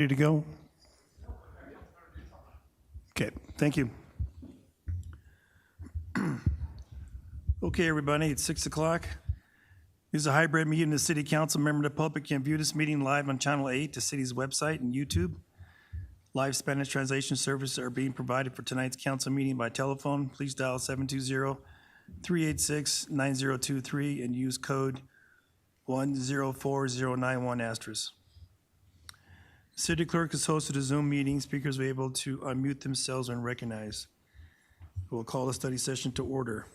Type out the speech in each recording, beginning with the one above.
Ready to go? Okay, thank you. Okay, everybody, it's 6 o'clock. This is a hybrid meeting. The City Council member of the public can view this meeting live on Channel 8, the city's website, and YouTube. Live Spanish translation services are being provided for tonight's council meeting by telephone. Please dial 720-386-9023 and use code 104091 *. City Clerk has hosted a Zoom meeting. Speakers will be able to unmute themselves when recognized. We'll call the study session to order.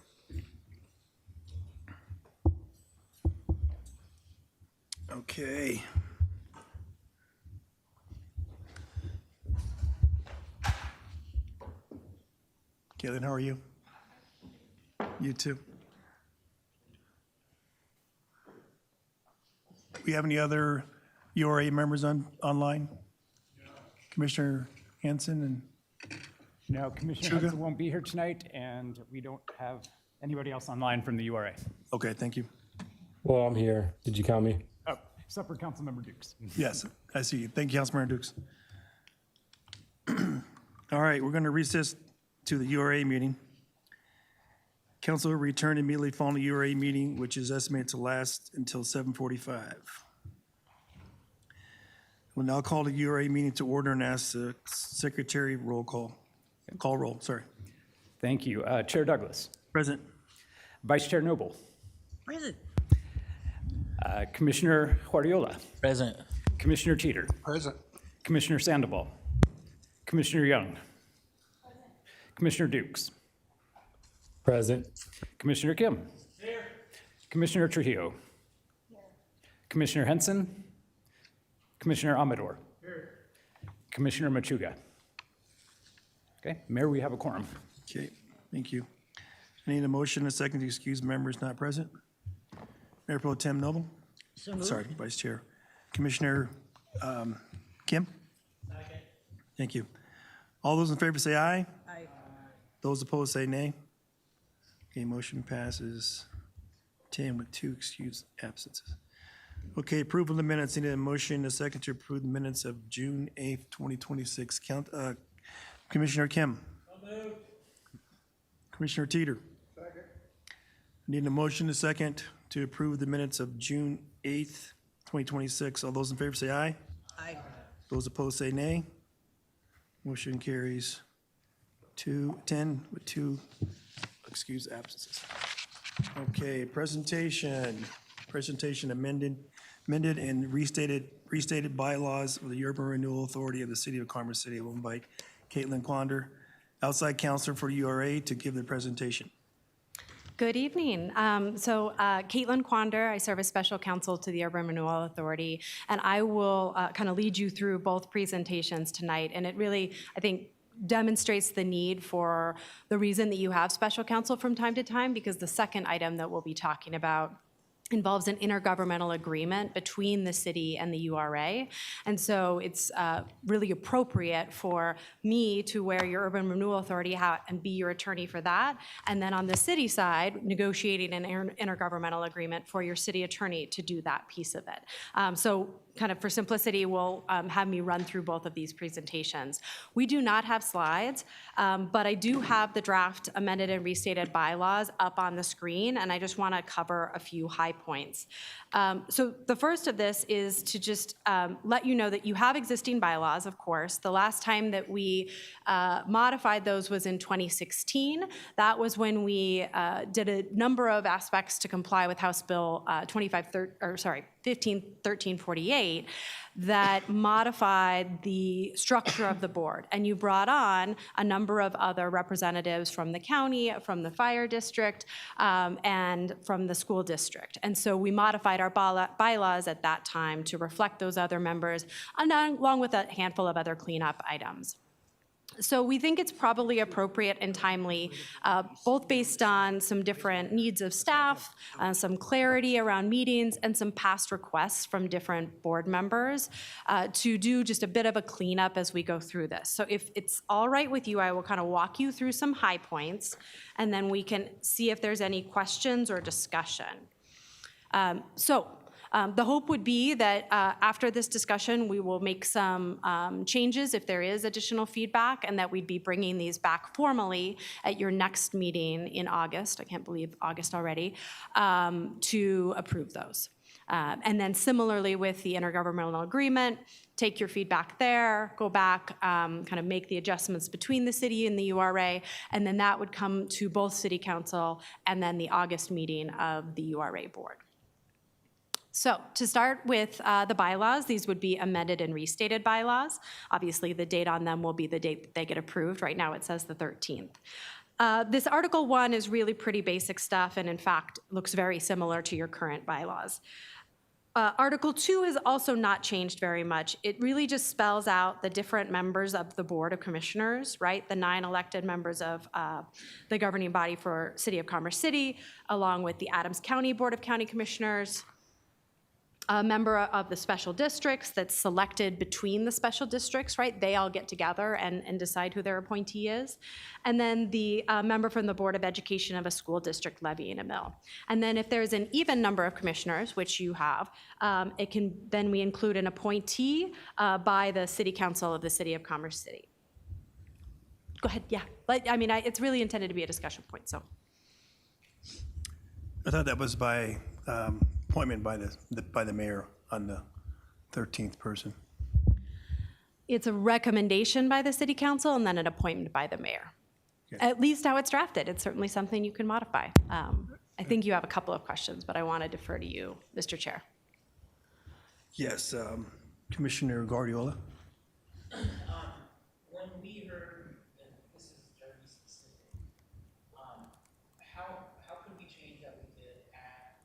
Okay. Caitlin, how are you? You too. Do we have any other URA members online? Yeah. Commissioner Hanson and No, Commissioner Hanson won't be here tonight, and we don't have anybody else online from the URA. Okay, thank you. Well, I'm here. Did you count me? Oh, separate Councilmember Dukes. Yes, I see you. Thank you, Councilmember Dukes. All right, we're going to recess to the URA meeting. Council will return immediately following the URA meeting, which is estimated to last until 7:45. We'll now call the URA meeting to order and ask the secretary call roll, sorry. Thank you. Chair Douglas. Present. Vice Chair Noble. Present. Commissioner Guardiola. Present. Commissioner Teeter. Present. Commissioner Sandoval. Commissioner Young. Present. Commissioner Dukes. Present. Commissioner Kim. Here. Commissioner Trujillo. Here. Commissioner Henson. Commissioner Amador. Here. Commissioner Machuga. Okay, Mayor, we have a quorum. Okay, thank you. I need a motion and a second to excuse members not present. Mayor Pro Tem Noble? So moved. Sorry, Vice Chair. Commissioner Kim? Second. Thank you. All those in favor say aye. Aye. Those opposed say nay. Okay, motion passes 10 with 2 excused absences. Okay, approval of the minutes. Need a motion and a second to approve the minutes of June 8th, 2026. Commissioner Kim? So moved. Commissioner Teeter? Second. Need a motion and a second to approve the minutes of June 8th, 2026. All those in favor say aye. Aye. Those opposed say nay. Motion carries 10 with 2 excused absences. Okay, presentation amended and restated bylaws of the Urban Renewal Authority of the City of Commerce City. We'll invite Caitlin Quander, outside counselor for URA, to give the presentation. Good evening. Caitlin Quander, I serve as special counsel to the Urban Renewal Authority, and I will kind of lead you through both presentations tonight. And it really, I think, demonstrates the need for the reason that you have special counsel from time to time, because the second item that we'll be talking about involves an intergovernmental agreement between the city and the URA. And so it's really appropriate for me to wear your Urban Renewal Authority hat and be your attorney for that. And then on the city side, negotiating an intergovernmental agreement for your city attorney to do that piece of it. So kind of for simplicity, we'll have me run through both of these presentations. We do not have slides, but I do have the draft amended and restated bylaws up on the screen, and I just want to cover a few high points. So the first of this is to just let you know that you have existing bylaws, of course. The last time that we modified those was in 2016. That was when we did a number of aspects to comply with House Bill 151348 that modified the structure of the board. And you brought on a number of other representatives from the county, from the fire district, and from the school district. And so we modified our bylaws at that time to reflect those other members, along with a handful of other cleanup items. So we think it's probably appropriate and timely, both based on some different needs of staff, some clarity around meetings, and some past requests from different board members to do just a bit of a cleanup as we go through this. So if it's all right with you, I will kind of walk you through some high points, and then we can see if there's any questions or discussion. The hope would be that after this discussion, we will make some changes if there is additional feedback, and that we'd be bringing these back formally at your next meeting in August, I can't believe August already, to approve those. And then similarly with the intergovernmental agreement, take your feedback there, go back, kind of make the adjustments between the city and the URA, and then that would come to both city council and then the August meeting of the URA board. So to start with the bylaws, these would be amended and restated bylaws. Obviously, the date on them will be the date that they get approved. Right now, it says the 13th. This Article 1 is really pretty basic stuff, and in fact, looks very similar to your current bylaws. Article 2 has also not changed very much. It really just spells out the different members of the Board of Commissioners, right? The 9 elected members of the governing body for City of Commerce City, along with the Adams County Board of County Commissioners, a member of the special districts that's selected between the special districts, right? They all get together and decide who their appointee is. And then the member from the Board of Education of a school district levying a mill. And then if there's an even number of commissioners, which you have, then we include an appointee by the City Council of the City of Commerce City. Go ahead, yeah. But I mean, it's really intended to be a discussion point, so. I thought that was by appointment by the mayor on the 13th person. It's a recommendation by the city council and then an appointment by the mayor. Okay. At least how it's drafted. It's certainly something you can modify. I think you have a couple of questions, but I want to defer to you, Mr. Chair. Yes, Commissioner Guardiola. When we heard, and this is very specific, how could we change that we could add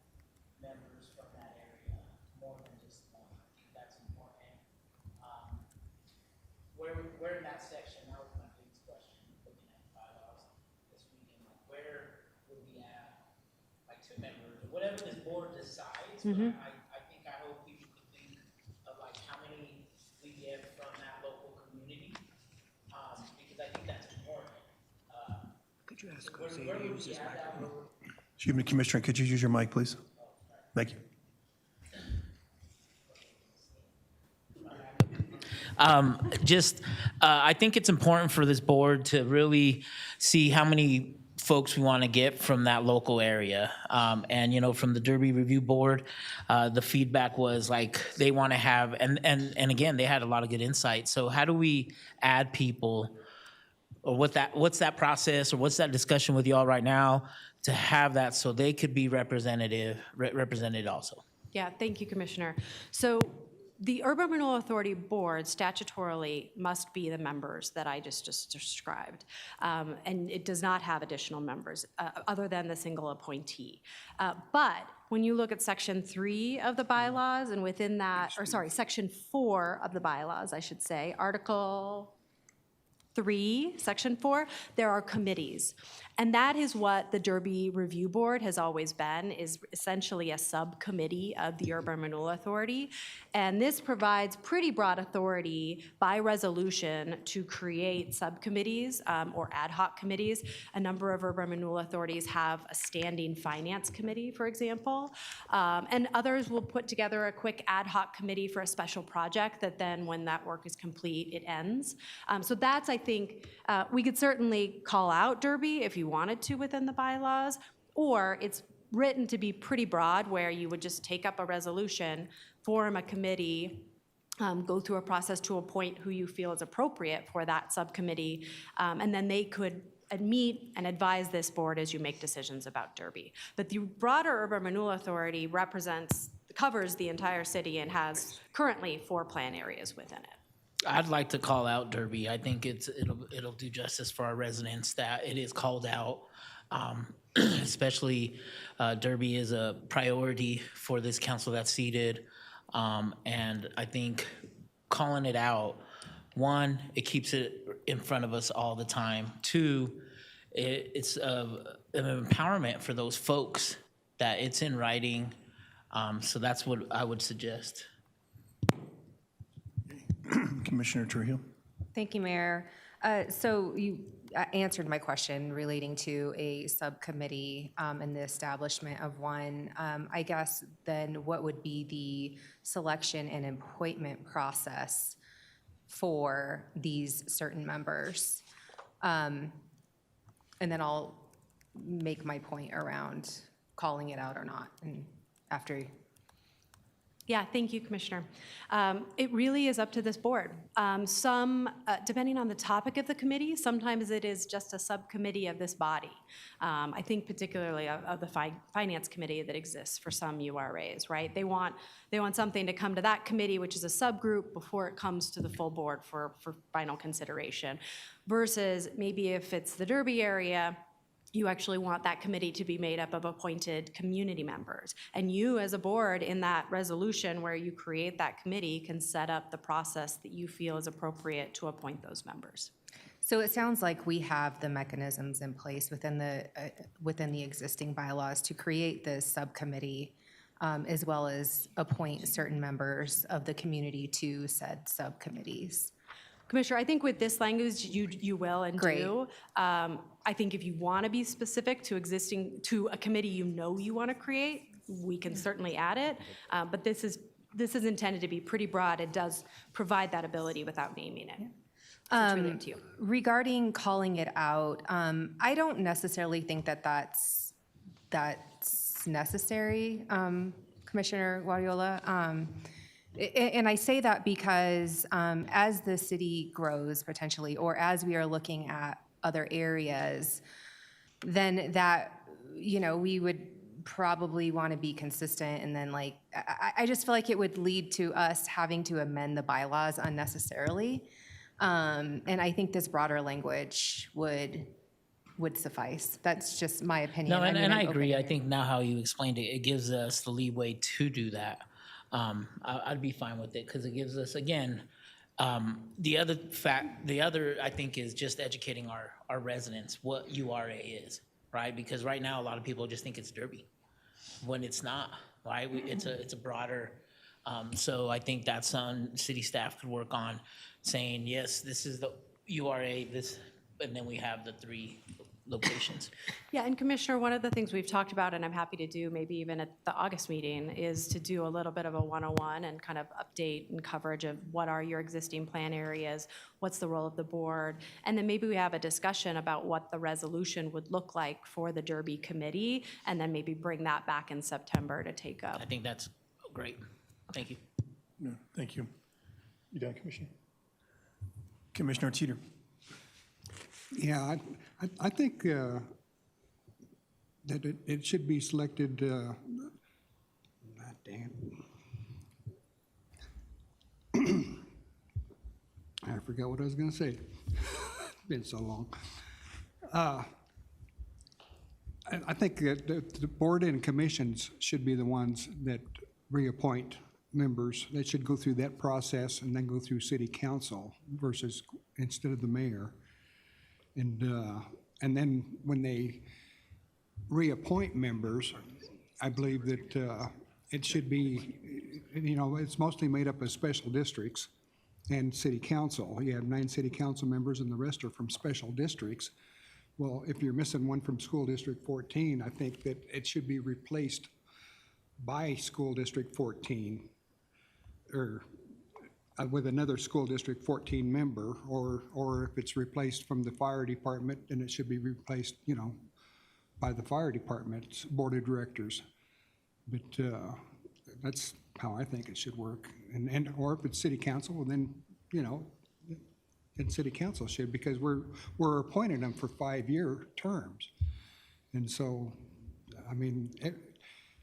members from that area more than just one? I think that's important. Where in that section, that was my biggest question, looking at bylaws this weekend, like where would we add like 2 members, or whatever this board decides, but I think I hope people could think of like how many we get from that local community, because I think that's important. Could you ask Where Jose where to would use we his add that? microphone? Excuse me, Commissioner, could you use your mic, please? Thank you. I think it's important for this board to really see how many folks we want to get from that local area. And, you know, from the Derby Review Board, the feedback was like, they want to have, and again, they had a lot of good insight. So how do we add people, or what's that process, or what's that discussion with y'all right now to have that so they could be represented also? Yeah, thank you, Commissioner. So the Urban Renewal Authority Board statutorily must be the members that I just described. And it does not have additional members other than the single appointee. But when you look at Section 3 of the bylaws, and within that, or sorry, Section 4 of the bylaws, I should say, Article 3, Section 4, there are committees. And that is what the Derby Review Board has always been, is essentially a subcommittee of the Urban Renewal Authority. And this provides pretty broad authority by resolution to create subcommittees or ad hoc committees. A number of urban renewal authorities have a standing finance committee, for example. And others will put together a quick ad hoc committee for a special project that then, when that work is complete, it ends. So that's, I think, we could certainly call out Derby if you wanted to within the bylaws, or it's written to be pretty broad where you would just take up a resolution, form a committee, go through a process to appoint who you feel is appropriate for that subcommittee, and then they could meet and advise this board as you make decisions about Derby. But the broader Urban Renewal Authority covers the entire city and has currently 4 plan areas within it. I'd like to call out Derby. I think it'll do justice for our residents that it is called out. Especially Derby is a priority for this council that's seated. And I think calling it out, 1, it keeps it in front of us all the time. 2, it's an empowerment for those folks that it's in writing. So that's what I would suggest. Commissioner Trujillo. Thank you, Mayor. So you answered my question relating to a subcommittee and the establishment of one. I guess then what would be the selection and appointment process for these certain members? And then I'll make my point around calling it out or not, and after. Yeah, thank you, Commissioner. It really is up to this board. Depending on the topic of the committee, sometimes it is just a subcommittee of this body. I think particularly of the finance committee that exists for some URAs, right? They want something to come to that committee, which is a subgroup, before it comes to the full board for final consideration. Versus maybe if it's the Derby area, you actually want that committee to be made up of appointed community members. And you, as a board, in that resolution where you create that committee, can set up the process that you feel is appropriate to appoint those members. So it sounds like we have the mechanisms in place within the existing bylaws to create this subcommittee, as well as appoint certain members of the community to said subcommittees. Commissioner, I think with this language, you will and Great. do. I think if you want to be specific to a committee you know you want to create, we can certainly add it. But this is intended to be pretty broad. It does provide that ability without naming it. So it's really up to you. Regarding calling it out, I don't necessarily think that's necessary, Commissioner Guardiola. And I say that because as the city grows potentially, or as we are looking at other areas, then that, we would probably want to be consistent. And then I just feel like it would lead to us having to amend the bylaws unnecessarily. And I think this broader language would suffice. That's just my opinion. No, and mean, I I'm agree. I open-minded. think now how you explained it, it gives us the leeway to do that. I'd be fine with it because it gives us, again, the other I think is just educating our residents what URA is, right? Because right now a lot of people just think it's Derby when it's not, right? It's a broader, so I think that's something city staff could work on, saying, yes, this is the URA, and then we have the 3 locations. Yeah, and Commissioner, one of the things we've talked about, and I'm happy to do maybe even at the August meeting, is to do a little bit of a 101 and kind of update and coverage of what are your existing plan areas, what's the role of the board, and then maybe we have a discussion about what the resolution would look like for the Derby committee, and then maybe bring that back in September to take up. I think that's great. Thank you. No, thank you. You done, Commissioner? Commissioner Teeter. Yeah, I think that it should be selected, God damn. I forgot what I was going to say. It's been so long. I think that the board and commissions should be the ones that reappoint members. They should go through that process and then go through city council versus instead of the mayor. And then when they reappoint members, I believe that it should be, it's mostly made up of special districts and city council. You have 9 city council members and the rest are from special districts. Well, if you're missing one from school district 14, I think that it should be replaced by school district 14 or with another school district 14 member, or if it's replaced from the fire department, then it should be replaced, by the fire department's board of directors. But that's how I think it should work. Or if it's city council, well then, then city council should, because we're appointing them for 5-year terms. And so, I mean,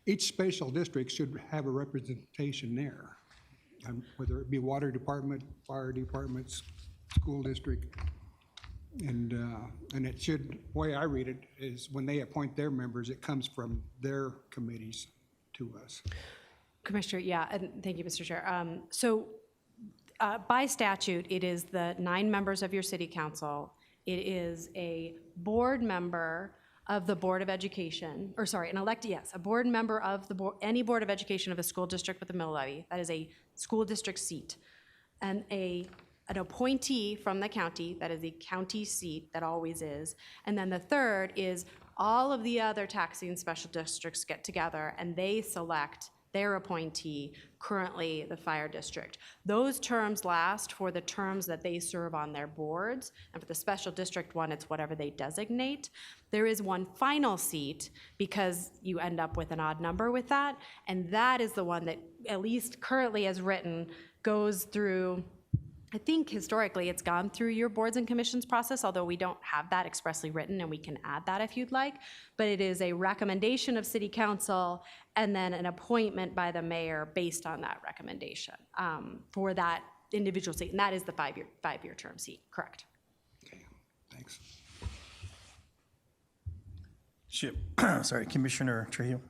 each special district should have a representation there. Whether it be water department, fire departments, school district. And it should, the way I read it is when they appoint their members, it comes from their committees to us. Commissioner, yeah, and thank you, Mr. Chair. So by statute, it is the 9 members of your city council. It is a board member of the Board of Education, or sorry, a board member of the board, any Board of Education of a school district with a mill levy. That is a school district seat. And a an appointee from the county, that is the county seat, that always is. And then the third is all of the other taxing special districts get together and they select their appointee, currently the fire district. Those terms last for the terms that they serve on their boards, and for the special district one, it's whatever they designate. There is one final seat, because you end up with an odd number with that, and that is the one that, at least currently as written, goes through, I think historically it's gone through your boards and commissions process, although we don't have that expressly written, and we can add that if you'd like. But it is a recommendation of city council and then an appointment by the mayor based on that recommendation for that individual seat. And that is the five-year term seat, correct? Thanks. Sorry, Commissioner Trujillo.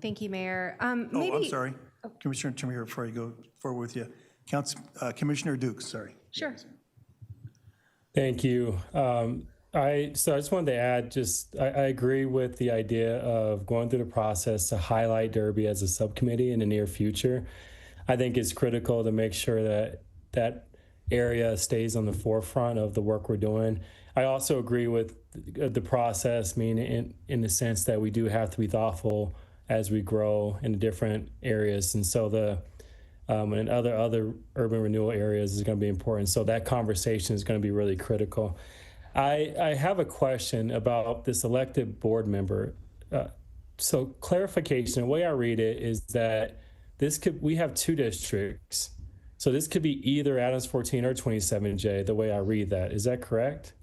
Thank you, Mayor. Oh, I'm sorry. Commissioner Trujillo, before you go forward with you. Commissioner Dukes, sorry. Sure. Thank you. I just wanted to add, I agree with the idea of going through the process to highlight Derby as a subcommittee in the near future. I think it's critical to make sure that that area stays on the forefront of the work we're doing. I also agree with the process, meaning in the sense that we do have to be thoughtful as we grow in different areas. And so and other urban renewal areas is going to be important. So that conversation is going to be really critical. I have a question about this elected board member. So clarification, the way I read it is that we have two districts. So this could be either Adams 14 or 27J, the way I read that. Is that correct?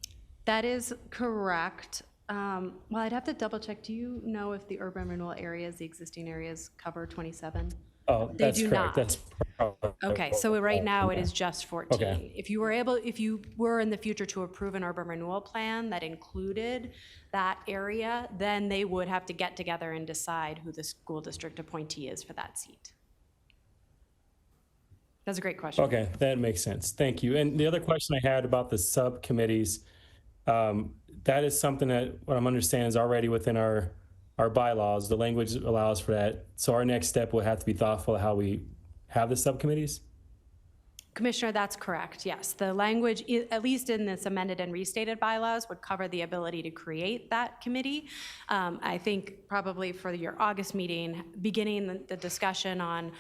That is correct. Well, I'd have to double check. Do you know if the urban renewal areas, the existing areas, cover 27? Oh, They that's do correct. not. That's Okay, so right now it is just 14. Okay. If you were in the future to approve an urban renewal plan that included that area, then they would have to get together and decide who the school district appointee is for that seat. That's a great question. Okay, that makes sense. Thank you. And the other question I had about the subcommittees, that is something that what I'm understanding is already within our bylaws. The language allows for that. So our next step will have to be thoughtful of how we have the subcommittees? Commissioner, that's correct, yes. The language, at least in this amended and restated bylaws, would cover the ability to create that committee. I think probably for your August meeting, beginning the discussion on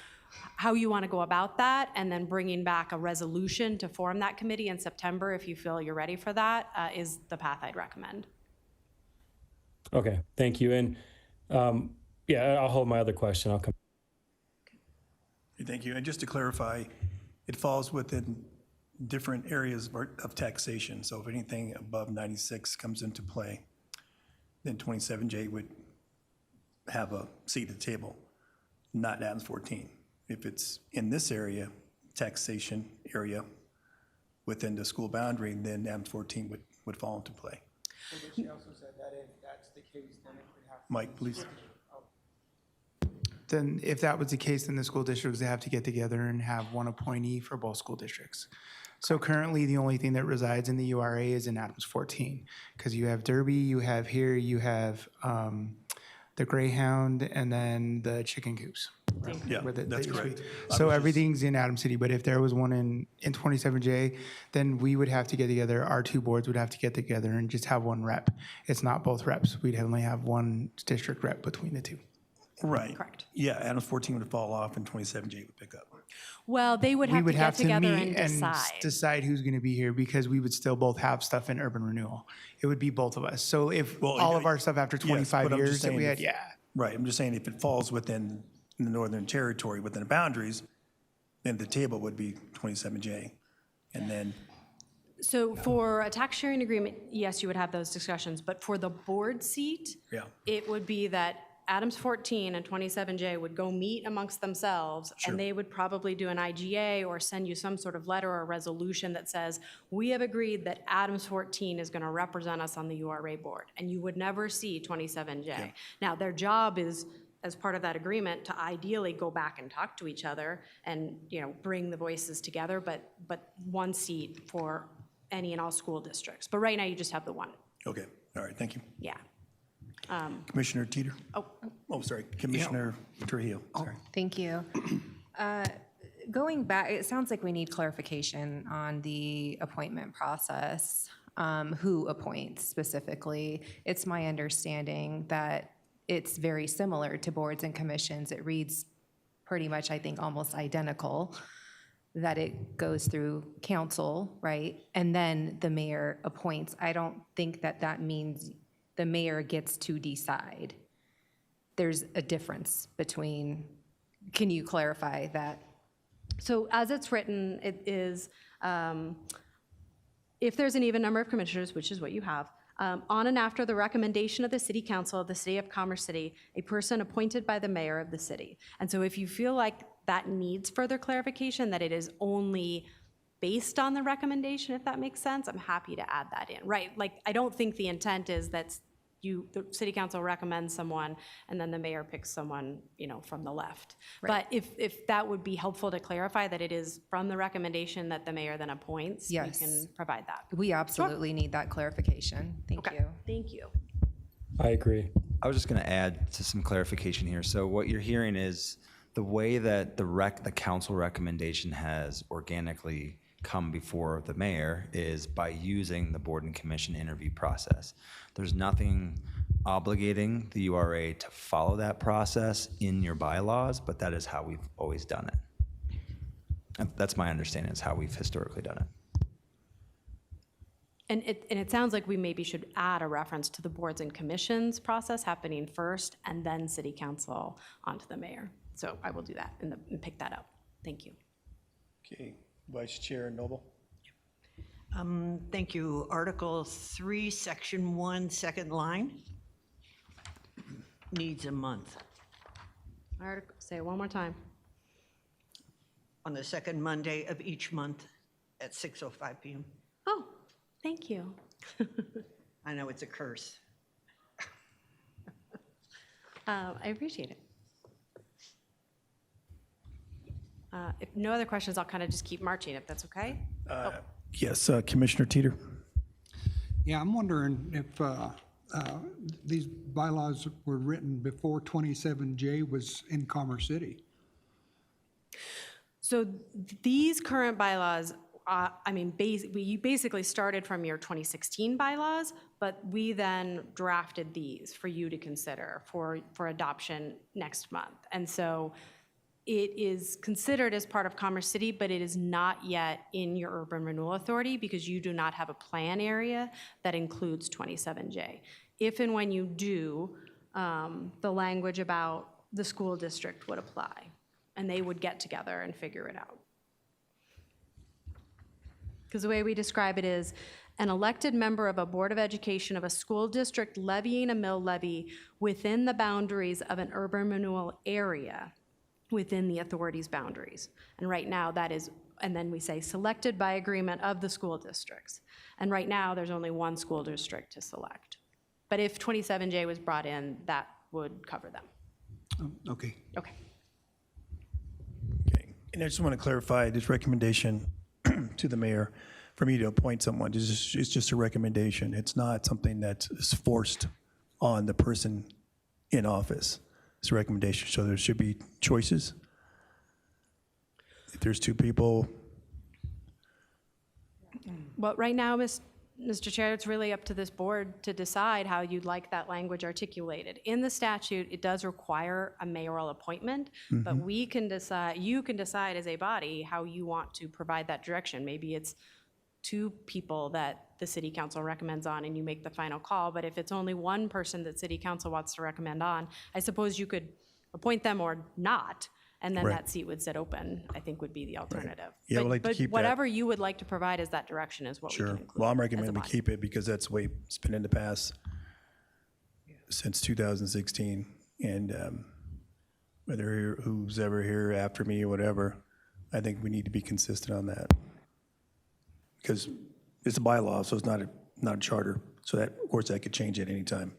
how you want to go about that, and then bringing back a resolution to form that committee in September, if you feel you're ready for that, is the path I'd recommend. Okay, thank you. And yeah, I'll hold my other question. I'll come. Thank you. And just to clarify, it falls within different areas of taxation. So if anything above 96 comes into play, then 27J would have a seat at the table, not Adams 14. If it's in this area, taxation area within the school boundary, then Adams 14 would fall into play. But she also said that if that's the case, then it would have. Mike, please. Then if that was the case, then the school districts, they have to get together and have one appointee for both school districts. So currently, the only thing that resides in the URA is in Adams 14, because you have Derby, you have the Greyhound, and then the chicken coops. Yeah, where that's correct. So everything's in Adams City, but if there was one in 27J, then we would have to get together, our two boards would have to get together and just have one rep. It's not both reps. We'd only have one district rep between the two. Right. Correct. Yeah, Adams 14 would fall off and 27J would pick up. Well, they would We have to would get have to together meet and and decide who's going to be here, because we would still both have stuff in urban renewal. It would be both of us. So if Well, all of our stuff after yes, 25 but I'm just years that we saying had, if- yeah. Right, I'm just saying if it falls within the Northern Territory, within the boundaries, then the table would be 27J. And then, So for a tax sharing agreement, yes, you would have those discussions, but for the board seat, yeah, it would be that Adams 14 and 27J would go meet amongst themselves, Sure. and they would probably do an IGA or send you some sort of letter or resolution that says, we have agreed that Adams 14 is going to represent us on the URA board, and you would never see 27J. Now, their job is, as part of that agreement, to ideally go back and talk to each other and, bring the voices together, but one seat for any and all school districts. But right now, you just have the one. okay, all right, thank you. Yeah. Commissioner Teeter? Oh, Oh, sorry, Commissioner Trujillo, sorry. Thank you. Going back, it sounds like we need clarification on the appointment process, who appoints specifically. It's my understanding that it's very similar to boards and commissions. It reads pretty much, I think, almost identical, that it goes through council, right? And then the mayor appoints. I don't think that that means the mayor gets to decide. There's a difference between, can you clarify that? So as it's written, it is, if there's an even number of commissioners, which is what you have, on and after the recommendation of the city council of the city of Commerce City, a person appointed by the mayor of the city. And so if you feel like that needs further clarification, that it is only based on the recommendation, if that makes sense, I'm happy to add that in, right? Like, I don't think the intent is that the city council recommends someone and then the mayor picks someone, from the left. Right. But if that would be helpful to clarify that it is from the recommendation that the mayor then appoints, Yes. we can provide that. We absolutely need that clarification. Thank you. Thank you. I agree. I was just going to add to some clarification here. So what you're hearing is the way that the council recommendation has organically come before the mayor is by using the board and commission interview process. There's nothing obligating the URA to follow that process in your bylaws, but that is how we've always done it. And that's my understanding, is how we've historically done it. And it sounds like we maybe should add a reference to the boards and commissions process happening first and then city council onto the mayor. So I will do that and pick that up. Thank you. Okay, Vice Chair Noble. Thank you. Article 3, Section 1, second line, needs a month. Say it one more time. On the second Monday of each month at 6:05 p.m. Oh, thank you. I know it's a curse. I appreciate it. If no other questions, I'll kind of just keep marching, if that's okay. Yes, Commissioner Teeter. Yeah, I'm wondering if these bylaws were written before 27J was in Commerce City. So these current bylaws, we basically started from your 2016 bylaws, but we then drafted these for you to consider for adoption next month. And so it is considered as part of Commerce City, but it is not yet in your urban renewal authority because you do not have a plan area that includes 27J. If and when you do, the language about the school district would apply, and they would get together and figure it out. Because the way we describe it is, an elected member of a board of education of a school district levying a mill levy within the boundaries of an urban renewal area within the authority's boundaries. And right now that is, and then we say selected by agreement of the school districts. And right now there's only one school district to select. But if 27J was brought in, that would cover them. Okay. Okay. Okay, and I just want to clarify this recommendation to the mayor for me to appoint someone. It's just a recommendation. It's not something that is forced on the person in office. It's a recommendation, so there should be choices. If there's two people, Well, right now, Mr. Chair, it's really up to this board to decide how you'd like that language articulated. In the statute, it does require a mayoral appointment, but we can decide, you can decide as a body how you want to provide that direction. Maybe it's two people that the city council recommends on and you make the final call, but if it's only one person that city council wants to recommend on, I suppose you could appoint them or not, and then Right. that seat would sit open, I think would be the alternative. Yeah, I would But- like to but keep that. Whatever you would like to provide as that direction is what we can sure. include. Well, I'm as a recommending we body. keep it because that's the way it's been in the past since 2016. And whether who's ever here after me or whatever, I think we need to be consistent on that. Because it's a bylaw, so it's not a charter. So that, of course, that could change at any time.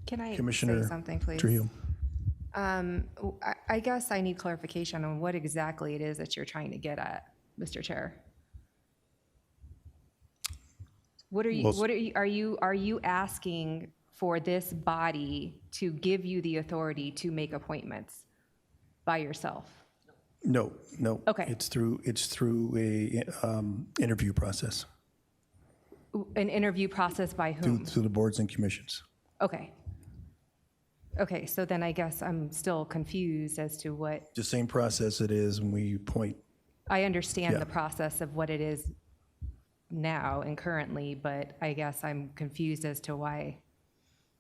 Can I say Commissioner something, please? Trujillo. I guess I need clarification on what exactly it is that you're trying to get at, Mr. Chair. What are you, Well, are you asking for this body to give you the authority to make appointments by yourself? No. Okay. It's through a interview process An interview process by whom? through the boards and commissions. Okay. Okay, so then I guess I'm still confused as to what, The same process it is when we appoint. I understand Yeah. the process of what it is now and currently, but I guess I'm confused as to why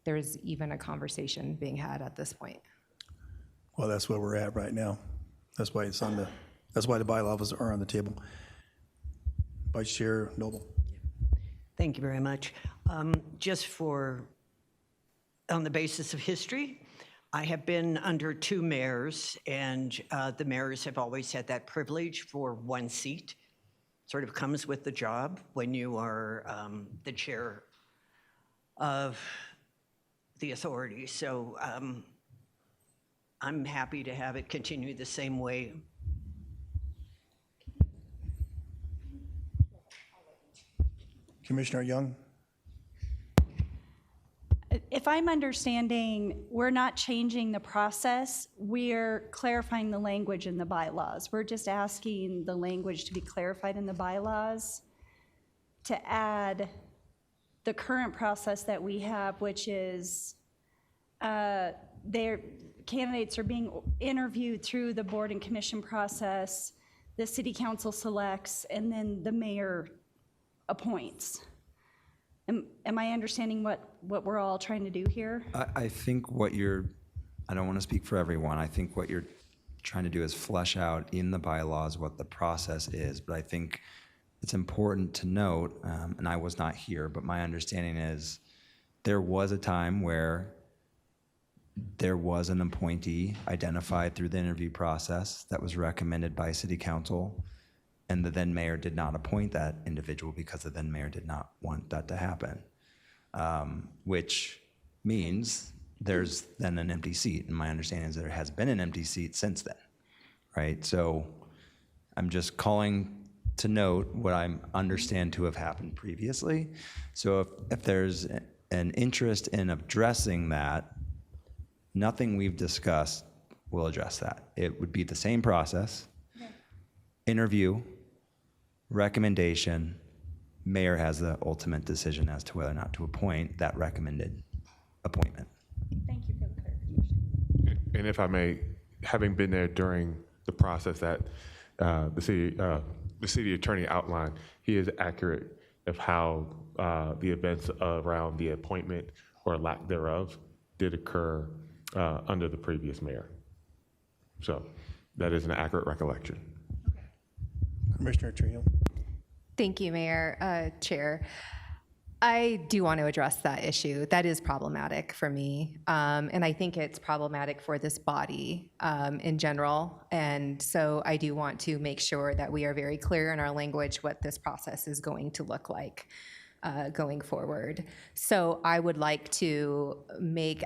there's even a conversation being had at this point. Well, that's where we're at right now. That's why the bylaws are on the table. Vice Chair Noble. Thank you very much. Just on the basis of history, I have been under 2 mayors, and the mayors have always had that privilege for 1 seat. Sort of comes with the job when you are the chair of the authority. So I'm happy to have it continue the same way. Commissioner Young? If I'm understanding, we're not changing the process, we're clarifying the language in the bylaws. We're just asking the language to be clarified in the bylaws to add the current process that we have, which is their candidates are being interviewed through the board and commission process, the city council selects, and then the mayor appoints. Am I understanding what we're all trying to do here? I think I don't want to speak for everyone. I think what you're trying to do is flesh out in the bylaws what the process is. But I think it's important to note, and I was not here, but my understanding is there was a time where there was an appointee identified through the interview process that was recommended by city council, and the then mayor did not appoint that individual because the then mayor did not want that to happen, which means there's then an empty seat. And my understanding is there has been an empty seat since then, right? So I'm just calling to note what I understand to have happened previously. So if there's an interest in addressing that, nothing we've discussed will address that. It would be the same process. Interview, recommendation, mayor has the ultimate decision as to whether or not to appoint that recommended appointment. Thank you for the clarification. And if I may, having been there during the process that the city attorney outlined, he is accurate of how the events around the appointment or lack thereof did occur under the previous mayor. So that is an accurate recollection. Commissioner Trio. Thank you, Mayor, Chair. I do want to address that issue. That is problematic for me, and I think it's problematic for this body in general. And so I do want to make sure that we are very clear in our language what this process is going to look like going forward. So I would like to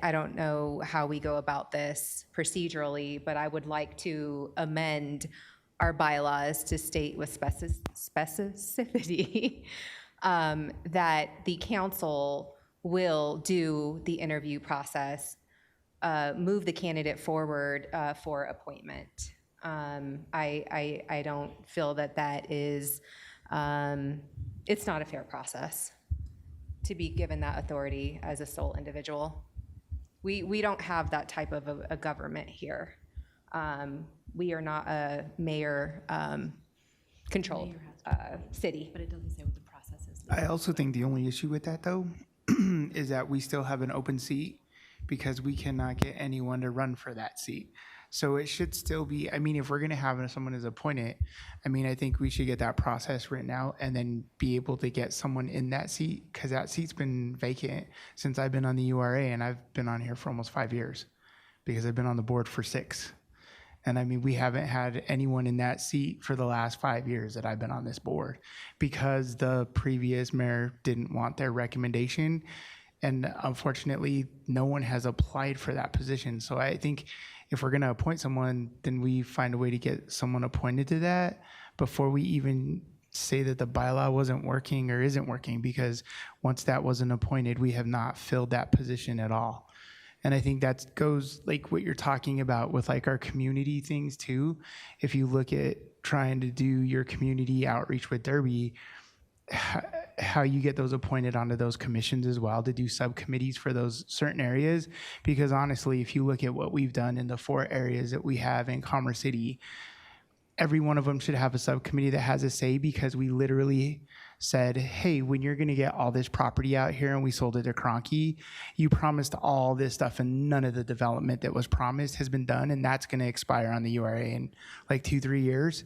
I don't know how we go about this procedurally, but I would like to amend our bylaws to state with specificity that the council will do the interview process, move the candidate forward for appointment. I don't feel that is, it's not a fair process to be given that authority as a sole individual. We don't have that type of a government here. We are not a mayor-controlled city. But it doesn't say what the process is. I also think the only issue with that, though, is that we still have an open seat because we cannot get anyone to run for that seat. So it should still be, I mean, if we're going to have someone as appointed, I mean, I think we should get that process written out and then be able to get someone in that seat, because that seat's been vacant since I've been on the URA, and I've been on here for almost 5 years because I've been on the board for 6. And I mean, we haven't had anyone in that seat for the last 5 years that I've been on this board because the previous mayor didn't want their recommendation. And unfortunately, no one has applied for that position. So I think if we're going to appoint someone, then we find a way to get someone appointed to that before we even say that the bylaw wasn't working or isn't working, because once that wasn't appointed, we have not filled that position at all. And I think that goes like what you're talking about with like our community things too. If you look at trying to do your community outreach with Derby, how you get those appointed onto those commissions as well to do subcommittees for those certain areas. Because honestly, if you look at what we've done in the 4 areas that we have in Commerce City, every one of them should have a subcommittee that has a say, because we literally said, hey, when you're gonna get all this property out here and we sold it to Cronky, you promised all this stuff and none of the development that was promised has been done, and that's gonna expire on the URA in like 2-3 years.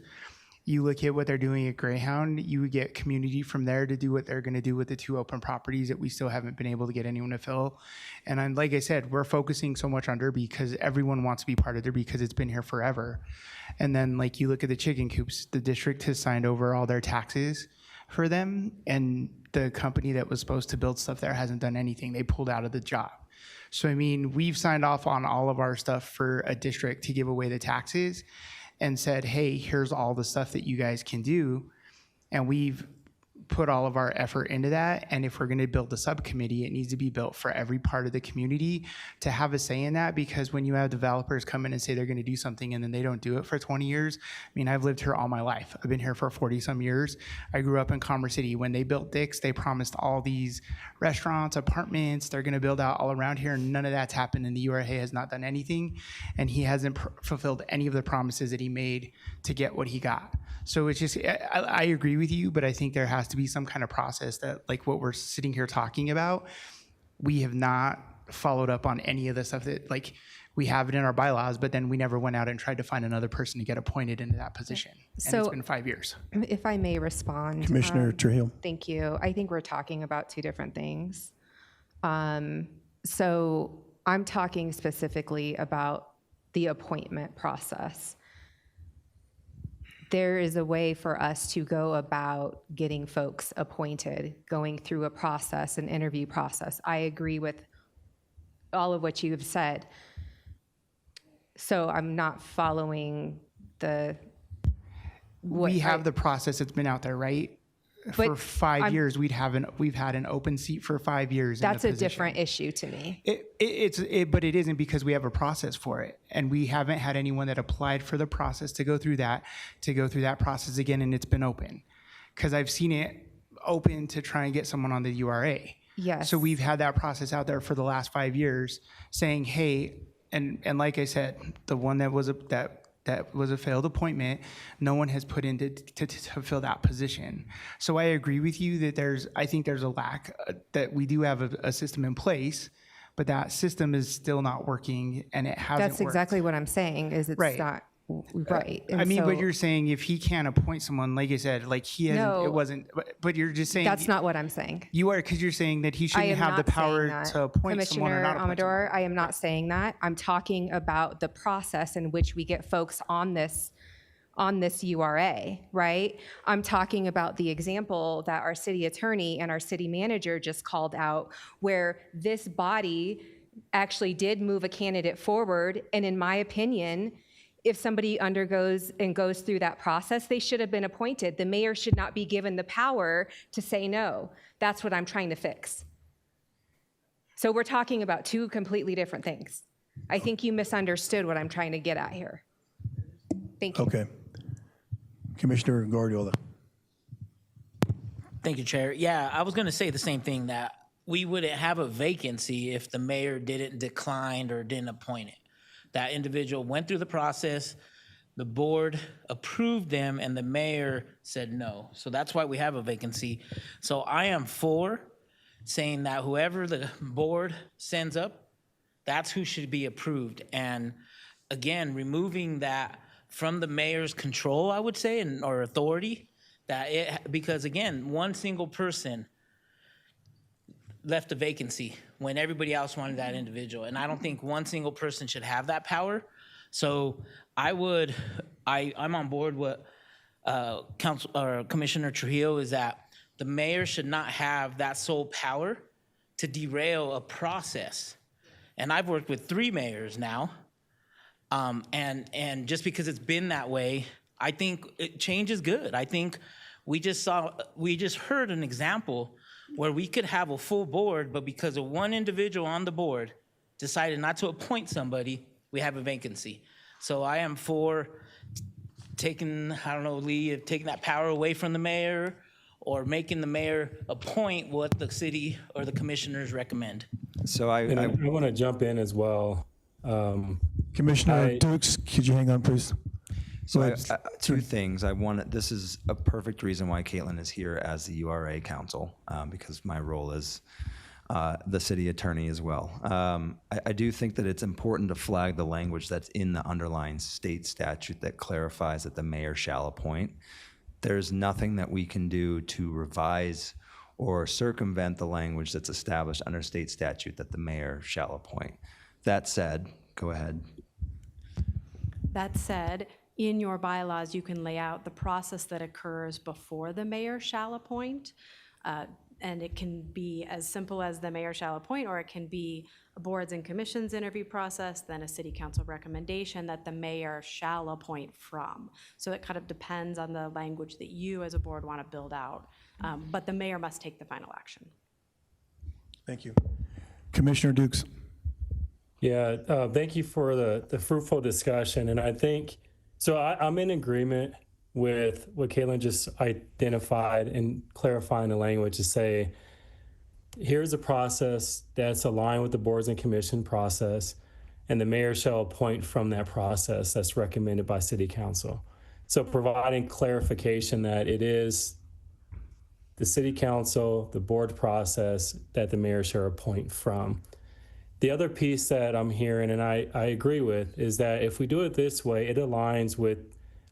You look at what they're doing at Greyhound, you would get community from there to do what they're gonna do with the 2 open properties that we still haven't been able to get anyone to fill. And like I said, we're focusing so much on Derby because everyone wants to be part of Derby because it's been here forever. And then like you look at the chicken coops, the district has signed over all their taxes for them, and the company that was supposed to build stuff there hasn't done anything. They pulled out of the job. So I mean, we've signed off on all of our stuff for a district to give away the taxes, and said, hey, here's all the stuff that you guys can do. And we've put all of our effort into that. And if we're going to build a subcommittee, it needs to be built for every part of the community to have a say in that. Because when you have developers come in and say they're going to do something and then they don't do it for 20 years, I mean, I've lived here all my life. I've been here for 40 some years. I grew up in Commerce City. When they built Dick's, they promised all these restaurants, apartments, they're going to build out all around here. None of that's happened, and the URA has not done anything. And he hasn't fulfilled any of the promises that he made to get what he got. So it's just, I agree with you, but I think there has to be some kind of process that, like what we're sitting here talking about, we have not followed up on any of the stuff that, like, we have it in our bylaws, but then we never went out and tried to find another person to get appointed into that position. And it's been 5 years. If I may respond. Commissioner Trujillo. Thank you. I think we're talking about 2 different things. So I'm talking specifically about the appointment process. There is a way for us to go about getting folks appointed, going through a process, an interview process. I agree with all of what you have said. So I'm not following the. We have the process that's been out there, right? For But 5 years, we've had an open seat for 5 years. That's in a the position. different issue to me. But it isn't, because we have a process for it, and we haven't had anyone that applied for the process to go through that process again, and it's been open, because I've seen it open to try and get someone on the URA. Yes. So we've had that process out there for the last 5 years, saying, hey, and like I said, the one that was a failed appointment, no one has put in to fill that position. So I agree with you that I think there's a lack, that we do have a system in place, but that system is still not working, and it hasn't That's worked. exactly what I'm saying, is it's Right. not right. I And mean, so but you're saying if he can't appoint someone, like I said, like he hasn't, No. it wasn't, but you're just saying. that's not what I'm saying. You are, because you're saying that he I shouldn't am have the not saying power that. to appoint someone or Commissioner not appoint someone. Amador, I am not saying that. I'm talking about the process in which we get folks on this URA, right? I'm talking about the example that our city attorney and our city manager just called out, where this body actually did move a candidate forward, and in my opinion, if somebody undergoes and goes through that process, they should have been appointed. The mayor should not be given the power to say no. That's what I'm trying to fix. So we're talking about 2 completely different things. I think you misunderstood what I'm trying to get at here. Thank you. Okay. Commissioner Guardiola. Thank you, Chair. Yeah, I was going to say the same thing, that we wouldn't have a vacancy if the mayor didn't decline or didn't appoint it. That individual went through the process, the board approved them, and the mayor said no. So that's why we have a vacancy. So I am for saying that whoever the board sends up, that's who should be approved. And again, removing that from the mayor's control, I would say, or authority, because again, one single person left a vacancy when everybody else wanted that individual. And I don't think one single person should have that power. So I'm on board with Commissioner Trujillo, is that the mayor should not have that sole power to derail a process. And I've worked with 3 mayors now. And just because it's been that way, I think change is good. I think We just heard an example where we could have a full board, but because of one individual on the board decided not to appoint somebody, we have a vacancy. So I am for taking, I don't know, Lee, taking that power away from the mayor or making the mayor appoint what the city or the commissioners recommend. So And I want to jump in as well. Commissioner Dukes, could you hang on, please? So Go ahead. two things. This is a perfect reason why Caitlin is here as the URA counsel, because my role is the city attorney as well. I do think that it's important to flag the language that's in the underlying state statute that clarifies that the mayor shall appoint. There's nothing that we can do to revise or circumvent the language that's established under state statute that the mayor shall appoint. That said, go ahead. That said, in your bylaws, you can lay out the process that occurs before the mayor shall appoint. And it can be as simple as the mayor shall appoint, or it can be a boards and commissions interview process, then a city council recommendation that the mayor shall appoint from. So it kind of depends on the language that you as a board want to build out. But the mayor must take the final action. Thank you. Commissioner Dukes. Yeah, thank you for the fruitful discussion. And I think, so I'm in agreement with what Caitlin just identified and clarifying the language to say, here's a process that's aligned with the boards and commission process, and the mayor shall appoint from that process that's recommended by city council. So providing clarification that it is the city council, the board process that the mayor shall appoint from. The other piece that I'm hearing, and I agree with, is that if we do it this way, it aligns with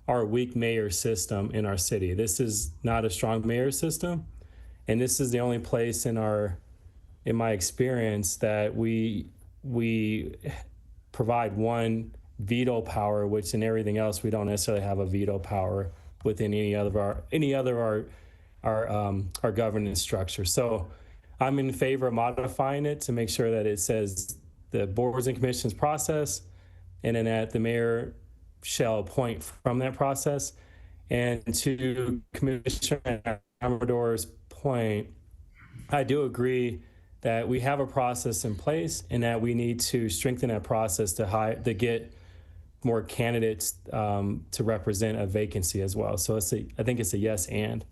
our weak mayor system in our city. This is not a strong mayor system, and this is the only place in my experience that we provide one veto power, which in everything else we don't necessarily have a veto power within any other of our governance structure. So I'm in favor of modifying it to make sure that it says the boards and commissions process, and then that the mayor shall appoint from that process. And to Commissioner Amador's point, I do agree that we have a process in place and that we need to strengthen that process to get more candidates to represent a vacancy as well. So I think it's a yes and.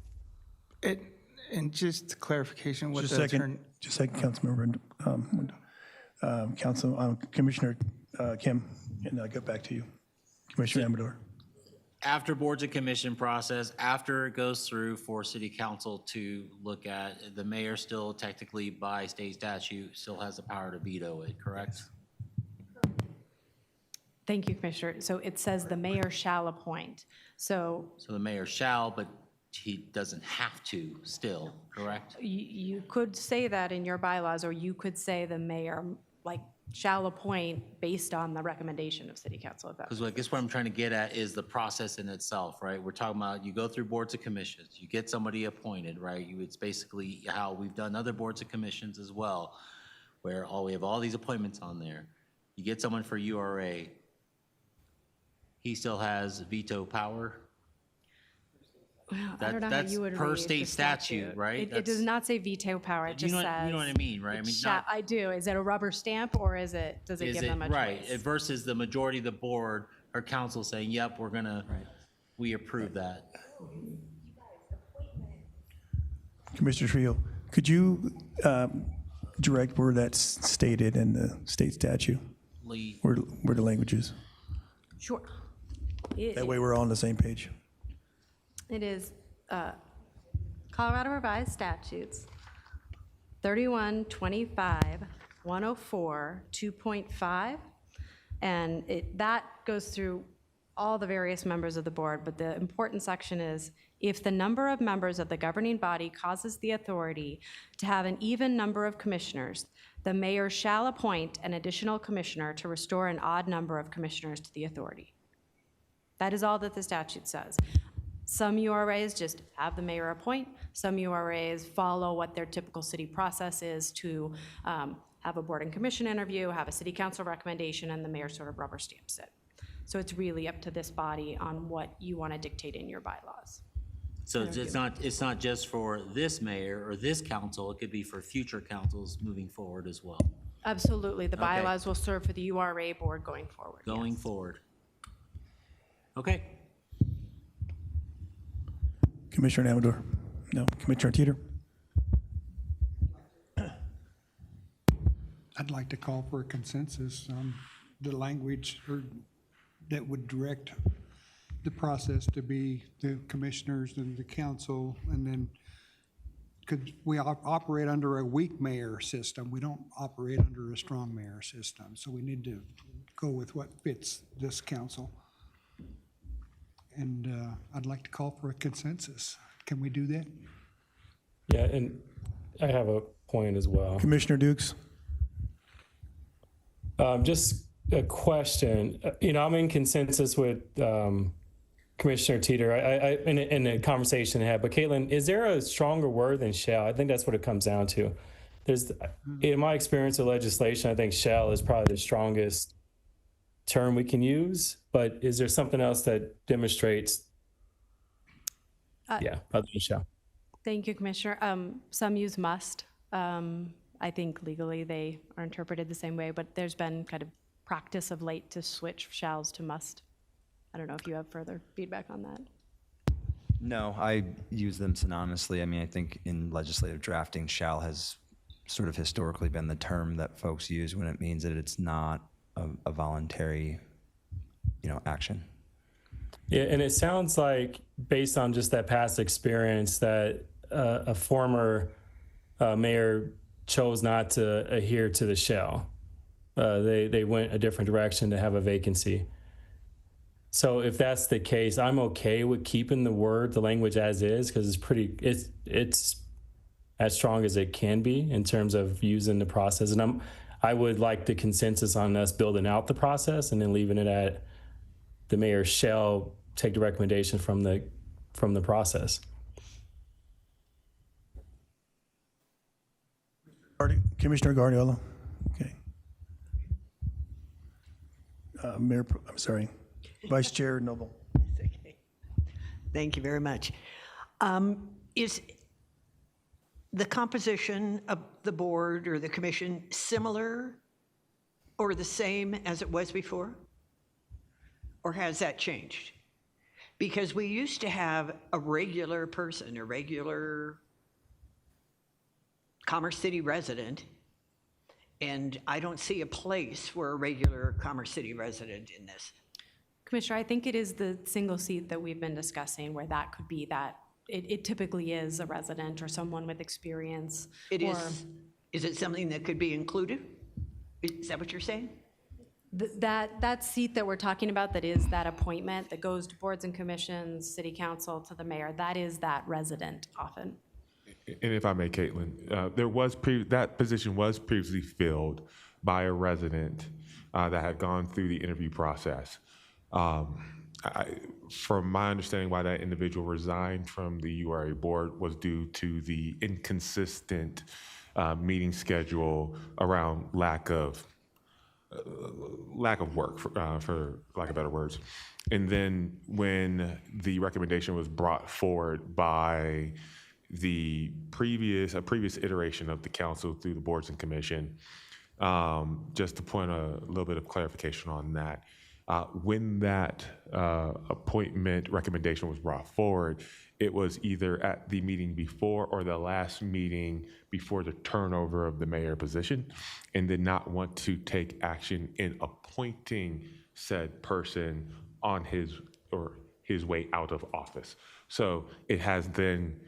And just clarification, what Just a the second, attorney, just a second, Commissioner Kim, and I'll get back to you. Commissioner Amador. After boards and commission process, after it goes through for city council to look at, the mayor still technically by state statute still has the power to veto it, correct? Thank you, Commissioner. So it says the mayor shall appoint. So So the mayor shall, but he doesn't have to still, correct? you could say that in your bylaws, or you could say the mayor shall appoint based on the recommendation of city council. Because I guess what I'm trying to get at is the process in itself, right? We're talking about, you go through boards and commissions, you get somebody appointed, right? It's basically how we've done other boards and commissions as well, where we have all these appointments on there. You get someone for URA, he still has veto power. Well, I don't know how you would per read state the statute, right? It does not say veto power. It just says. You know what I mean, right? I mean, not. I do. Is it a rubber stamp, or does it Is give it them a right choice? versus the majority of the board or council saying, "Yep, we approve that." Commissioner Trio, could you direct where that's stated in the state statute, Lee, where the language is? Sure. That way we're all on the same page. It is Colorado Revised Statutes 3125 104 2.5, and that goes through all the various members of the board, but the important section is, if the number of members of the governing body causes the authority to have an even number of commissioners, the mayor shall appoint an additional commissioner to restore an odd number of commissioners to the authority. That is all that the statute says. Some URAs just have the mayor appoint. Some URAs follow what their typical city process is to have a board and commission interview, have a city council recommendation, and the mayor sort of rubber stamps it. So it's really up to this body on what you want to dictate in your bylaws. So it's not just for this mayor or this council, it could be for future councils moving forward as well, Absolutely. The Okay. bylaws will serve for the URA board going forward. going yes. forward. Okay. Commissioner Amador? No. Commissioner Teeter? I'd like to call for a consensus on the language that would direct the process to be the commissioners and the council, and then could we operate under a weak mayor system? We don't operate under a strong mayor system, so we need to go with what fits this council. And I'd like to call for a consensus. Can we do that? Yeah, and I have a point as well. Commissioner Dukes? Just a question. I'm in consensus with Commissioner Teeter in the conversation I had. But Caitlin, is there a stronger word than shall? I think that's what it comes down to. In my experience of legislation, I think shall is probably the strongest term we can use. But is there something else that demonstrates? Other than shall. Thank you, Commissioner. Some use must. I think legally they are interpreted the same way, but there's been kind of practice of late to switch shalls to must. I don't know if you have further feedback on that. No, I use them synonymously. I mean, I think in legislative drafting, shall has sort of historically been the term that folks use when it means that it's not a voluntary, action. Yeah, and it sounds like, based on just that past experience, that a former mayor chose not to adhere to the shall. They went a different direction to have a vacancy. So if that's the case, I'm okay with keeping the language as is, because it's as strong as it can be in terms of using the process. And I would like the consensus on us building out the process and then leaving it at the mayor shall take the recommendation from the process. Commissioner Guardiola? Okay. Mayor, I'm sorry. Vice Chair Noble? Thank you very much. Is the composition of the board or the commission similar or the same as it was before? Or has that changed? Because we used to have a regular person, a regular Commerce City resident, and I don't see a place for a regular Commerce City resident in this. Commissioner, I think it is the single seat that we've been discussing where that could be that. It typically is a resident or someone with experience. It is. Is it something that could be included? Is that what you're saying? That seat that we're talking about, that is that appointment that goes to boards and commissions, city council, to the mayor, that is that resident often. And if I may, Caitlin, that position was previously filled by a resident that had gone through the interview process. From my understanding, why that individual resigned from the URA board was due to the inconsistent meeting schedule around lack of work, for lack of better words. And then when the recommendation was brought forward by a previous iteration of the council through the boards and commission, just to point a little bit of clarification on that. When that appointment recommendation was brought forward, it was either at the meeting before or the last meeting before the turnover of the mayor position, and did not want to take action in appointing said person on his way out of office. So it has then,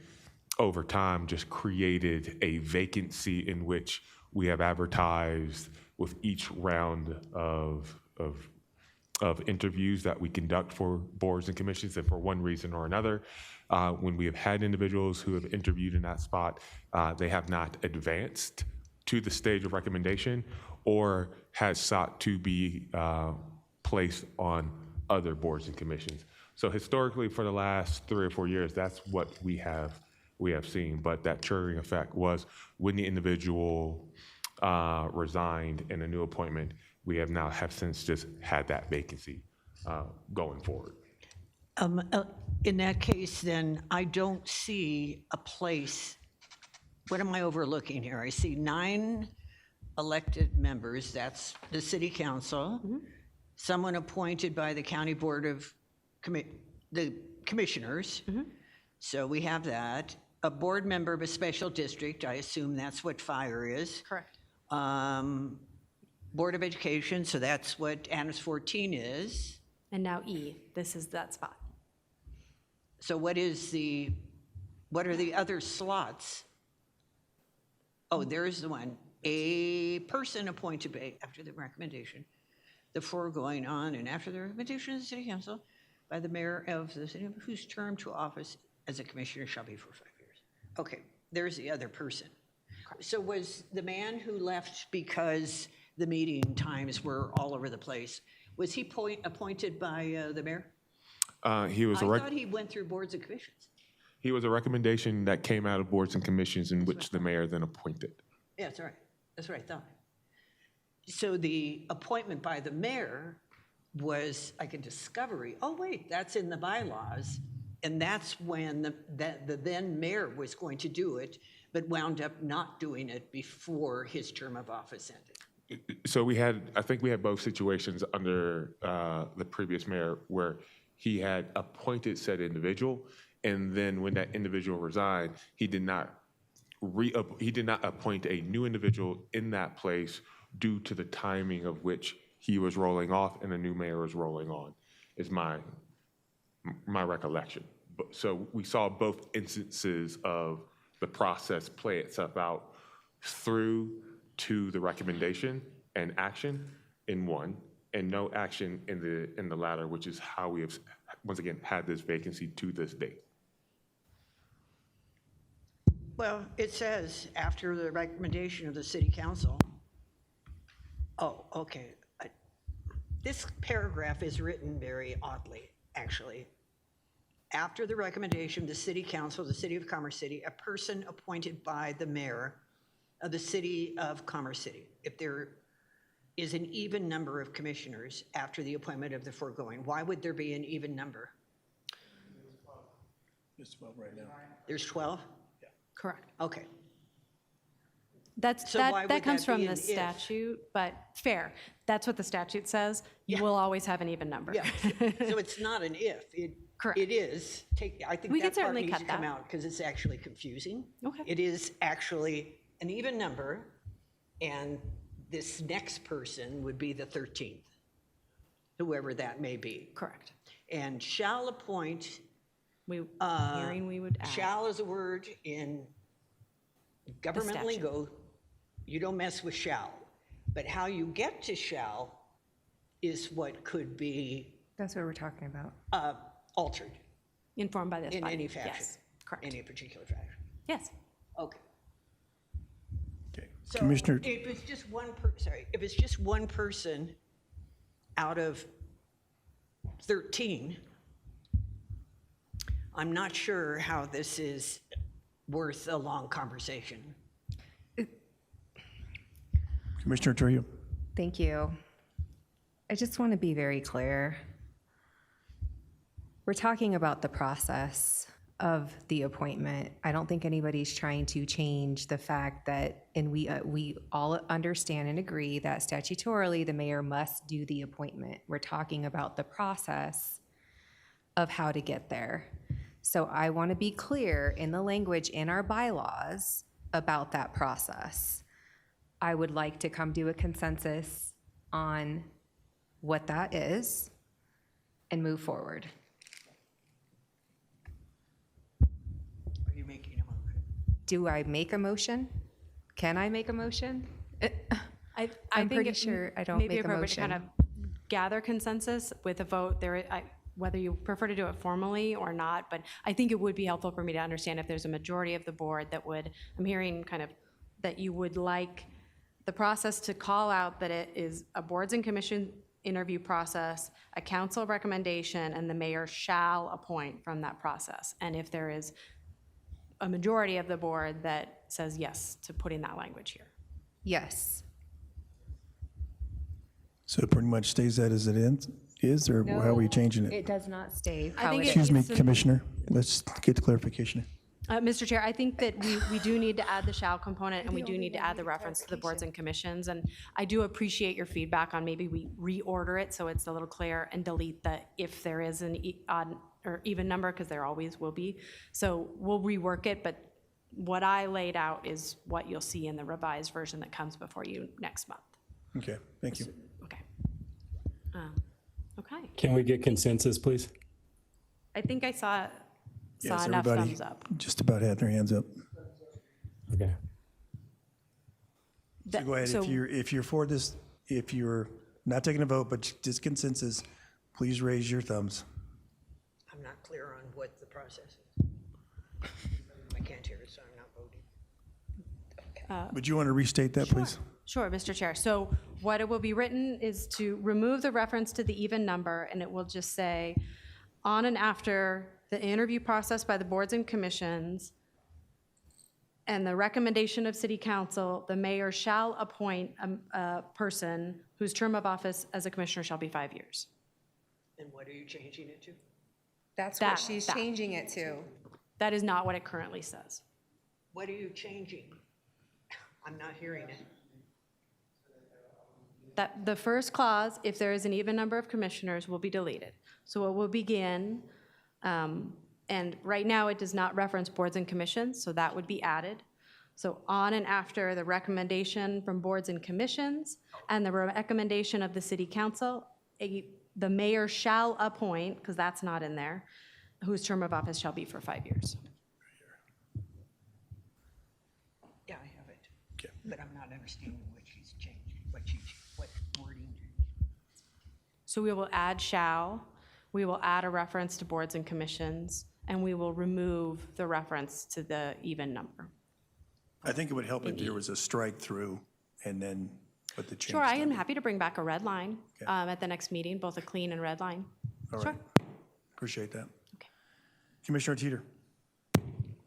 over time, just created a vacancy in which we have advertised with each round of interviews that we conduct for boards and commissions, and for one reason or another, when we have had individuals who have interviewed in that spot, they have not advanced to the stage of recommendation or has sought to be placed on other boards and commissions. So historically, for the last 3 or 4 years, that's what we have seen. But that triggering effect was when the individual resigned and a new appointment, we have since just had that vacancy going forward. In that case, then, I don't see a place, what am I overlooking here? I see 9 elected members, that's the city council, someone appointed by the county board of the commissioners. So we have that. A board member of a special district, I assume that's what fire is. Correct. Board of Education, so that's what Adams 14 is. And now E, this is that spot. So what are the other slots? Oh, there's the one. A person appointed after the recommendation, the foregoing on and after the recommendation of the city council by the mayor of the city whose term to office as a commissioner shall be for 5 years. Okay, there's the other person. So was the man who left because the meeting times were all over the place, was he appointed by the mayor? He was I thought he went through boards and commissions. he was a recommendation that came out of boards and commissions in which the mayor then appointed. Yeah, that's right. That's what I thought. So the appointment by the mayor was like a discovery. Oh, wait, that's in the bylaws. And that's when the then mayor was going to do it, but wound up not doing it before his term of office ended. So I think we had both situations under the previous mayor where he had appointed said individual, and then when that individual resigned, he did not appoint a new individual in that place due to the timing of which he was rolling off and a new mayor was rolling on, is my recollection. So we saw both instances of the process play itself out through to the recommendation and action in one, and no action in the latter, which is how we have, once again, had this vacancy to this date. Well, it says after the recommendation of the city council. Oh, okay. This paragraph is written very oddly, actually. After the recommendation of the city council, the city of Commerce City, a person appointed by the mayor of the city of Commerce City, if there is an even number of commissioners after the appointment of the foregoing, why would there be an even number? There's 12 right now. There's 12? Correct. Okay. That's, So why that would comes that from be the an if? statute, but fair. That's what the statute says. You will always have an even number. Yeah, so it's not an if, Correct. it is, I think We can that part certainly needs cut to come that. out because it's actually confusing. Okay. It is actually an even number, and this next person would be the 13th, whoever that may be. Correct. And shall appoint, Hearing we would add. shall is a word in government statute. lingo, you don't mess with shall. But how you get to shall is what could be That's what we're talking about. altered Informed by this in body. any fashion. Yes, correct. Any particular fashion. Yes. Okay. Okay. So Commissioner, if it's just if it's just one person out of 13, I'm not sure how this is worth a long conversation. Commissioner Trujillo. Thank you. I just want to be very clear. We're talking about the process of the appointment. I don't think anybody's trying to change the fact that, and we all understand and agree that statutorily the mayor must do the appointment. We're talking about the process of how to get there. So I want to be clear in the language in our bylaws about that process. I would like to come to a consensus on what that is and move forward. Are you making a motion? Do I make a motion? Can I make a motion? I I'm think pretty it sure I don't may be make a appropriate to kind motion. of gather consensus with a vote there, whether you prefer to do it formally or not, but I think it would be helpful for me to understand if there's a majority of the board that would, I'm hearing kind of that you would like the process to call out that it is a boards and commission interview process, a council recommendation, and the mayor shall appoint from that process. And if there is a majority of the board that says yes to putting that language here. Yes. So it pretty much stays that as it is, or how are we changing it? It does not stay I how think it it is. Excuse me, needs to- Commissioner, let's get the clarification. Mr. Chair, I think that we do need to add the shall component, and we do need to add the reference to the boards and commissions. And I do appreciate your feedback on maybe we reorder it so it's a little clear and delete the if there is an odd or even number, because there always will be. So we'll rework it, but what I laid out is what you'll see in the revised version that comes before you next month. Okay, thank you. Okay. Okay. Can we get consensus, please? I think I saw Yes, enough everybody thumbs up. just about had their hands up. Okay. So go ahead, So- if you're for this, if you're not taking a vote, but just consensus, please raise your thumbs. I'm not clear on what the process is. I can't hear it, so I'm not voting. Would you want to restate that, please? Sure, Mr. Chair. So what it will be written is to remove the reference to the even number, and it will just say, on and after the interview process by the boards and commissions and the recommendation of city council, the mayor shall appoint a person whose term of office as a commissioner shall be 5 years. And what are you changing it to? That's That- what she's that. changing it to. That is not what it currently says. What are you changing? I'm not hearing it. That the first clause, if there is an even number of commissioners, will be deleted. So it will begin, and right now it does not reference boards and commissions, so that would be added. So on and after the recommendation from boards and commissions and the recommendation of the city council, the mayor shall appoint, because that's not in there, whose term of office shall be for 5 years. Yeah, I have it. Okay. But I'm not understanding what she's changing, what wording. So we will add shall, we will add a reference to boards and commissions, and we will remove the reference to the even number. I think it would help if there was a strike through and then put the change. Sure, I am down. happy to bring back a red line Okay. at the next meeting, both a clean and red line. All Sure. right. Appreciate that. Okay. Commissioner Teeter.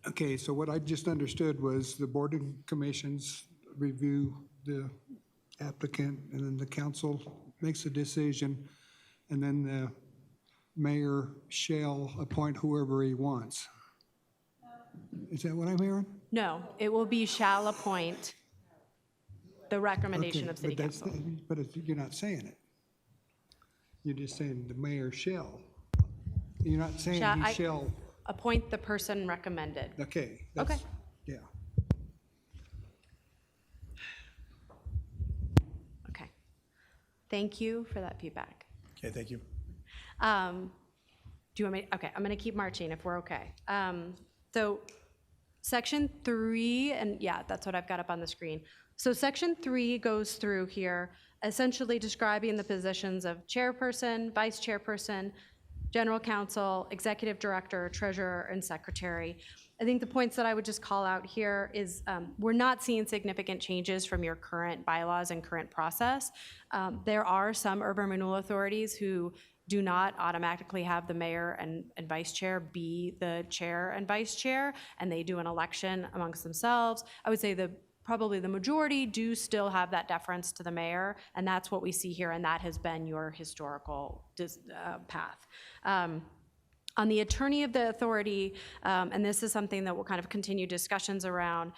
Okay, so what I just understood was the board and commissions review the applicant, and then the council makes a decision, and then the mayor shall appoint whoever he wants. Is that what I'm hearing? No, it will be shall appoint the recommendation Okay, of city but that's- council. But you're not saying it. You're just saying the mayor shall. You're not saying he shall, Appoint the person recommended. okay. Okay. that's- Yeah. Okay. Thank you for that feedback. Okay, thank you. Do you want me, okay, I'm gonna keep marching if we're okay. So section 3, and yeah, that's what I've got up on the screen. So section 3 goes through here, essentially describing the positions of chairperson, vice chairperson, general counsel, executive director, treasurer, and secretary. I think the points that I would just call out here is we're not seeing significant changes from your current bylaws and current process. There are some urban renewal authorities who do not automatically have the mayor and vice chair be the chair and vice chair, and they do an election amongst themselves. I would say probably the majority do still have that deference to the mayor, and that's what we see here, and that has been your historical path. On the attorney of the authority, and this is something that we'll kind of continue discussions around,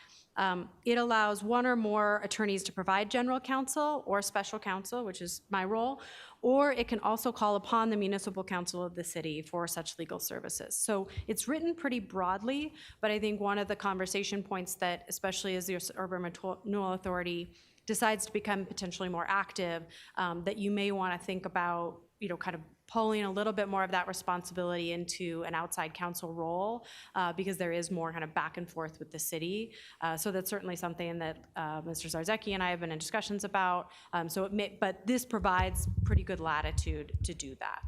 it allows one or more attorneys to provide general counsel or special counsel, which is my role, or it can also call upon the municipal council of the city for such legal services. So it's written pretty broadly, but I think one of the conversation points that, especially as the urban renewal authority decides to become potentially more active, that you may want to think about, kind of pulling a little bit more of that responsibility into an outside counsel role, because there is more kind of back and forth with the city. So that's certainly something that Mr. Zarzecki and I have been in discussions about. But this provides pretty good latitude to do that.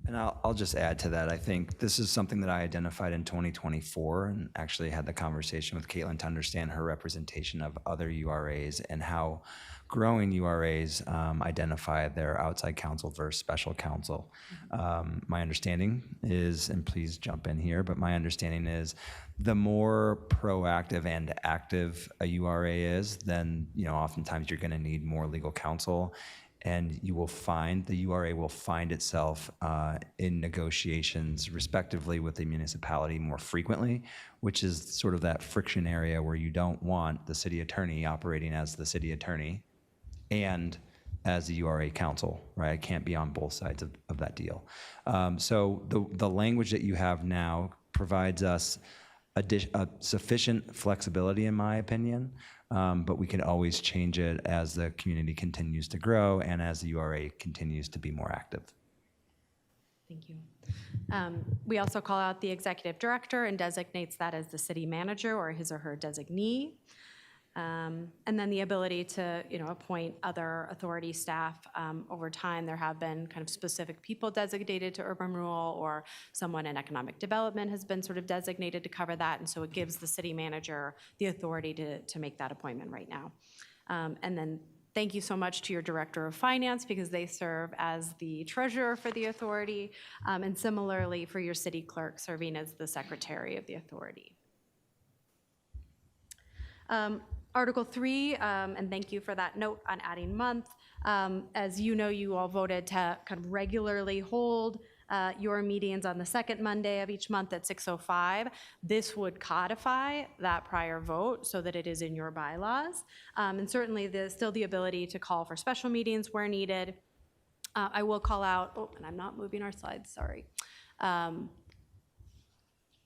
And I'll just add to that. I think this is something that I identified in 2024 and actually had the conversation with Caitlin to understand her representation of other URAs and how growing URAs identify their outside counsel versus special counsel. My understanding is, and please jump in here, but my understanding is the more proactive and active a URA is, then oftentimes you're going to need more legal counsel. and you will find, the URA will find itself in negotiations respectively with the municipality more frequently, which is sort of that friction area where you don't want the city attorney operating as the city attorney and as the URA counsel, right? I can't be on both sides of that deal. So the language that you have now provides us sufficient flexibility, in my opinion, but we can always change it as the community continues to grow and as the URA continues to be more active. Thank you. We also call out the executive director and designates that as the city manager or his or her designee. And then the ability to, appoint other authority staff. Over time, there have been kind of specific people designated to urban renewal, or someone in economic development has been sort of designated to cover that, and so it gives the city manager the authority to make that appointment right now. And then thank you so much to your director of finance, because they serve as the treasurer for the authority, and similarly for your city clerk serving as the secretary of the authority. Article 3, and thank you for that note on adding month. As you know, you all voted to kind of regularly hold your meetings on the second Monday of each month at 6:05. This would codify that prior vote so that it is in your bylaws. And certainly there's still the ability to call for special meetings where needed. I will call out, and I'm not moving our slides, sorry.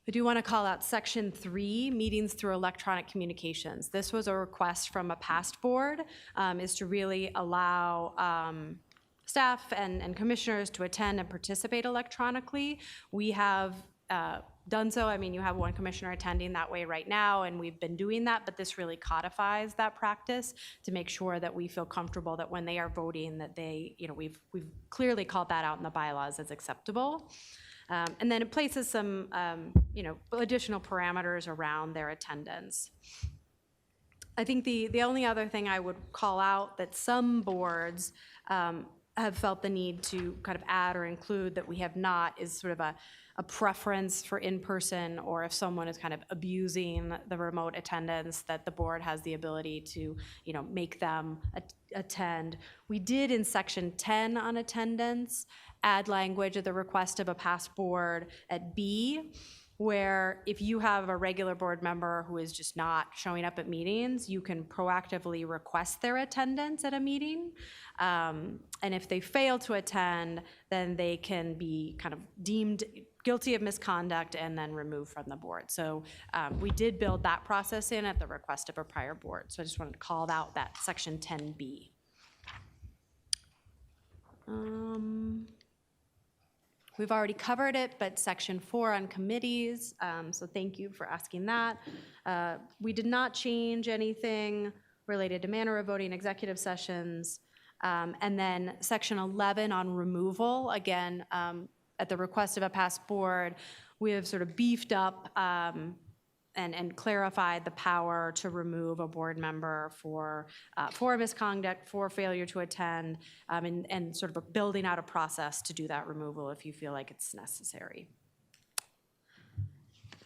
I do want to call out Section 3, meetings through electronic communications. This was a request from a past board, is to really allow staff and commissioners to attend and participate electronically. We have done so. I mean, you have one commissioner attending that way right now, and we've been doing that, but this really codifies that practice to make sure that we feel comfortable that when they are voting that they, we've clearly called that out in the bylaws as acceptable. And then it places some, additional parameters around their attendance. I think the only other thing I would call out that some boards have felt the need to kind of add or include that we have not is sort of a preference for in-person, or if someone is kind of abusing the remote attendance, that the board has the ability to, make them attend. We did in Section 10 on attendance add language at the request of a past board at B, where if you have a regular board member who is just not showing up at meetings, you can proactively request their attendance at a meeting. And if they fail to attend, then they can be kind of deemed guilty of misconduct and then removed from the board. So we did build that process in at the request of a prior board. So I just wanted to call out that Section 10B. We've already covered it, but Section 4 on committees, so thank you for asking that. We did not change anything related to manner of voting executive sessions. And then Section 11 on removal, again, at the request of a past board, we have sort of beefed up and clarified the power to remove a board member for misconduct, for failure to attend, and sort of building out a process to do that removal if you feel like it's necessary.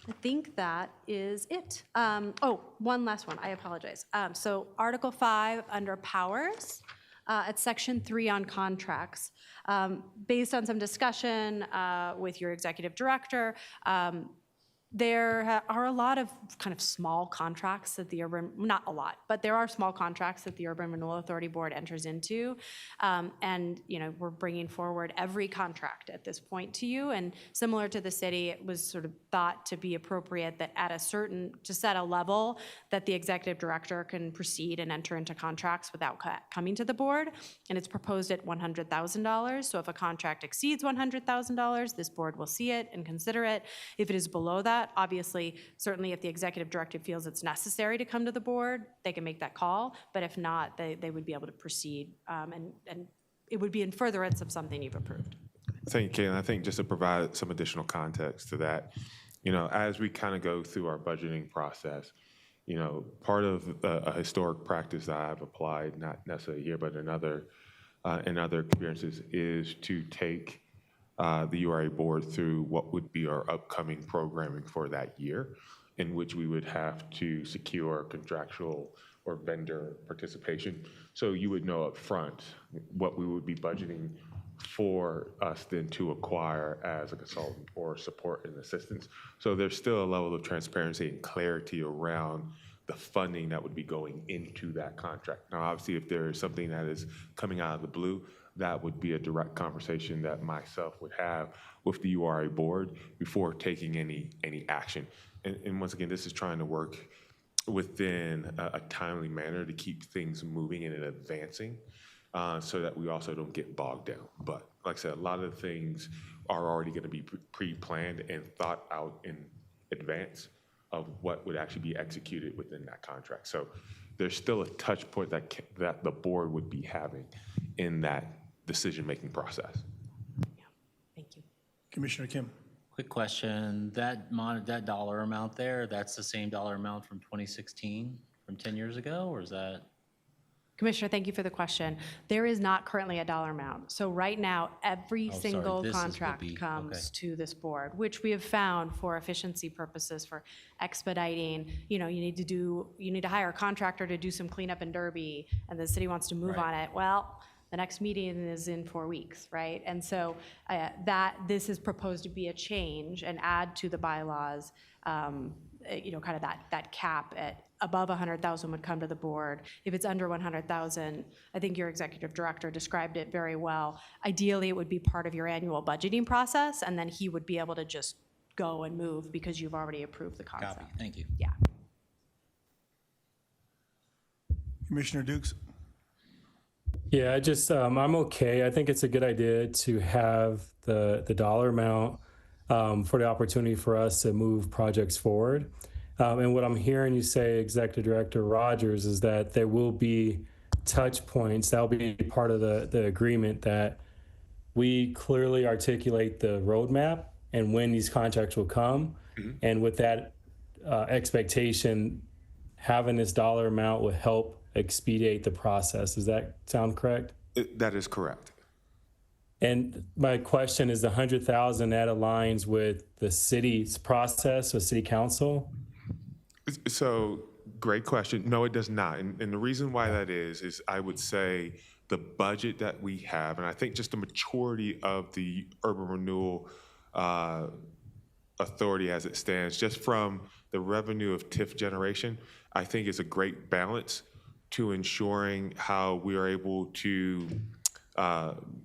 I think that is it. One last one, I apologize. So Article 5 under powers, at Section 3 on contracts. Based on some discussion with your executive director, there are a lot of kind of small contracts that the urban, not a lot, but there are small contracts that the Urban Renewal Authority Board enters into. And, we're bringing forward every contract at this point to you. And similar to the city, it was sort of thought to be appropriate that to set a level that the executive director can proceed and enter into contracts without coming to the board. And it's proposed at $100,000. So if a contract exceeds $100,000, this board will see it and consider it. If it is below that, obviously, certainly if the executive director feels it's necessary to come to the board, they can make that call. But if not, they would be able to proceed, and it would be in furtherance of something you've approved. Thank you, Caitlin. I think just to provide some additional context to that, as we kind of go through our budgeting process, part of a historic practice that I've applied, not necessarily here, but in other experiences, is to take the URA board through what would be our upcoming programming for that year, in which we would have to secure contractual or vendor participation. So you would know up front what we would be budgeting for us then to acquire as a consultant or support and assistance. So there's still a level of transparency and clarity around the funding that would be going into that contract. Now, obviously, if there is something that is coming out of the blue, that would be a direct conversation that myself would have with the URA board before taking any action. And once again, this is trying to work within a timely manner to keep things moving and advancing, so that we also don't get bogged down. But like I said, a lot of the things are already going to be pre-planned and thought out in advance of what would actually be executed within that contract. So there's still a touch point that the board would be having in that decision-making process. Thank you. Commissioner Kim. Quick question, that dollar amount there, that's the same dollar amount from 2016, from 10 years ago, or is that? Commissioner, thank you for the question. There is not currently a dollar amount. So right now, every Oh, sorry, single this is will contract be- comes okay. to this board, which we have found for efficiency purposes, for expediting, you need to hire a contractor to do some cleanup in Derby, and the city wants to move Right. on it. Well, the next meeting is in 4 weeks, right? And so this is proposed to be a change and add to the bylaws, kind of that cap at above 100,000 would come to the board. If it's under 100,000, I think your executive director described it very well. Ideally, it would be part of your annual budgeting process, and then he would be able to just go and move because you've already approved the concept. Copy, thank you. Yeah. Commissioner Dukes. Yeah, I'm okay. I think it's a good idea to have the dollar amount for the opportunity for us to move projects forward. And what I'm hearing you say, Executive Director Rogers, is that there will be touch points. That'll be part of the agreement, that we clearly articulate the roadmap and when these contracts will come. And with that expectation, having this dollar amount will help expedite the process. Does that sound correct? That is correct. And my question is, the 100,000, that aligns with the city's process with city council? So, great question. No, it does not. And the reason why that is I would say the budget that we have, and I think just the maturity of the urban renewal authority as it stands, just from the revenue of TIF generation, I think is a great balance to ensuring how we are able to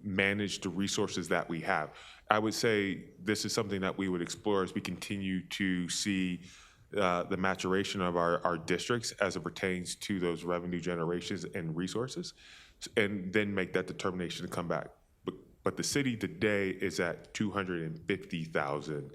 manage the resources that we have. I would say this is something that we would explore as we continue to see the maturation of our districts as it pertains to those revenue generations and resources, and then make that determination to come back. But the city today is at 250,000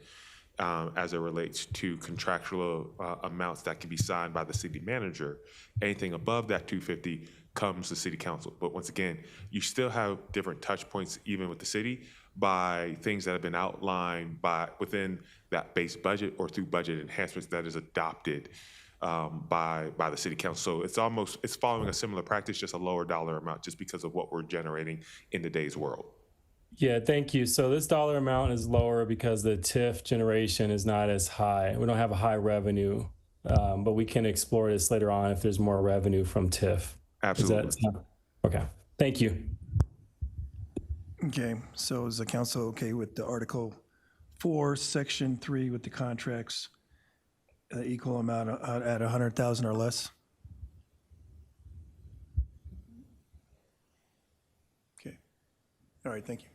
as it relates to contractual amounts that can be signed by the city manager. Anything above that 250 comes to city council. But once again, you still have different touch points even with the city by things that have been outlined within that base budget or through budget enhancements that is adopted by the city council. So it's following a similar practice, just a lower dollar amount, just because of what we're generating in today's world. Yeah, thank you. So this dollar amount is lower because the TIF generation is not as high. We don't have a high revenue, but we can explore this later on if there's more revenue from TIF. Absolutely. Okay, thank you. Okay, so is the council okay with the Article 4, Section 3 with the contracts, equal amount at 100,000 or less? Okay, all right, thank you.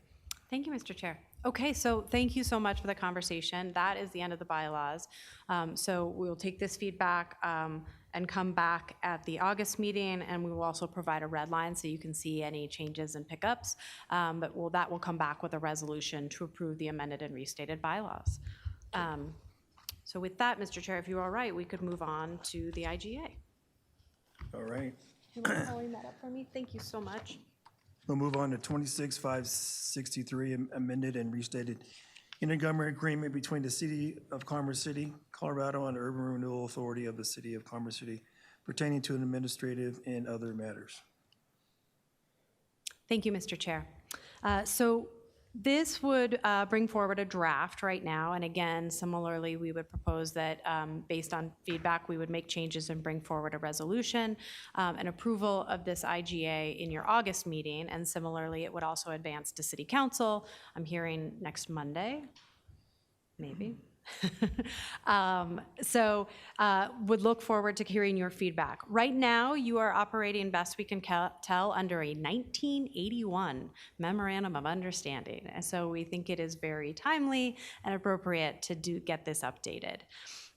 Thank you, Mr. Chair. Okay, so thank you so much for the conversation. That is the end of the bylaws. So we will take this feedback and come back at the August meeting, and we will also provide a red line so you can see any changes and pickups. But that will come back with a resolution to approve the amended and restated bylaws. So with that, Mr. Chair, if you're all right, we could move on to the IGA. All right, You mind following that up for me? Thank you so much. we'll move on to 26-563, amended and restated intergovernmental agreement between the City of Commerce City, Colorado, and Urban Renewal Authority of the City of Commerce City pertaining to administrative and other matters. Thank you, Mr. Chair. So This would bring forward a draft right now, and again, similarly, we would propose that, based on feedback, we would make changes and bring forward a resolution, and approval of this IGA in your August meeting, and similarly, it would also advance to City Council. I'm hearing next Monday, maybe. Would look forward to hearing your feedback. Right now, you are operating, best we can tell, under a 1981 Memorandum of Understanding. And so we think it is very timely and appropriate to get this updated.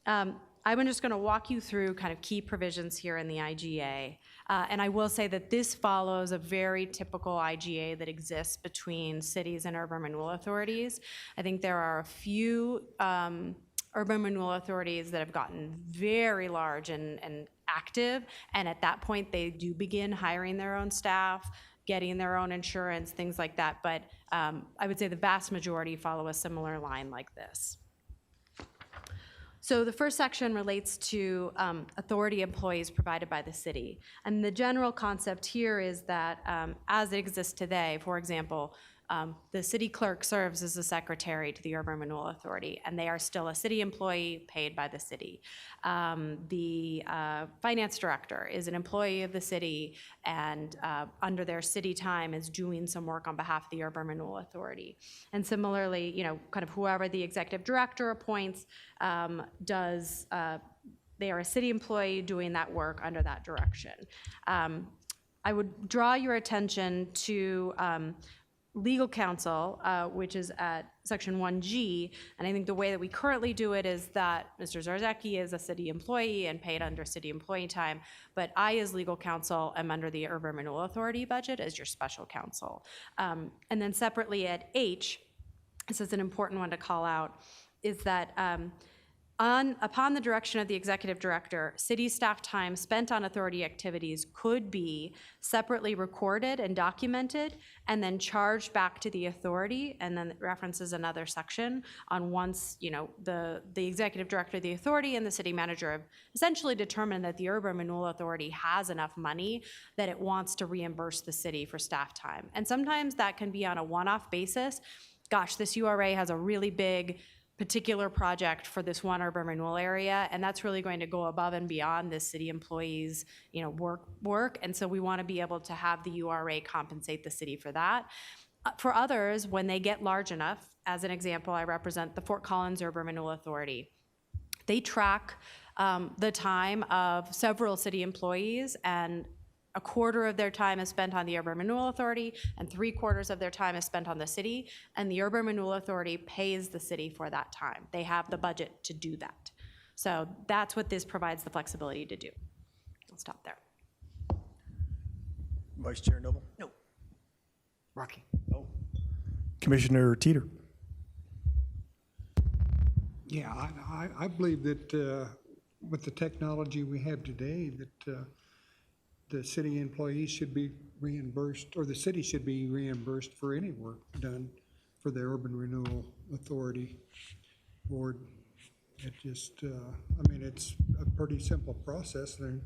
I'm just going to walk you through kind of key provisions here in the IGA. And I will say that this follows a very typical IGA that exists between cities and urban renewal authorities. I think there are a few urban renewal authorities that have gotten very large and active, and at that point they do begin hiring their own staff, getting their own insurance, things like that. But I would say the vast majority follow a similar line like this. So the first section relates to authority employees provided by the city. And the general concept here is that as it exists today, for example, the city clerk serves as the secretary to the Urban Renewal Authority, and they are still a city employee paid by the city. The finance director is an employee of the city, and under their city time is doing some work on behalf of the Urban Renewal Authority. And similarly, kind of whoever the executive director appoints they are a city employee doing that work under that direction. I would draw your attention to legal counsel, which is at section 1G, and I think the way that we currently do it is that Mr. Zarzaki is a city employee and paid under city employee time, but I, as legal counsel, am under the Urban Renewal Authority budget as your special counsel. And then separately at H, this is an important one to call out, is that upon the direction of the executive director, city staff time spent on authority activities could be separately recorded and documented and then charged back to the authority, and then it references another section on once the executive director of the authority and the city manager have essentially determined that the Urban Renewal Authority has enough money that it wants to reimburse the city for staff time. And sometimes that can be on a one-off basis. Gosh, this URA has a really big particular project for this one urban renewal area, and that's really going to go above and beyond this city employees' work. And so we want to be able to have the URA compensate the city for that. For others, when they get large enough, as an example, I represent the Fort Collins Urban Renewal Authority. They track the time of several city employees, and a quarter of their time is spent on the Urban Renewal Authority, and 3/4 of their time is spent on the city, and the Urban Renewal Authority pays the city for that time. They have the budget to do that. So that's what this provides the flexibility to do. I'll stop there. Vice Chair Noble? No. Rocky. Oh. Commissioner Teeter? Yeah, I believe that with the technology we have today, that the city employees should be reimbursed, or the city should be reimbursed for any work done for the Urban Renewal Authority Board. It just, it's a pretty simple process. They're,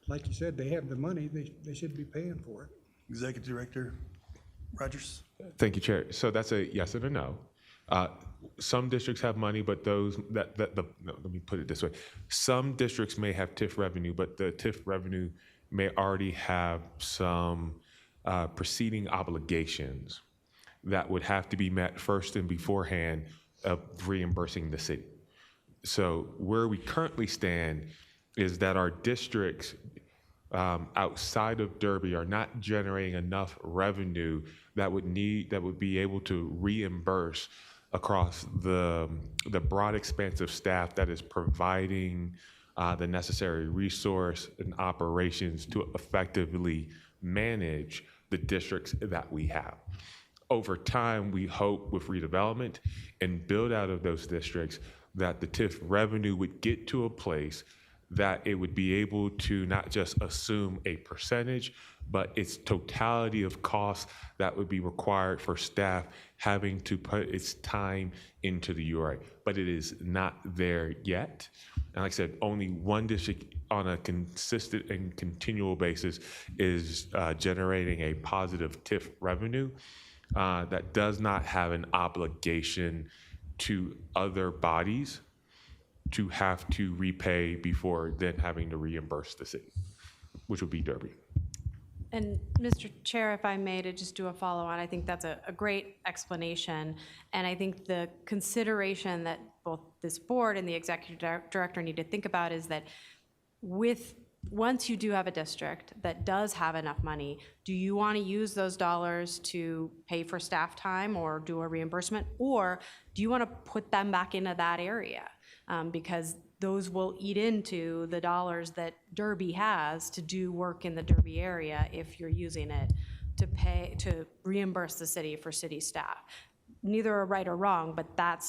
like you said, they have the money, they should be paying for it. Executive Director Rogers? Thank you, Chair. So that's a yes and a no. Some districts have money, but no, let me put it this way. Some districts may have TIF revenue, but the TIF revenue may already have some preceding obligations that would have to be met first and beforehand of reimbursing the city. So where we currently stand is that our districts outside of Derby are not generating enough revenue that would be able to reimburse across the broad expanse of staff that is providing the necessary resource and operations to effectively manage the districts that we have. Over time, we hope with redevelopment and build out of those districts that the TIF revenue would get to a place that it would be able to not just assume a percentage, but its totality of costs that would be required for staff having to put its time into the URA. But it is not there yet. And like I said, only one district on a consistent and continual basis is generating a positive TIF revenue. that does not have an obligation to other bodies to have to repay before then having to reimburse the city, which would be Derby. And Mr. Chair, if I may, to just do a follow-on, I think that's a great explanation. And I think the consideration that both this board and the executive director need to think about is that once you do have a district that does have enough money, do you want to use those dollars to pay for staff time or do a reimbursement? Or do you want to put them back into that area? Because those will eat into the dollars that Derby has to do work in the Derby area if you're using it to reimburse the city for city staff. Neither are right or wrong, but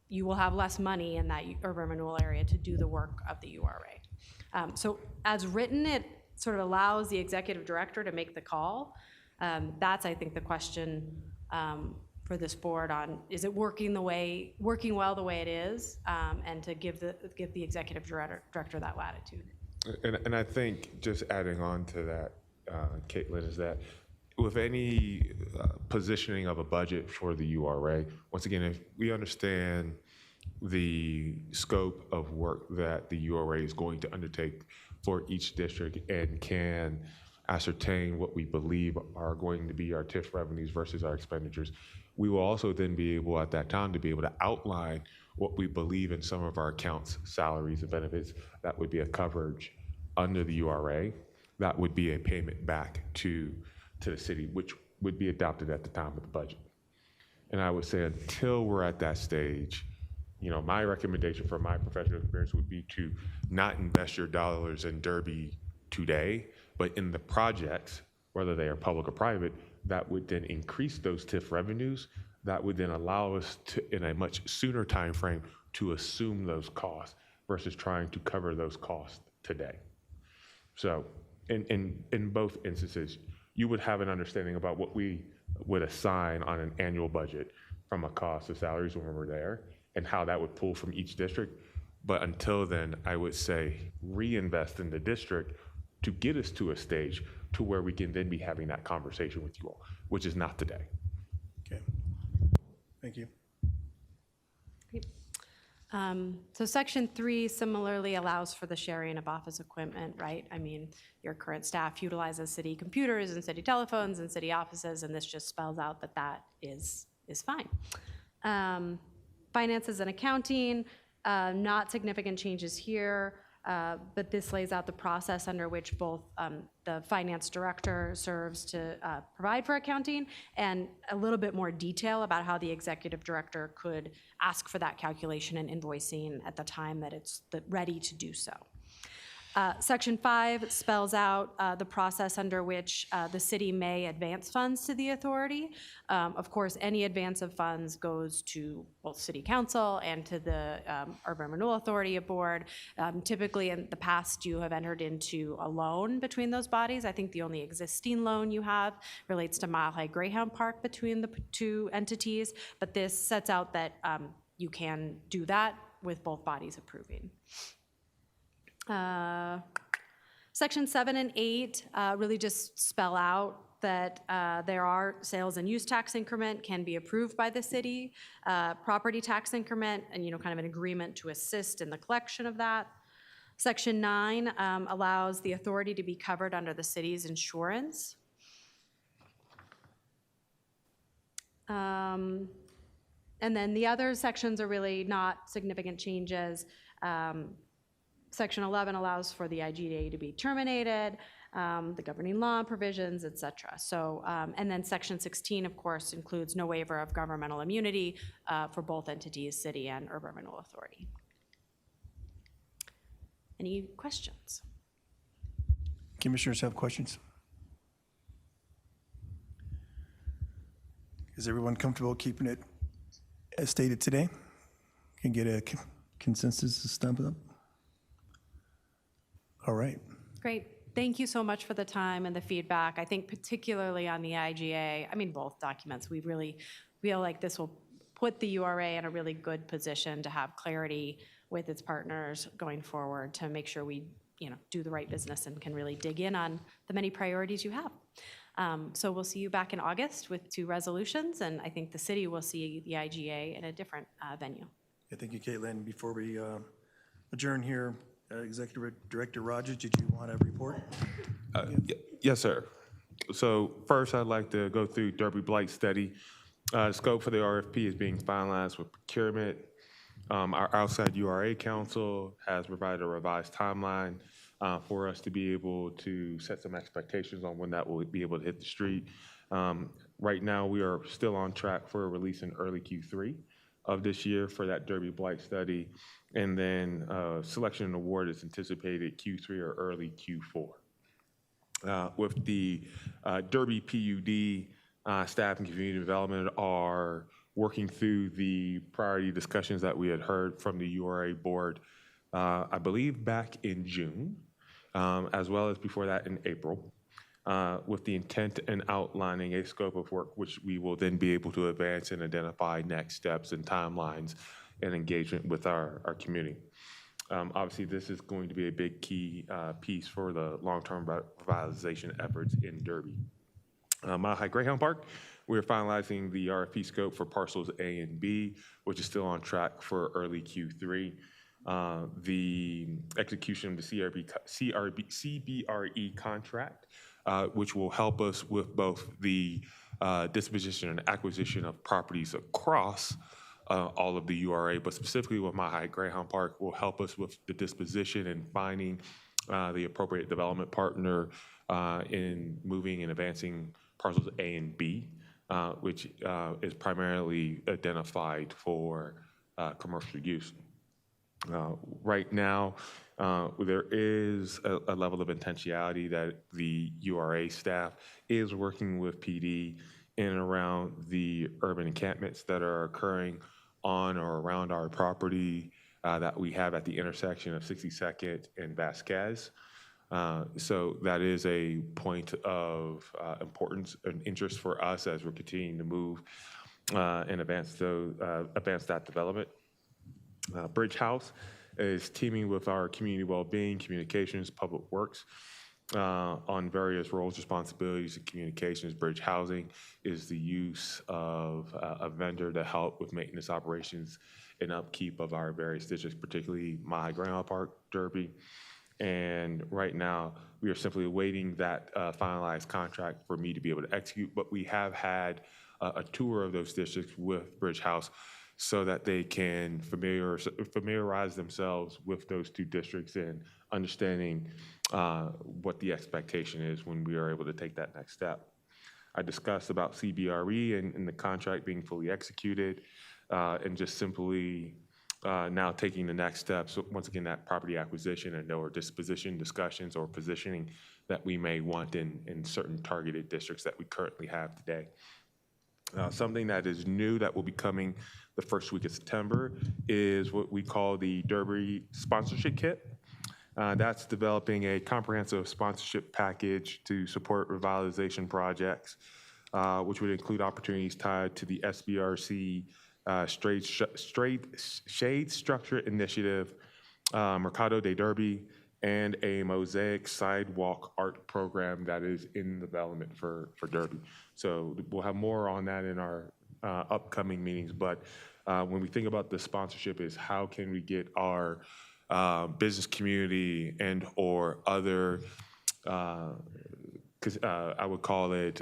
you will have less money in that urban renewal area to do the work of the URA. So as written, it sort of allows the executive director to make the call. That's, I think, the question for this board on, is it working well the way it is, and to give the executive director that latitude. And I think just adding on to that, Caitlin, is that with any positioning of a budget for the URA, once again, if we understand the scope of work that the URA is going to undertake for each district and can ascertain what we believe are going to be our TIF revenues versus our expenditures, we will also then be able at that time to be able to outline what we believe in some of our accounts, salaries and benefits. That would be a coverage under the URA. That would be a payment back to the city, which would be adopted at the time of the budget. And I would say until we're at that stage, my recommendation from my professional experience would be to not invest your dollars in Derby today, but in the projects, whether they are public or private, that would then increase those TIF revenues. That would then allow us to, in a much sooner time frame, to assume those costs versus trying to cover those costs today. So in both instances, you would have an understanding about what we would assign on an annual budget from a cost of salaries when we're there and how that would pull from each district. But until then, I would say reinvest in the district to get us to a stage to where we can then be having that conversation with you all, which is not today. Okay. Thank you. So Section 3 similarly allows for the sharing of office equipment, right? I mean, your current staff utilizes city computers and city telephones and city offices, and this just spells out that that is fine. Finances and accounting, not significant changes here, but this lays out the process under which both the finance director serves to provide for accounting, and a little bit more detail about how the executive director could ask for that calculation and invoicing at the time that it's ready to do so. Section 5 spells out the process under which the city may advance funds to the authority. Of course, any advance of funds goes to both City Council and to the Urban Renewal Authority board. Typically, in the past, you have entered into a loan between those bodies. I think the only existing loan you have relates to Mile High Greyhound Park between the two entities, but this sets out that you can do that with both bodies approving. Section 7 and 8 really just spell out that there are sales and use tax increment can be approved by the city, property tax increment, and kind of an agreement to assist in the collection of that. Section 9 allows the authority to be covered under the city's insurance. And then the other sections are really not significant changes. Section 11 allows for the IGA to be terminated, the governing law provisions, et cetera. So, and then Section 16, of course, includes no waiver of governmental immunity for both entities, city and urban renewal authority. Any questions? Commissioners have questions? Is everyone comfortable keeping it as stated today? Can get a consensus to stump it up? All right. Great. Thank you so much for the time and the feedback. I think particularly on the IGA, I mean, both documents, we really feel like this will put the URA in a really good position to have clarity with its partners going forward to make sure we do the right business and can really dig in on the many priorities you have. So we'll see you back in August with 2 resolutions, and I think the city will see the IGA in a different venue. Yeah, thank you, Caitlin. Before we adjourn here, Executive Director Rogers, did you want to report? Yes, sir. So first, I'd like to go through Derby Blight Study. The scope for the RFP is being finalized with procurement. Our outside URA counsel has provided a revised timeline for us to be able to set some expectations on when that will be able to hit the street. Right now, we are still on track for a release in early Q3 of this year for that Derby Blight Study. And then selection and award is anticipated Q3 or early Q4. With the Derby PUD, staff and community development are working through the priority discussions that we had heard from the URA board, I believe back in June, as well as before that in April, with the intent and outlining a scope of work which we will then be able to advance and identify next steps and timelines and engagement with our community. Obviously, this is going to be a big key piece for the long-term revitalization efforts in Derby. Mile High Greyhound Park, we're finalizing the RFP scope for parcels A and B, which is still on track for early Q3. The execution of the CBRE contract, which will help us with both the disposition and acquisition of properties across all of the URA, but specifically with Mile High Greyhound Park, will help us with the disposition and finding the appropriate development partner in moving and advancing parcels A and B, which is primarily identified for commercial use. Right now, there is a level of intentionality that the URA staff is working with PD in and around the urban encampments that are occurring on or around our property that we have at the intersection of 62nd and Vasquez. So that is a point of importance and interest for us as we're continuing to move and advance that development. Bridge House is teaming with our community well-being, communications, public works on various roles, responsibilities, and communications. Bridge Housing is the use of a vendor to help with maintenance operations and upkeep of our various districts, particularly Mile High Greyhound Park, Derby. And right now, we are simply awaiting that finalized contract for me to be able to execute. But we have had a tour of those districts with Bridge House so that they can familiarize themselves with those 2 districts and understanding what the expectation is when we are able to take that next step. I discussed about CBRE and the contract being fully executed and just simply now taking the next steps. So once again, that property acquisition and or disposition discussions or positioning that we may want in certain targeted districts that we currently have today. Something that is new that will be coming the first week of September is what we call the Derby Sponsorship Kit. That's developing a comprehensive sponsorship package to support revitalization projects, which would include opportunities tied to the SBRC Shade Structure Initiative, Mercado de Derby, and a mosaic sidewalk art program that is in development for Derby. So we'll have more on that in our upcoming meetings. But when we think about the sponsorship is how can we get our business community and or other, I would call it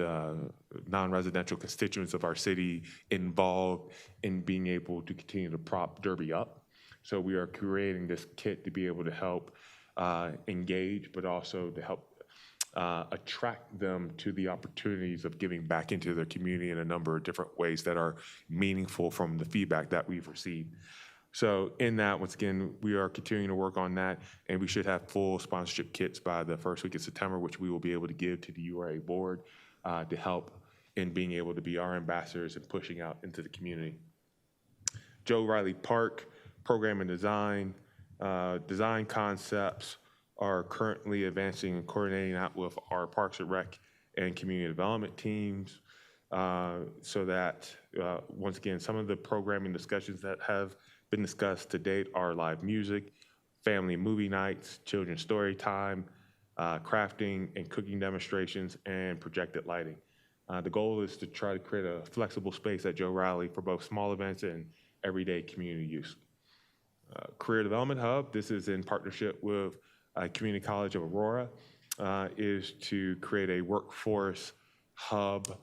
non-residential constituents of our city involved in being able to continue to prop Derby up. So we are creating this kit to be able to help engage, but also to help attract them to the opportunities of giving back into their community in a number of different ways that are meaningful from the feedback that we've received. So in that, once again, we are continuing to work on that, and we should have full sponsorship kits by the first week of September, which we will be able to give to the URA board to help in being able to be our ambassadors and pushing out into the community. Joe Riley Park, program and design concepts are currently advancing and coordinating out with our Parks and Rec and community development teams so that, once again, some of the programming discussions that have been discussed to date are live music, family movie nights, children's story time, crafting and cooking demonstrations, and projected lighting. The goal is to try to create a flexible space at Joe Rally for both small events and everyday community use. Career Development Hub, this is in partnership with Community College of Aurora, is to create a workforce hub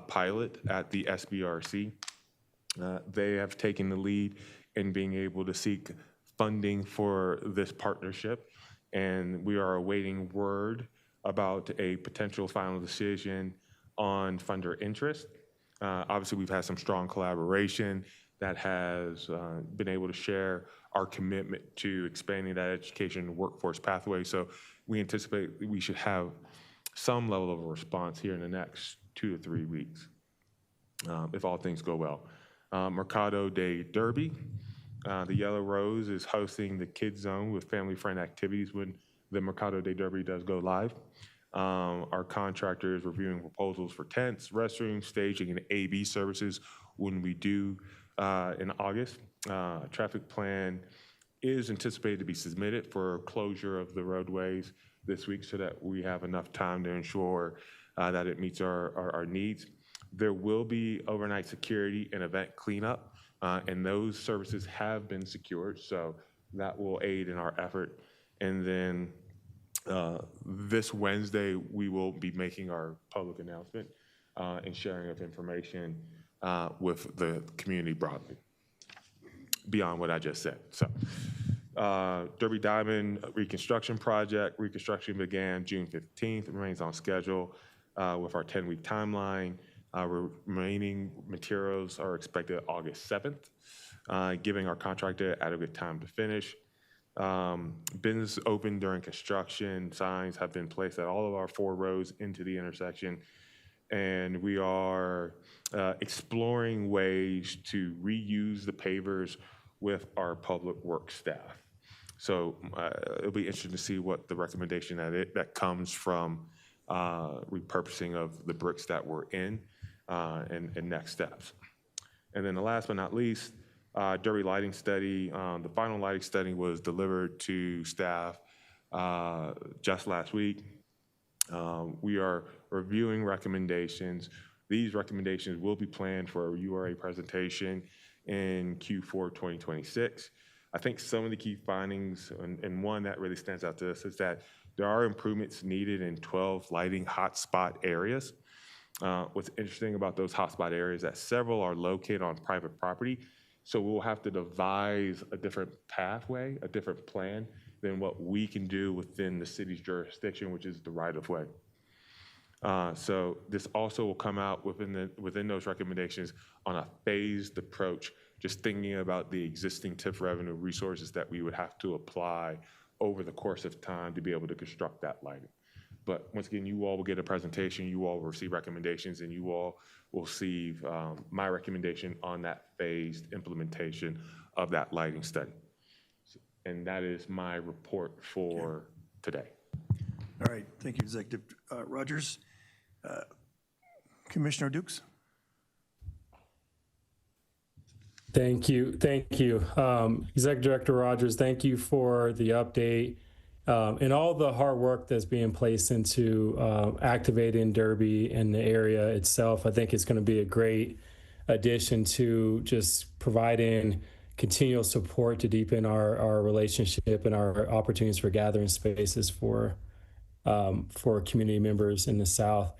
pilot at the SBRC. They have taken the lead in being able to seek funding for this partnership, and we are awaiting word about a potential final decision on funder interest. Obviously, we've had some strong collaboration that has been able to share our commitment to expanding that education workforce pathway. So we anticipate we should have some level of a response here in the next 2 to 3 weeks, if all things go well. Mercado Day Derby. The Yellow Rose is hosting the Kids Zone with family-friend activities when the Mercado Day Derby does go live. Our contractor is reviewing proposals for tents, restrooms, staging, and AV services when we do in August. Traffic plan is anticipated to be submitted for closure of the roadways this week so that we have enough time to ensure that it meets our needs. There will be overnight security and event cleanup, and those services have been secured, so that will aid in our effort. And then this Wednesday, we will be making our public announcement and sharing of information with the community broadly, beyond what I just said. So, Derby Diamond Reconstruction Project, reconstruction began June 15th, remains on schedule with our 10-week timeline. Remaining materials are expected August 7th, giving our contractor adequate time to finish. Business open during construction. Signs have been placed at all of our 4 roads into the intersection, and we are exploring ways to reuse the pavers with our public works staff. So it'll be interesting to see what the recommendation that comes from repurposing of the bricks that were in and next steps. And then the last but not least, Derby lighting study. The final lighting study was delivered to staff just last week. We are reviewing recommendations. These recommendations will be planned for a URA presentation in Q4 2026. I think some of the key findings, and one that really stands out to us, is that there are improvements needed in 12 lighting hotspot areas. What's interesting about those hotspot areas is that several are located on private property, so we'll have to devise a different pathway, a different plan than what we can do within the city's jurisdiction, which is the right-of-way. So this also will come out within those recommendations on a phased approach, just thinking about the existing TIF revenue resources that we would have to apply over the course of time to be able to construct that lighting. But once again, you all will get a presentation, you all will receive recommendations, and you all will see my recommendation on that phased implementation of that lighting study. And that is my report for today. All right, thank you, Executive Rogers. Commissioner Dukes? Thank you. Executive Director Rogers, thank you for the update and all the hard work that's being placed into activating Derby and the area itself. I think it's going to be a great addition to just providing continual support to deepen our relationship and our opportunities for gathering spaces for community members in the South.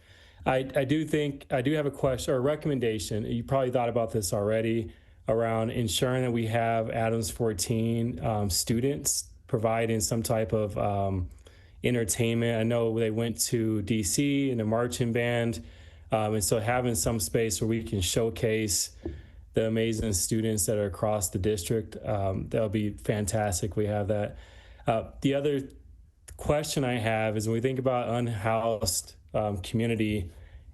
I do have a question or a recommendation. You probably thought about this already, around ensuring that we have Adams 14 students providing some type of entertainment. I know they went to DC in a marching band, and so having some space where we can showcase the amazing students that are across the district, that'll be fantastic. We have that. The other question I have is when we think about unhoused community,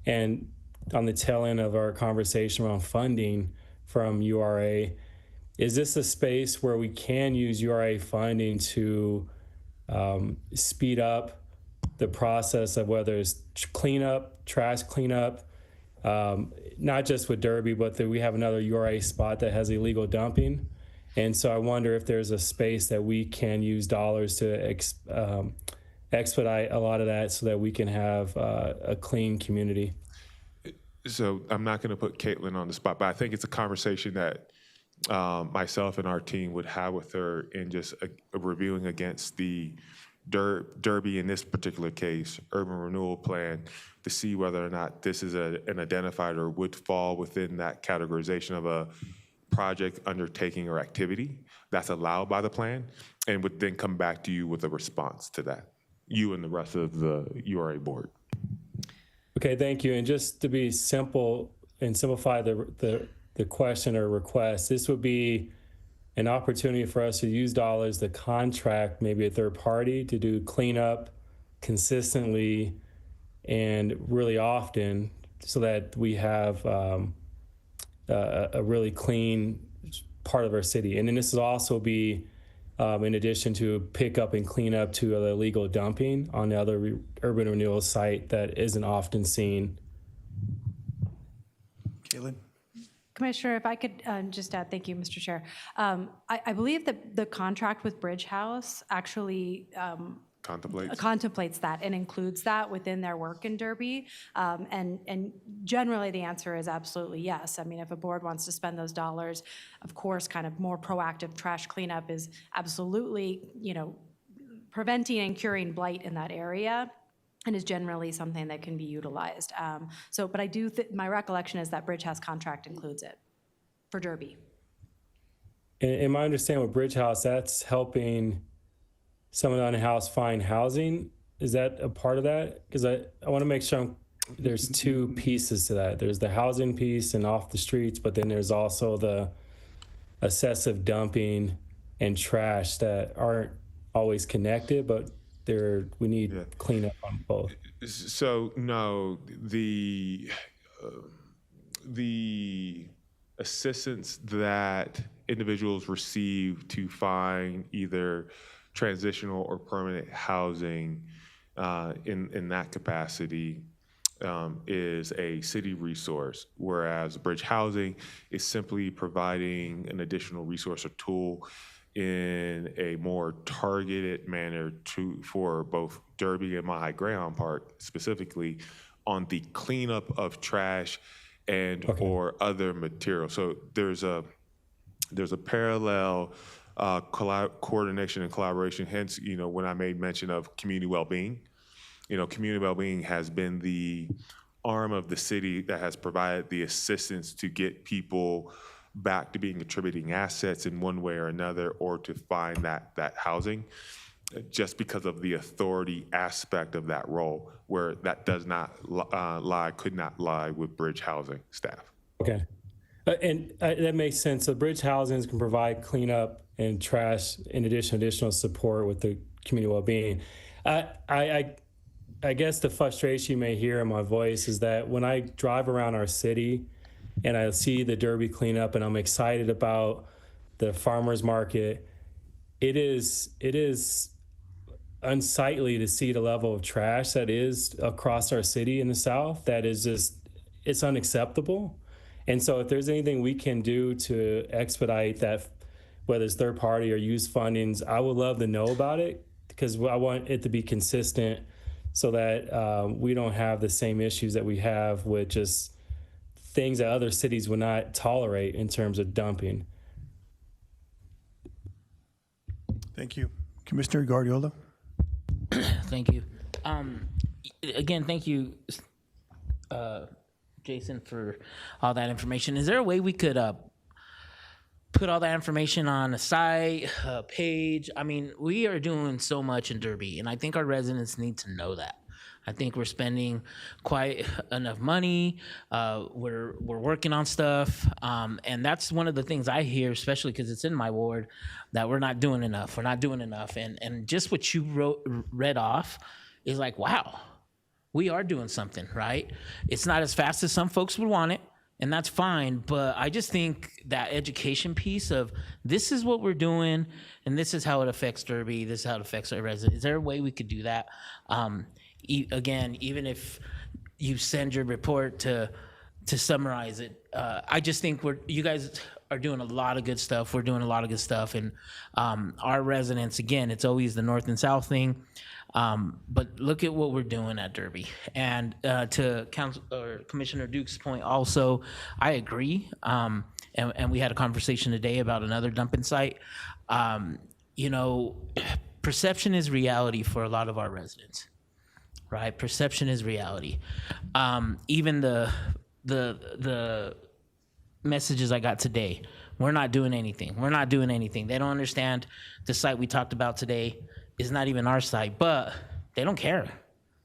and on the tail end of our conversation around funding from URA, is this a space where we can use URA funding to speed up the process of whether it's cleanup, trash cleanup, not just with Derby, but that we have another URA spot that has illegal dumping. And so I wonder if there's a space that we can use dollars to expedite a lot of that so that we can have a clean community. So I'm not going to put Caitlin on the spot, but I think it's a conversation that myself and our team would have with her in just reviewing against the Derby, in this particular case, urban renewal plan, to see whether or not this is an identified or would fall within that categorization of a project, undertaking, or activity that's allowed by the plan, and would then come back to you with a response to that, you and the rest of the URA board. Okay, thank you. And just to be simple and simplify the question or request, this would be an opportunity for us to use dollars to contract maybe a third party to do cleanup consistently and really often so that we have a really clean part of our city. And then this will also be in addition to pick up and clean up to illegal dumping on the other urban renewal site that isn't often seen. Caitlin? Commissioner, if I could just add, thank you, Mr. Chair. I believe that the contract with Bridge House actually contemplates that and includes that within their work in Derby. And generally, the answer is absolutely yes. I mean, if a board wants to spend those dollars, of course, kind of more proactive trash cleanup is absolutely, preventing and curing blight in that area, and is generally something that can be utilized. But I do, my recollection is that Bridge House contract includes it for Derby. In my understanding with Bridge House, that's helping someone unhoused find housing. Is that a part of that? Because I want to make sure there's two pieces to that. There's the housing piece and off the streets, but then there's also the excessive dumping and trash that aren't always connected, but we need cleanup on both. So no, the assistance that individuals receive to find either transitional or permanent housing in that capacity is a city resource, whereas Bridge Housing is simply providing an additional resource or tool in a more targeted manner for both Derby and Mahi Graham Park specifically on the cleanup of trash and or other material. So there's a parallel coordination and collaboration. Hence, when I made mention of community well-being, community well-being has been the arm of the city that has provided the assistance to get people back to being contributing assets in one way or another, or to find that housing, just because of the authority aspect of that role, where that does not could not lie with Bridge Housing staff. Okay. And that makes sense. So Bridge Housings can provide cleanup and trash in additional support with the community well-being. I guess the frustration you may hear in my voice is that when I drive around our city and I see the Derby cleanup and I'm excited about the farmers market, it is unsightly to see the level of trash that is across our city in the South. That is just, it's unacceptable. And so if there's anything we can do to expedite that, whether it's third party or use fundings, I would love to know about it, because I want it to be consistent so that we don't have the same issues that we have with just things that other cities would not tolerate in terms of dumping. Thank you. Commissioner Guardiola? Thank you. Again, thank you, Jason, for all that information. Is there a way we could put all that information on a site, a page? I mean, we are doing so much in Derby, and I think our residents need to know that. I think we're spending quite enough money. We're working on stuff, and that's one of the things I hear, especially because it's in my ward, that we're not doing enough. We're not doing enough, and just what you read off is like, wow, we are doing something, right? It's not as fast as some folks would want it, and that's fine. But I just think that education piece of this is what we're doing, and this is how it affects Derby. This is how it affects our residents. Is there a way we could do that? Again, even if you send your report to summarize it, I just think you guys are doing a lot of good stuff. We're doing a lot of good stuff. And our residents, again, it's always the north and south thing. But look at what we're doing at Derby. And to Council or Commissioner Duke's point also, I agree. And we had a conversation today about another dumping site. You know, perception is reality for a lot of our residents, right? Perception is reality. Even the messages I got today, we're not doing anything. We're not doing anything. They don't understand the site we talked about today is not even our site, but they don't care,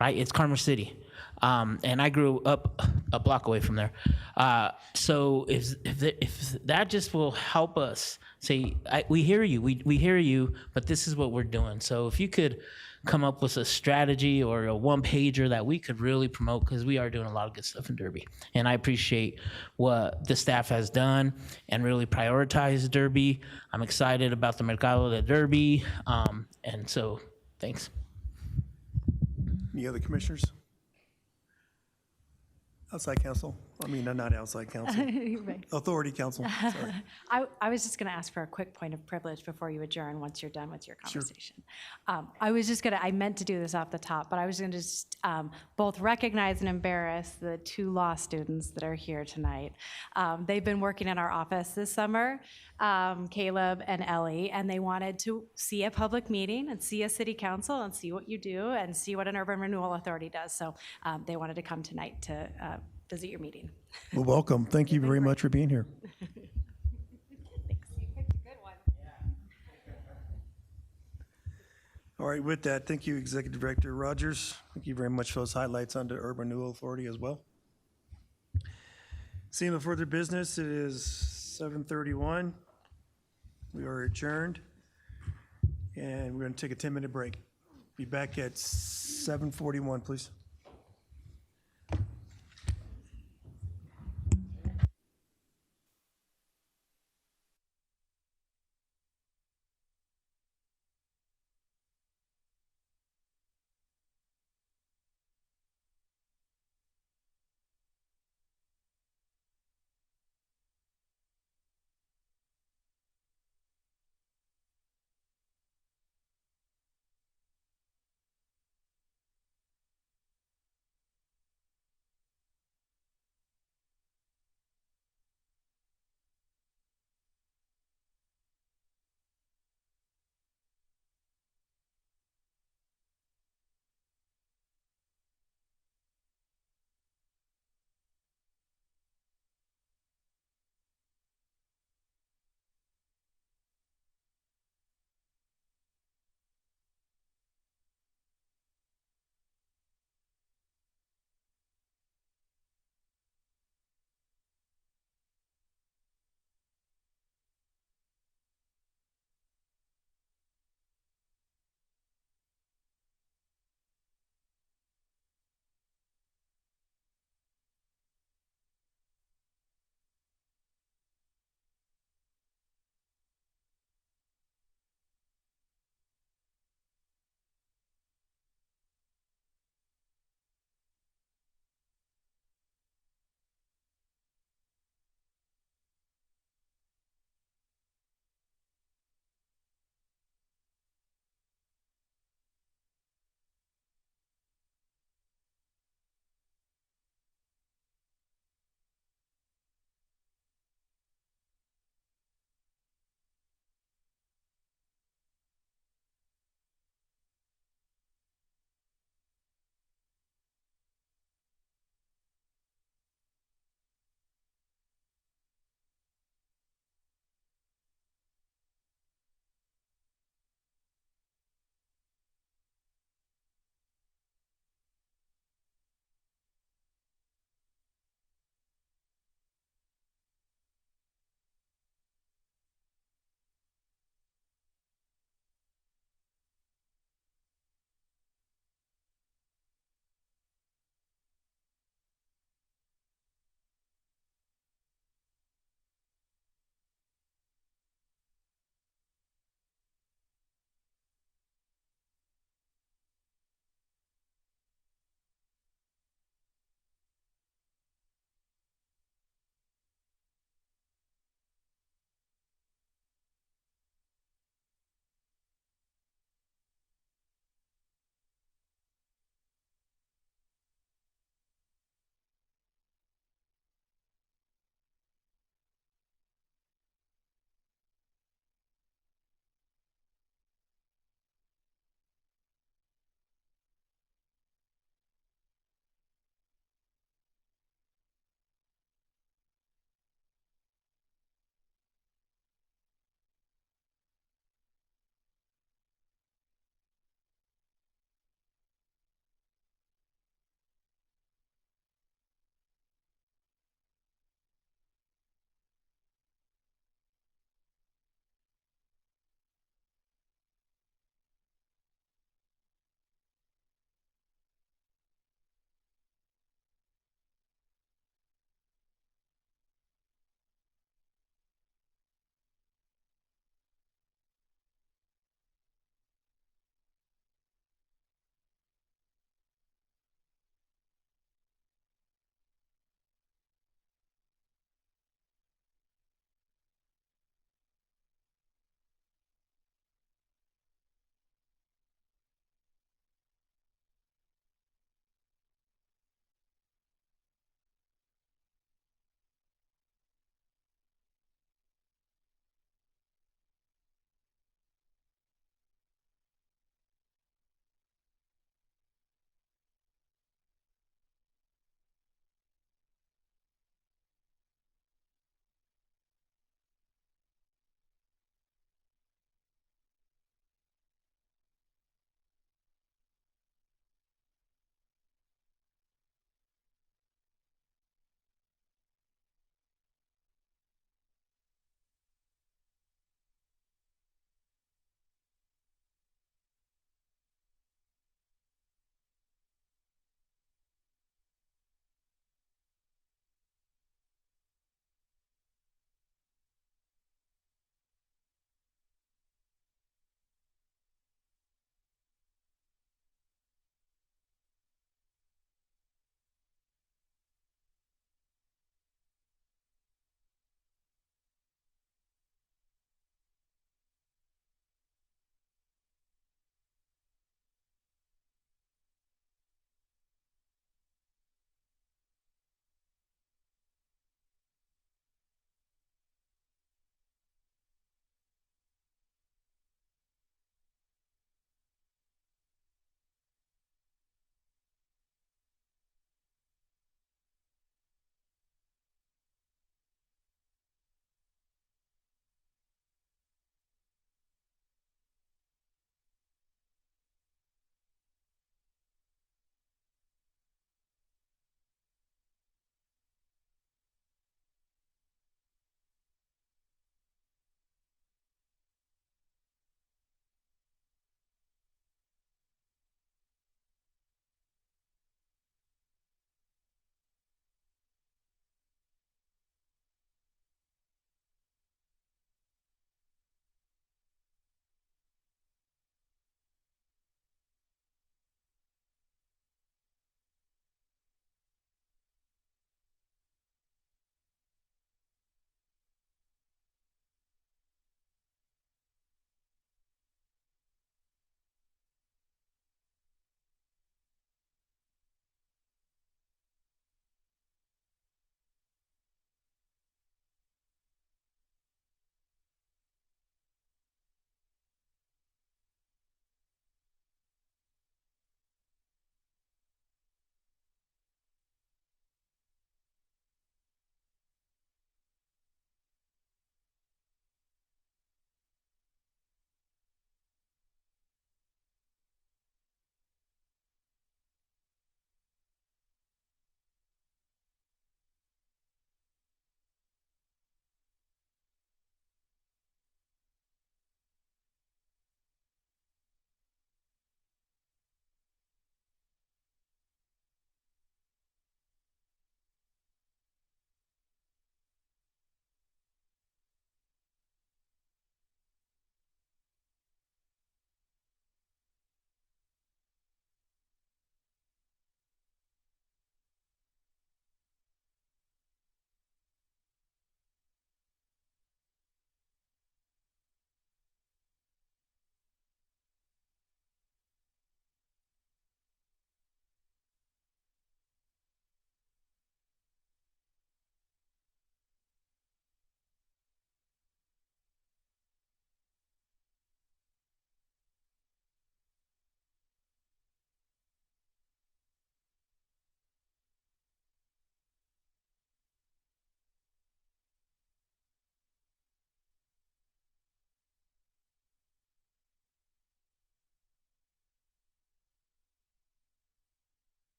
right? It's Commerce City. And I grew up a block away from there. So if that just will help us say, we hear you, we hear you, but this is what we're doing. So if you could come up with a strategy or a one-pager that we could really promote, because we are doing a lot of good stuff in Derby. And I appreciate what the staff has done and really prioritized Derby. I'm excited about the Mercado de Derby. And so, thanks. Any other commissioners? Outside counsel? I mean, not outside counsel. Right. Authority counsel, sorry. I was just going to ask for a quick point of privilege before you adjourn, once you're done with your conversation. I meant to do this off the top, but I was going to just both recognize and embarrass the 2 law students that are here tonight. They've been working in our office this summer, Caleb and Ellie, and they wanted to see a public meeting and see a city council and see what you do and see what an urban renewal authority does. So they wanted to come tonight to visit your meeting. Well, welcome. Thank you very much for being here. All right, with that, thank you, Executive Director Rogers. Thank you very much for those highlights on the Urban Renewal Authority as well. Seeing no further business, it is 7:31. We are adjourned, and we're going to take a 10-minute break. Be back at 7:41, please.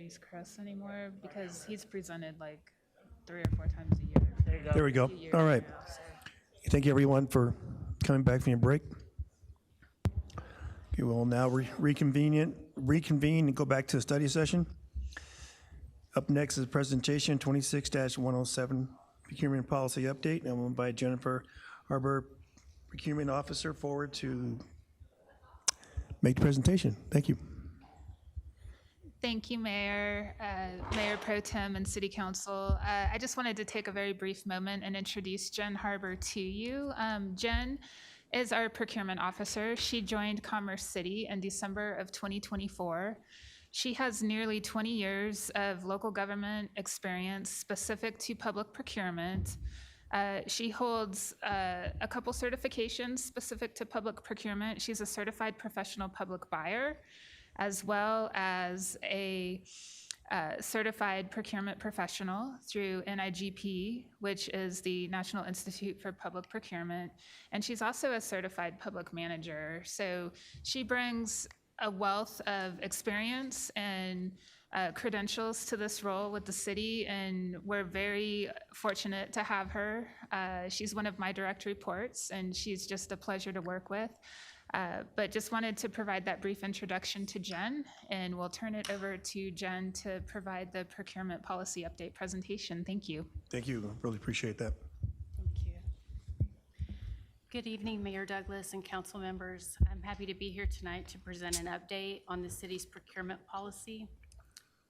Maurice Cress anymore because he's presented like 3 or 4 times a year. There we go. All right. Thank you, everyone, for coming back from your break. Okay, we'll now reconvene and go back to the study session. Up next is presentation 26-107, procurement policy update, and we'll invite Jennifer Harbor, procurement officer, forward to make the presentation. Thank you. Thank you, Mayor, Mayor Pro Tem, and City Council. I just wanted to take a very brief moment and introduce Jen Harbor to you. Jen is our procurement officer. She joined Commerce City in December of 2024. She has nearly 20 years of local government experience specific to public procurement. She holds a couple certifications specific to public procurement. She's a certified professional public buyer, as well as a certified procurement professional through NIGP, which is the National Institute for Public Procurement. And she's also a certified public manager. So she brings a wealth of experience and credentials to this role with the city, and we're very fortunate to have her. She's one of my direct reports, and she's just a pleasure to work with. But just wanted to provide that brief introduction to Jen, and we'll turn it over to Jen to provide the procurement policy update presentation. Thank you. Thank you. Really appreciate that. Thank you. Good evening, Mayor Douglas and council members. I'm happy to be here tonight to present an update on the city's procurement policy.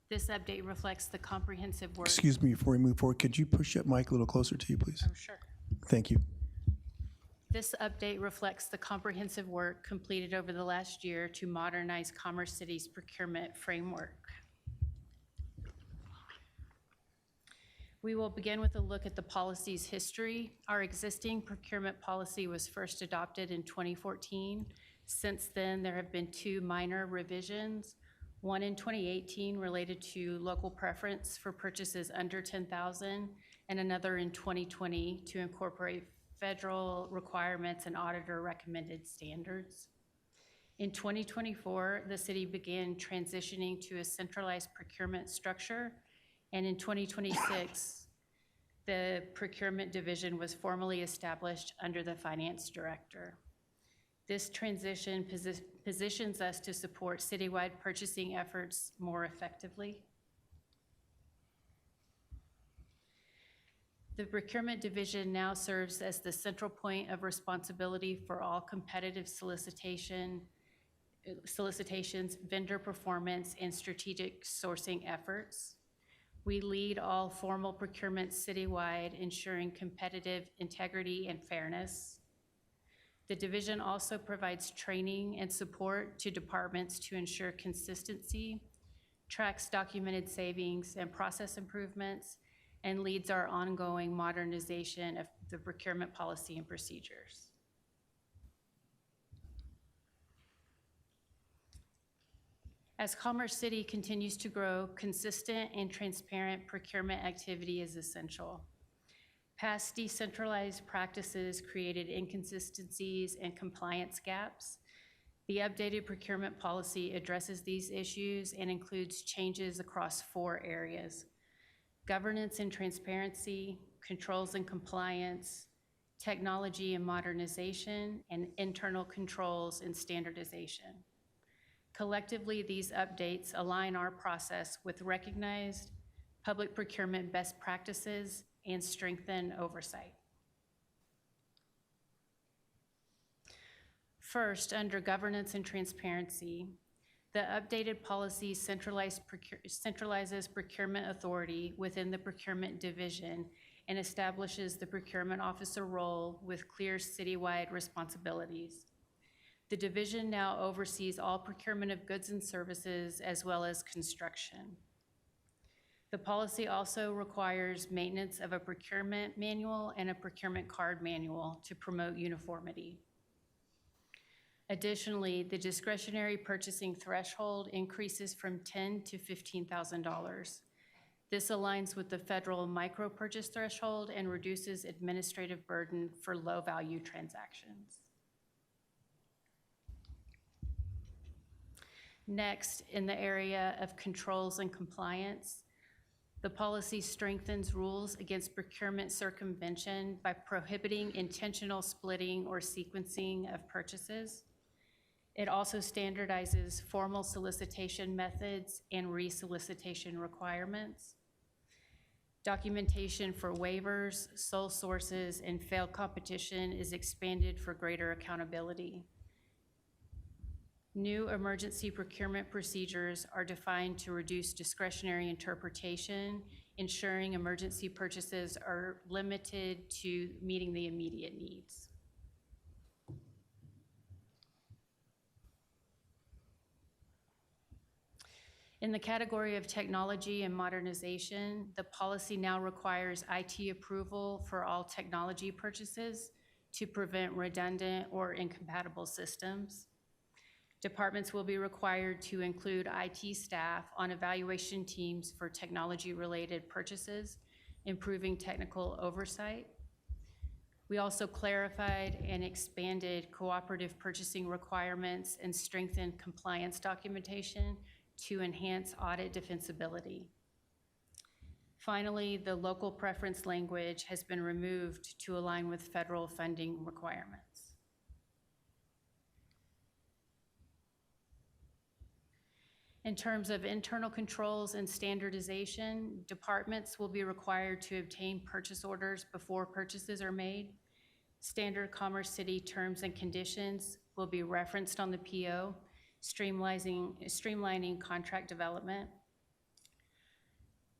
This update reflects the comprehensive work. Excuse me, before we move forward, could you push that mic a little closer to you, please? Oh, sure. Thank you. This update reflects the comprehensive work completed over the last year to modernize Commerce City's procurement framework. We will begin with a look at the policy's history. Our existing procurement policy was first adopted in 2014. Since then, there have been 2 minor revisions, one in 2018 related to local preference for purchases under $10,000, and another in 2020 to incorporate federal requirements and auditor recommended standards. In 2024, the city began transitioning to a centralized procurement structure, and in 2026, the procurement division was formally established under the finance director. This transition positions us to support citywide purchasing efforts more effectively. The procurement division now serves as the central point of responsibility for all competitive solicitations, vendor performance, and strategic sourcing efforts. We lead all formal procurements citywide, ensuring competitive integrity and fairness. The division also provides training and support to departments to ensure consistency, tracks documented savings and process improvements, and leads our ongoing modernization of the procurement policy and procedures. As Commerce City continues to grow, consistent and transparent procurement activity is essential. Past decentralized practices created inconsistencies and compliance gaps. The updated procurement policy addresses these issues and includes changes across 4 areas: governance and transparency, controls and compliance, technology and modernization, and internal controls and standardization. Collectively, these updates align our process with recognized public procurement best practices and strengthen oversight. First, under governance and transparency, the updated policy centralizes procurement authority within the procurement division and establishes the procurement officer role with clear citywide responsibilities. The division now oversees all procurement of goods and services as well as construction. The policy also requires maintenance of a procurement manual and a procurement card manual to promote uniformity. Additionally, the discretionary purchasing threshold increases from $10,000 to $15,000. This aligns with the federal micro purchase threshold and reduces administrative burden for low-value transactions. Next, in the area of controls and compliance, the policy strengthens rules against procurement circumvention by prohibiting intentional splitting or sequencing of purchases. It also standardizes formal solicitation methods and resolicitation requirements. Documentation for waivers, sole sources, and failed competition is expanded for greater accountability. New emergency procurement procedures are defined to reduce discretionary interpretation, ensuring emergency purchases are limited to meeting the immediate needs. In the category of technology and modernization, the policy now requires IT approval for all technology purchases to prevent redundant or incompatible systems. Departments will be required to include IT staff on evaluation teams for technology-related purchases, improving technical oversight. We also clarified and expanded cooperative purchasing requirements and strengthened compliance documentation to enhance audit defensibility. Finally, the local preference language has been removed to align with federal funding requirements. In terms of internal controls and standardization, departments will be required to obtain purchase orders before purchases are made. Standard Commerce City terms and conditions will be referenced on the PO, streamlining contract development.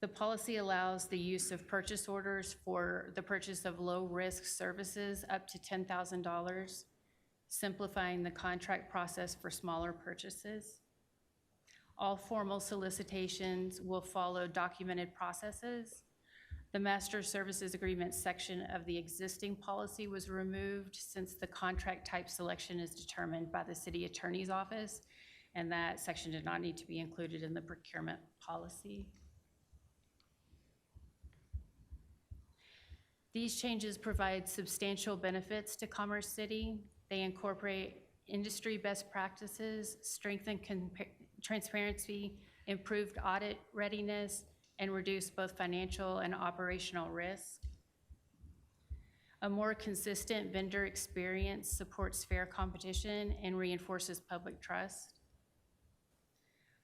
The policy allows the use of purchase orders for the purchase of low-risk services up to $10,000, simplifying the contract process for smaller purchases. All formal solicitations will follow documented processes. The Master Services Agreement section of the existing policy was removed since the contract type selection is determined by the City Attorney's Office, and that section did not need to be included in the procurement policy. These changes provide substantial benefits to Commerce City. They incorporate industry best practices, strengthen transparency, improved audit readiness, and reduce both financial and operational risk. A more consistent vendor experience supports fair competition and reinforces public trust.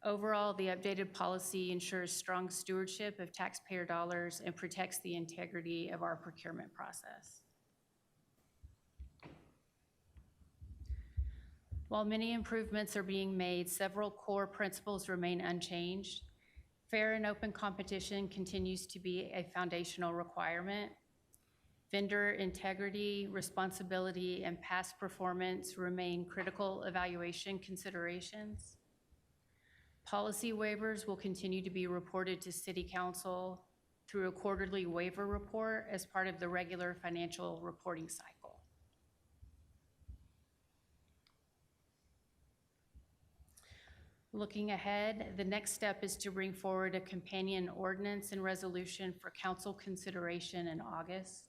Overall, the updated policy ensures strong stewardship of taxpayer dollars and protects the integrity of our procurement process. While many improvements are being made, several core principles remain unchanged. Fair and open competition continues to be a foundational requirement. Vendor integrity, responsibility, and past performance remain critical evaluation considerations. Policy waivers will continue to be reported to City Council through a quarterly waiver report as part of the regular financial reporting cycle. Looking ahead, the next step is to bring forward a companion ordinance and resolution for council consideration in August.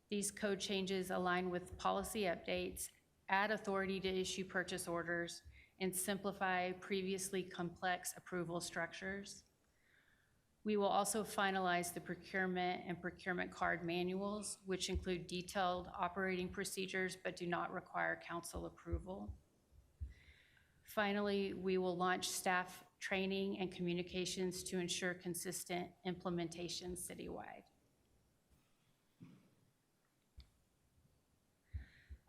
These code changes align with policy updates, add authority to issue purchase orders, and simplify previously complex approval structures. We will also finalize the procurement and procurement card manuals, which include detailed operating procedures but do not require council approval. Finally, we will launch staff training and communications to ensure consistent implementation citywide.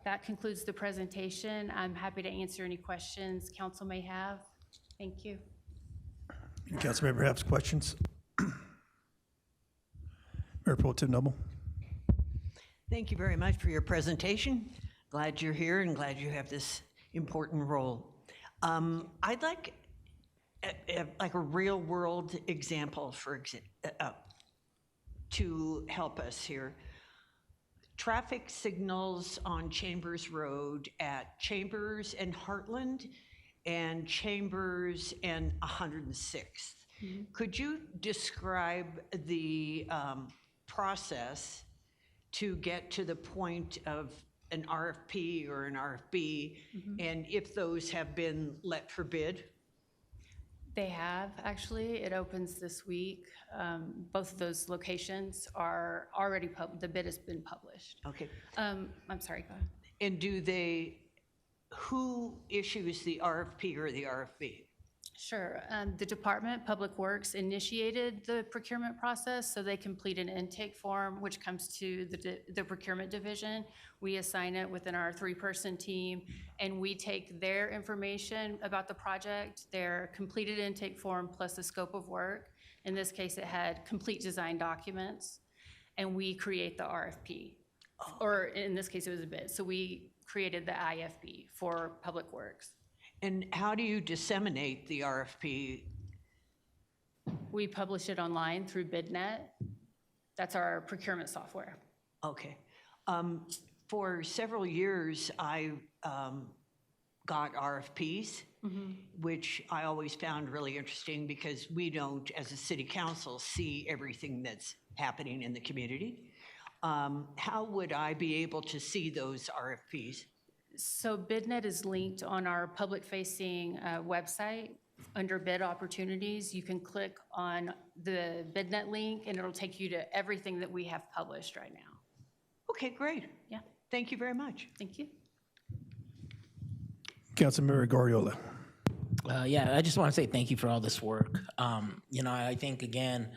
That concludes the presentation. I'm happy to answer any questions council may have. Thank you. Councilmember have questions? Mayor Pro Tem Noble. Thank you very much for your presentation. Glad you're here and glad you have this important role. I'd like a real world example to help us here. Traffic signals on Chambers Road at Chambers and Heartland and Chambers and 106th. Could you describe the process to get to the point of an RFP or an RFB, and if those have been let for bid? They have, actually. It opens this week. Both of those locations are already, the bid has been published. Okay. I'm sorry, go ahead. And who issues the RFP or the RFB? Sure. The Department, Public Works, initiated the procurement process, so they complete an intake form, which comes to the procurement division. We assign it within our 3-person team, and we take their information about the project, their completed intake form, plus the scope of work. In this case, it had complete design documents, and we create the RFP. Or in this case, it was a bid. So we created the IFB for Public Works. And how do you disseminate the RFP? We publish it online through BidNet. That's our procurement software. Okay. For several years, I got RFPs, which I always found really interesting because we don't, as a city council, see everything that's happening in the community. How would I be able to see those RFPs? So BidNet is linked on our public-facing website. Under bid opportunities, you can click on the BidNet link, and it'll take you to everything that we have published right now. Okay, great. Yeah. Thank you very much. Thank you. Councilmember Guardiola. Yeah, I just want to say thank you for all this work. I think, again,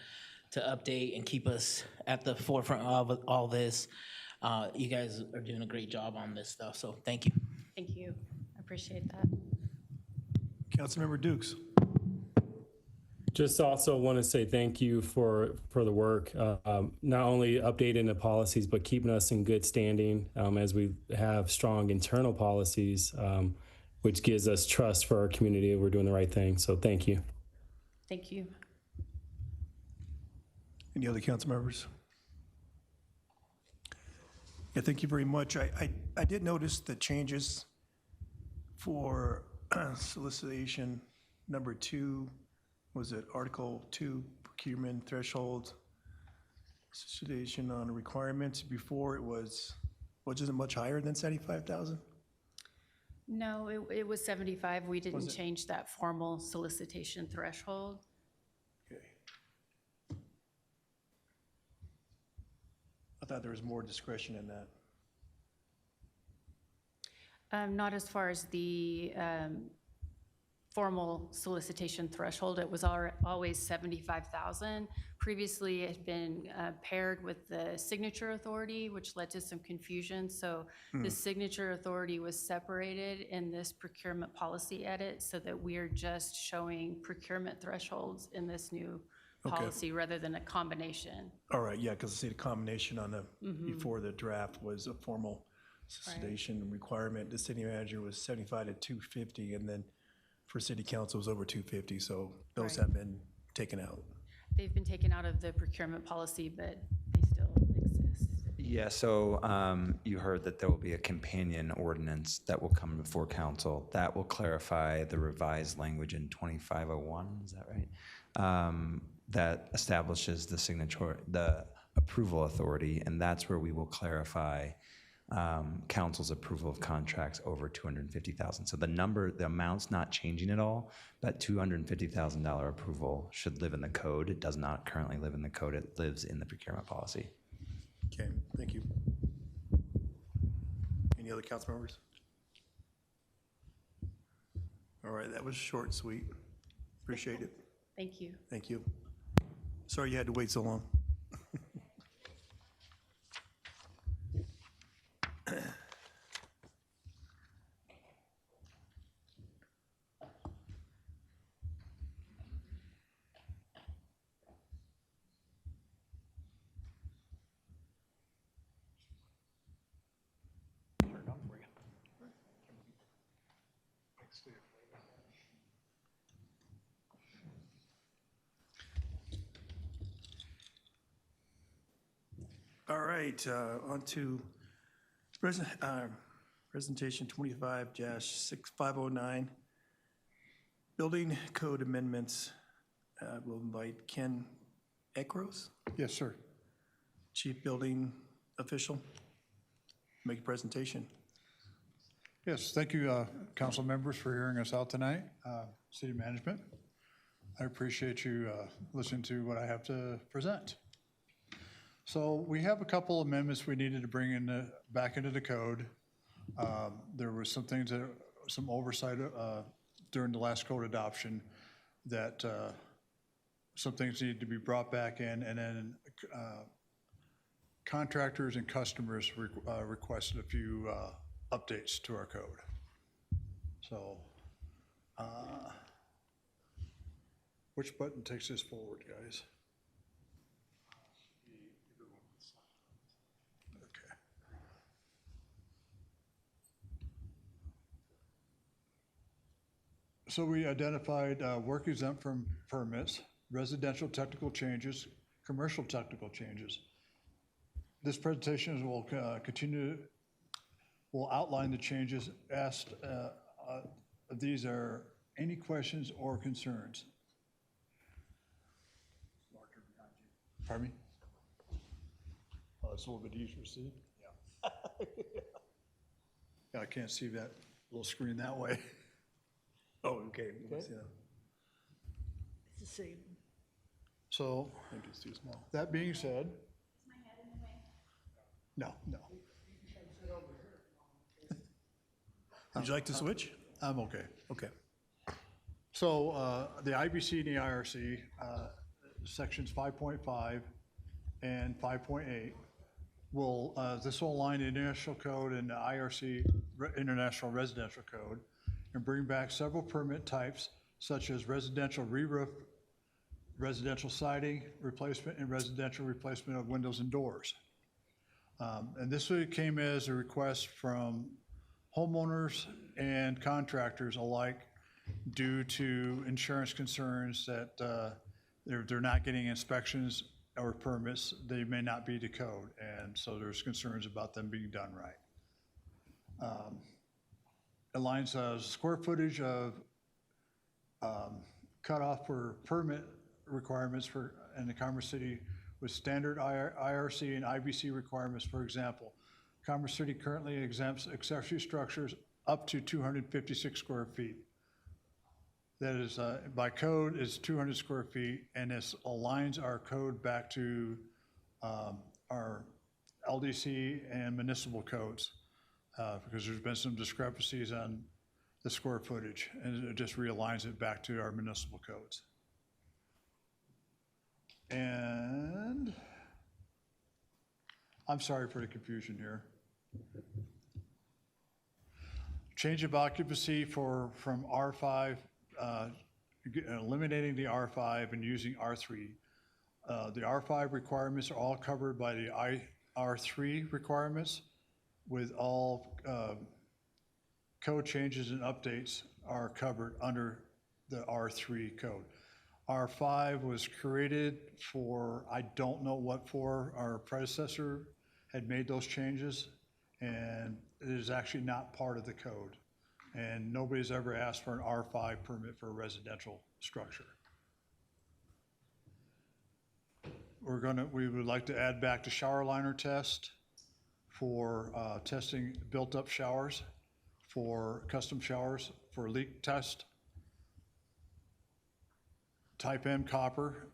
to update and keep us at the forefront of all this, you guys are doing a great job on this stuff, so thank you. Thank you. I appreciate that. Councilmember Dukes. Just also want to say thank you for the work, not only updating the policies, but keeping us in good standing as we have strong internal policies, which gives us trust for our community. We're doing the right thing. So thank you. Thank you. Any other council members? Yeah, thank you very much. I did notice the changes for solicitation number 2. Was it Article 2, procurement threshold, solicitation on requirements? Before it was it much higher than 75,000? No, it was 75. We didn't Was it? change that formal solicitation threshold. Okay. I thought there was more discretion in that. Not as far as the formal solicitation threshold. It was always 75,000. Previously, it had been paired with the signature authority, which led to some confusion. So the signature authority was separated in this procurement policy edit so that we are just showing procurement thresholds in this new policy rather than a combination. All right, yeah, because I see the combination on the, before the draft was a formal solicitation requirement. The city manager was 75 to 250, and then for city council it was over 250, so those have been taken out. They've been taken out of the procurement policy, but they still exist. Yeah, so you heard that there will be a companion ordinance that will come before council that will clarify the revised language in 2501, is that right? That establishes the approval authority, and that's where we will clarify council's approval of contracts over $250,000. So the amount's not changing at all, but $250,000 approval should live in the code. It does not currently live in the code. It lives in the procurement policy. Okay, thank you. Any other council members? All right, that was short and sweet. Appreciate it. Thank you. Thank you. Sorry you had to wait so long. All right, on to presentation 25-6509, building code amendments. We'll invite Ken Ekros, Yes, sir. Chief Building Official, make a presentation. Yes, thank you, council members, for hearing us out tonight. City management. I appreciate you listening to what I have to present. So we have a couple amendments we needed to bring in back into the code. There was some things that, some oversight during the last code adoption that some things needed to be brought back in, and then contractors and customers requested a few updates to our code. So, which button takes this forward, guys? Okay. So we identified work exempt from permits, residential technical changes, commercial technical changes. This presentation will will outline the changes asked. These are any questions or concerns? Pardon me? Oh, it's a little bit easier to see. Yeah. Yeah, I can't see that little screen that way. Oh, okay. It's the same. So, I think it's too small. That being said. No. Would you like to switch? I'm okay. Okay. So the IBC and the IRC, sections 5.5 and 5.8 will, this will align the International Code and the IRC International Residential Code and bring back several permit types such as residential re-roof, residential siding replacement, and residential replacement of windows and doors. And this came as a request from homeowners and contractors alike due to insurance concerns that they're not getting inspections or permits. They may not be to code, and so there's concerns about them being done right. Aligns square footage of cutoff for permit requirements in the Commerce City with standard IRC and IBC requirements. For example, Commerce City currently exempts accessory structures up to 256 square feet. That is, by code, is 200 square feet, and this aligns our code back to our LDC and municipal codes, because there's been some discrepancies on the square footage, and it just realigns it back to our municipal codes. And I'm sorry for the confusion here. Change of occupancy from R5, eliminating the R5 and using R3. The R5 requirements are all covered by the R3 requirements, with all code changes and updates are covered under the R3 code. R5 was created for, I don't know what for, our predecessor had made those changes, and it is actually not part of the code. And nobody's ever asked for an R5 permit for a residential structure. We would like to add back the shower liner test for testing built-up showers, for custom showers, for leak test. Type M copper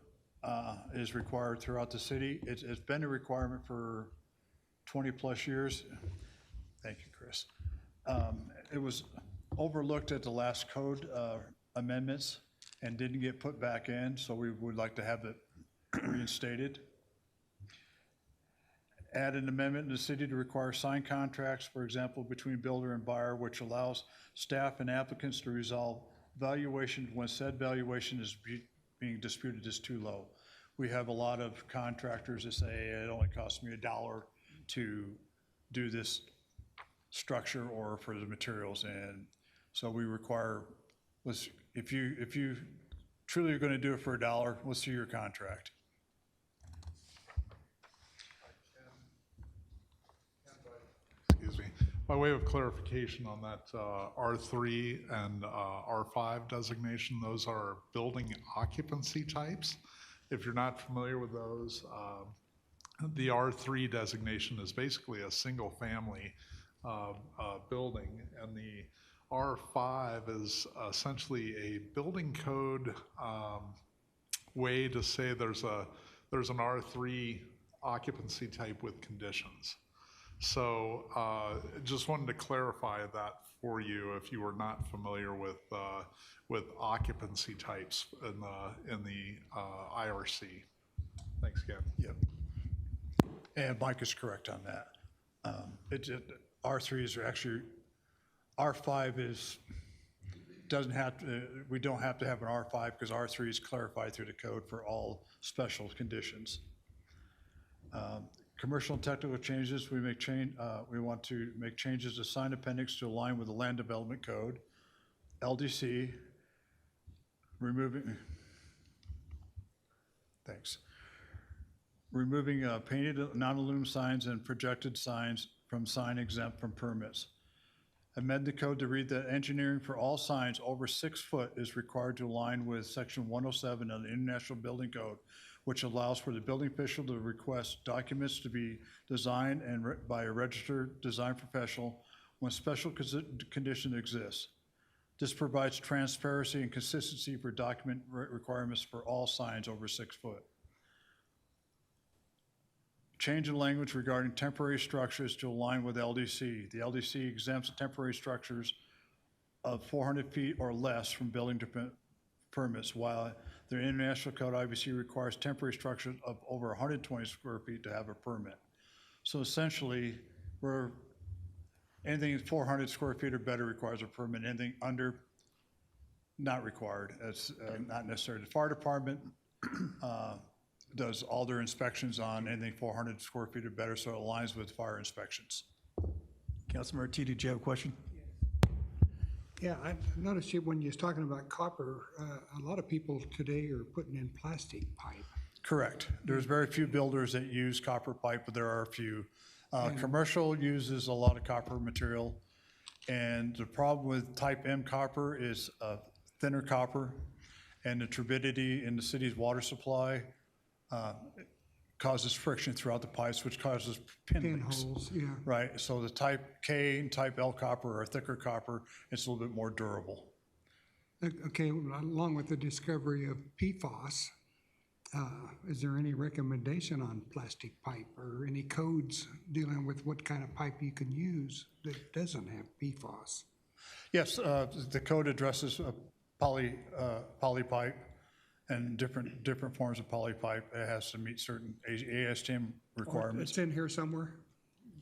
is required throughout the city. It's been a requirement for 20 plus years. Thank you, Chris. It was overlooked at the last code amendments and didn't get put back in, so we would like to have it reinstated. Add an amendment in the city to require signed contracts, for example, between builder and buyer, which allows staff and applicants to resolve valuation when said valuation is being disputed is too low. We have a lot of contractors that say it only costs me $1 to do this structure or for the materials, and so we require, if you truly are going to do it for $1, let's see your contract. Excuse me. By way of clarification on that R3 and R5 designation, those are building occupancy types. If you're not familiar with those, the R3 designation is basically a single family building, and the R5 is essentially a building code way to say there's an R3 occupancy type with conditions. So just wanted to clarify that for you if you were not familiar with occupancy types in the IRC. Thanks again. Yep. And Mike is correct on that. R3s are actually, R5 doesn't have to, we don't have to have an R5 because R3 is clarified through the code for all special conditions. Commercial and technical changes, we want to make changes to sign appendix to align with the land development code. LDC, removing painted non-aluminum signs and projected signs from sign exempt from permits. Amend the code to read that engineering for all signs over 6 foot is required to align with section 107 of the International Building Code, which allows for the building official to request documents to be designed by a registered design professional when special condition exists. This provides transparency and consistency for document requirements for all signs over 6 foot. Change in language regarding temporary structures to align with LDC. The LDC exempts temporary structures of 400 feet or less from building permits, while the International Code IBC requires temporary structures of over 120 square feet to have a permit. So essentially, anything 400 square feet or better requires a permit. Anything under, not required. That's not necessary. The fire department does all their inspections on anything 400 square feet or better, so it aligns with fire inspections. Councilmember T, did you have a question? Yeah, I noticed when you was talking about copper, a lot of people today are putting in plastic pipe. Correct. There's very few builders that use copper pipe, but there are a few. Commercial uses a lot of copper material, and the problem with type M copper is thinner copper, and the turbidity in the city's water supply causes friction throughout the pipes, which causes pinholes. Yeah. Right, so the type K and type L copper are thicker copper. It's a little bit more durable. Okay, along with the discovery of PFAS, is there any recommendation on plastic pipe or any codes dealing with what kind of pipe you can use that doesn't have PFAS? Yes, the code addresses poly pipe and different forms of poly pipe. It has to meet certain ASTM requirements. It's in here somewhere?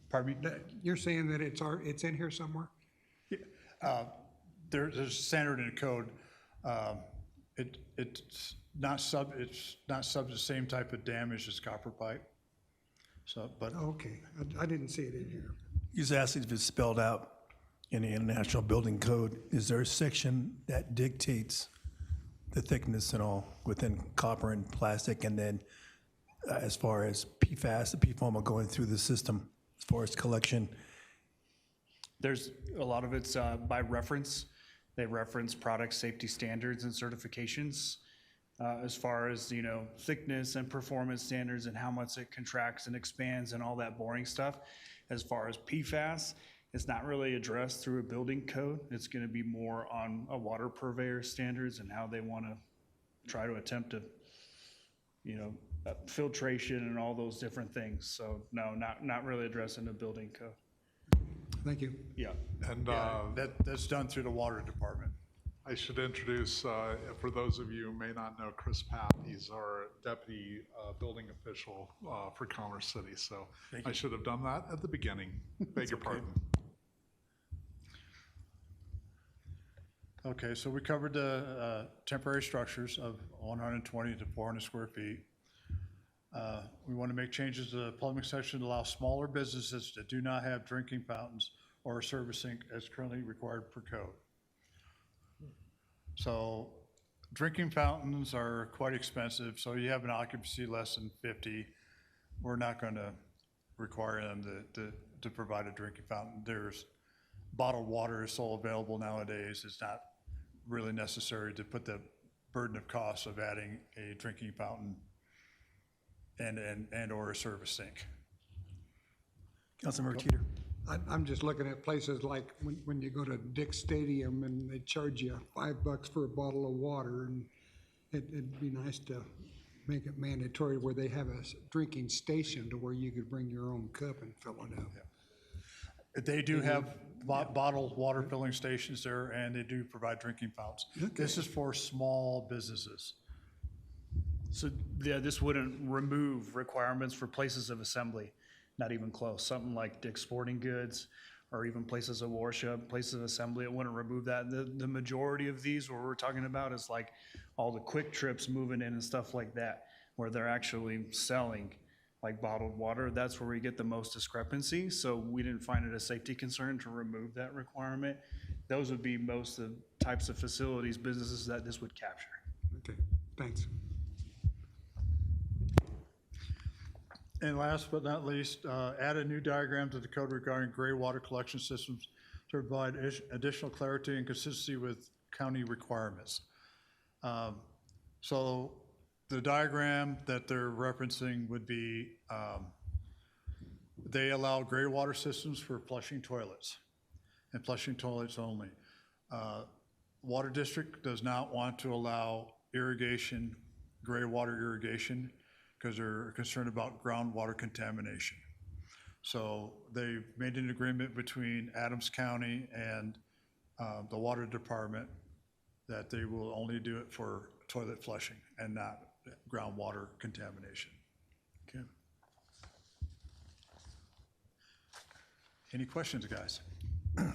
Pardon me? You're saying that it's in here somewhere? There's a standard in the code. It's not sub the same type of damage as copper pipe. So, but okay, I didn't see it in here. He's asking if it's spelled out in the International Building Code. Is there a section that dictates the thickness and all within copper and plastic, and then as far as PFAS, the PFOAM going through the system, as far as collection? There's a lot of it's by reference. They reference product safety standards and certifications as far as, thickness and performance standards and how much it contracts and expands and all that boring stuff. As far as PFAS, it's not really addressed through a building code. It's going to be more on a water purveyor standards and how they want to try to attempt to, filtration and all those different things. So no, not really addressing the building code. Thank you. Yeah. And that's done through the water department. I should introduce, for those of you who may not know, Chris Papp. He's our deputy building official for Commerce City. So I should have done that at the beginning. Beg your pardon. Okay, so we covered the temporary structures of 120 to 400 square feet. We want to make changes to the plumbing section to allow smaller businesses that do not have drinking fountains or a service sink as currently required per code. So drinking fountains are quite expensive, so you have an occupancy less than 50, we're not going to require them to provide a drinking fountain. There's bottled water is so available nowadays, it's not really necessary to put the burden of cost of adding a drinking fountain and or a service sink. Councilmember Teeter. I'm just looking at places like when you go to Dick's Stadium and they charge you $5 for a bottle of water, and it'd be nice to make it mandatory where they have a drinking station to where you could bring your own cup and fill it up. They do have bottled water filling stations there, and they do provide drinking fountains. This is for small businesses. So, yeah, this wouldn't remove requirements for places of assembly, not even close. Something like Dick's Sporting Goods, or even places of worship, places of assembly, it wouldn't remove that. The majority of these, what we're talking about is like all the quick trips moving in and stuff like that, where they're actually selling like bottled water. That's where we get the most discrepancy. So we didn't find it a safety concern to remove that requirement. Those would be most of the types of facilities, businesses that this would capture. Okay, thanks. And last but not least, add a new diagram to the code regarding gray water collection systems to provide additional clarity and consistency with county requirements. So the diagram that they're referencing would be, they allow gray water systems for flushing toilets and flushing toilets only. Water District does not want to allow irrigation, gray water irrigation, because they're concerned about groundwater contamination. So they made an agreement between Adams County and the Water Department that they will only do it for toilet flushing and not groundwater contamination. Okay. Any questions, guys?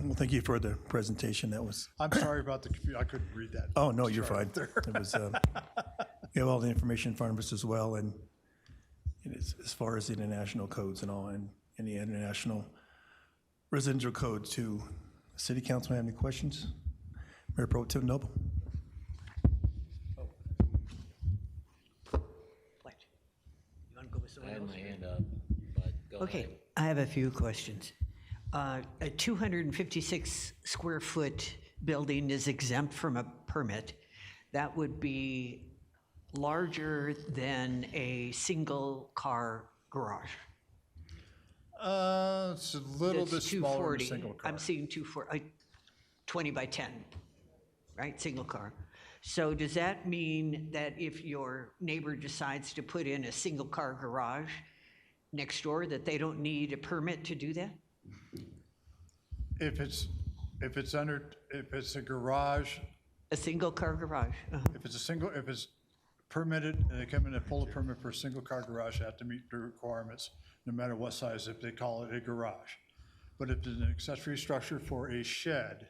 Well, thank you for the presentation. That was, I'm sorry about the computer. I couldn't read that. oh, no, you're chart fine. up there. It was, we have all the information in front of us as well, and it is, as far as the international codes and all, and the international residential code too. City Council have any questions? Mayor Pro Tem Noble? What? You want to go with I someone had else? my hand up, but go Okay, ahead. I have a few questions. A 256 square foot building is exempt from a permit. That would be larger than a single car garage. It's a little That's bit smaller than a 240. single car. I'm seeing 240, 20 by 10, right, single car. So does that mean that if your neighbor decides to put in a single car garage next door, that they don't need a permit to do that? If it's a garage, A single car garage? if it's permitted, and they come in and pull a permit for a single car garage, they have to meet the requirements, no matter what size, if they call it a garage. But if it's an accessory structure for a shed,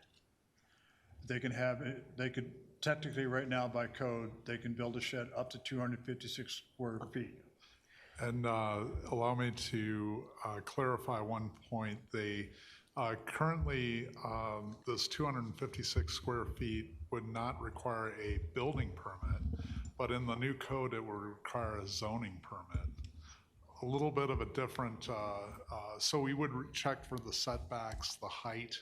they could technically, right now by code, they can build a shed up to 256 square feet. And allow me to clarify one point. They currently, this 256 square feet would not require a building permit, but in the new code, it will require a zoning permit. A little bit of a different, so we would check for the setbacks, the height,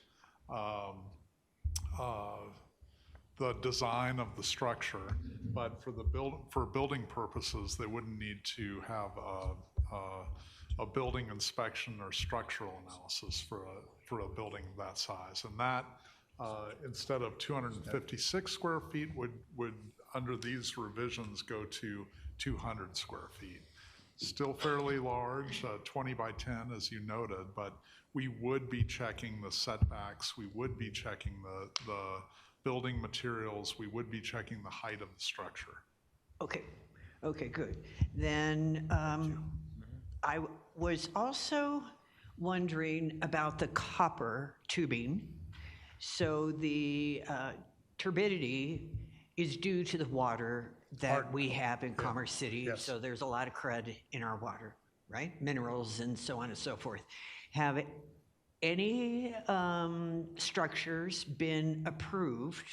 the design of the structure, but for building purposes, they wouldn't need to have a building inspection or structural analysis for a building of that size. And that, instead of 256 square feet, would under these revisions go to 200 square feet. Still fairly large, 20 by 10, as you noted, but we would be checking the setbacks, we would be checking the building materials, we would be checking the height of the structure. Okay, okay, good. Then I was also wondering about the copper tubing. So the turbidity is due to the water that we have in Commerce City. Yes. So there's a lot of crud in our water, right? Minerals and so on and so forth. Have any structures been approved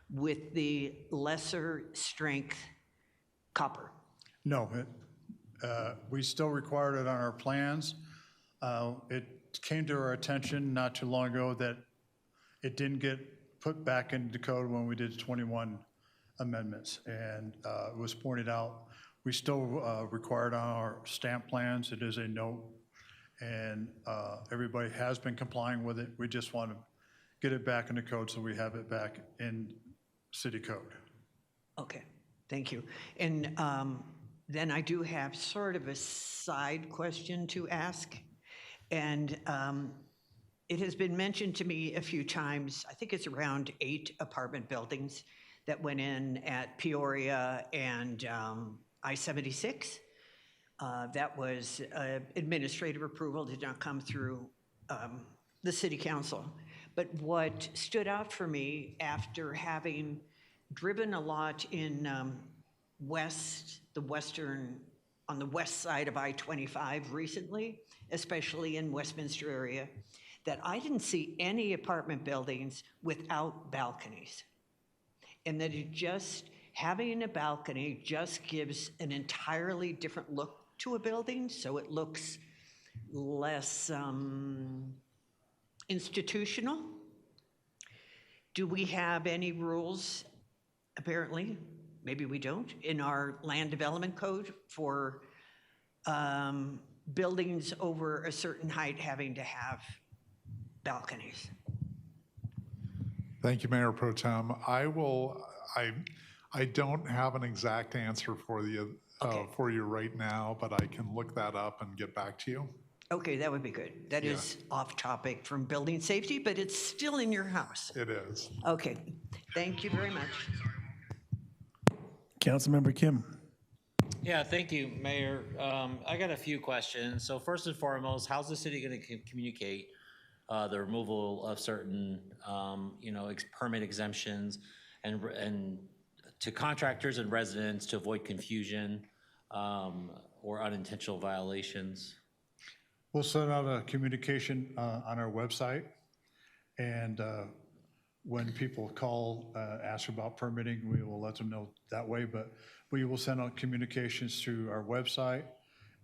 with the lesser strength copper? No, we still required it on our plans. It came to our attention not too long ago that it didn't get put back into the code when we did 21 amendments, and it was pointed out, we still required on our stamp plans, it is a note, and everybody has been complying with it. We just want to get it back in the code so we have it back in city code. Okay, thank you. And then I do have sort of a side question to ask. And it has been mentioned to me a few times, I think it's around 8 apartment buildings that went in at Peoria and I-76. That was administrative approval, did not come through the city council. But what stood out for me after having driven a lot in on the west side of I-25 recently, especially in Westminster area, that I didn't see any apartment buildings without balconies. And that having a balcony just gives an entirely different look to a building, so it looks less institutional. Do we have any rules, apparently, maybe we don't, in our land development code for buildings over a certain height having to have balconies? Thank you, Mayor Pro Tem. I don't have an exact answer for you right now, but I can look that up and get back to you. Okay, that would be good. That is off topic from building safety, but it's still in your house. It is. Okay, thank you very much. Councilmember Kim. Yeah, thank you, Mayor. I got a few questions. So first and foremost, how's the city going to communicate the removal of certain, permit exemptions and to contractors and residents to avoid confusion or unintentional violations? We'll send out a communication on our website, and when people call, ask about permitting, we will let them know that way, but we will send out communications through our website,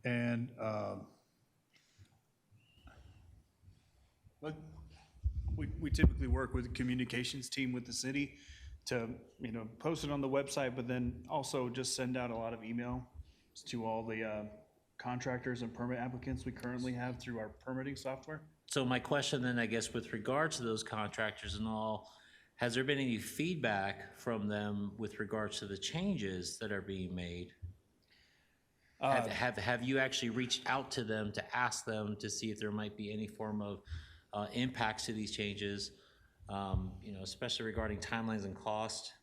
and we typically work with the communications team with the city to, post it on the website, but then also just send out a lot of email to all the contractors and permit applicants we currently have through our permitting software. So my question then, I guess, with regards to those contractors and all, has there been any feedback from them with regards to the changes that are being made? Have you actually reached out to them to ask them to see if there might be any form of impacts to these changes, especially regarding timelines and cost?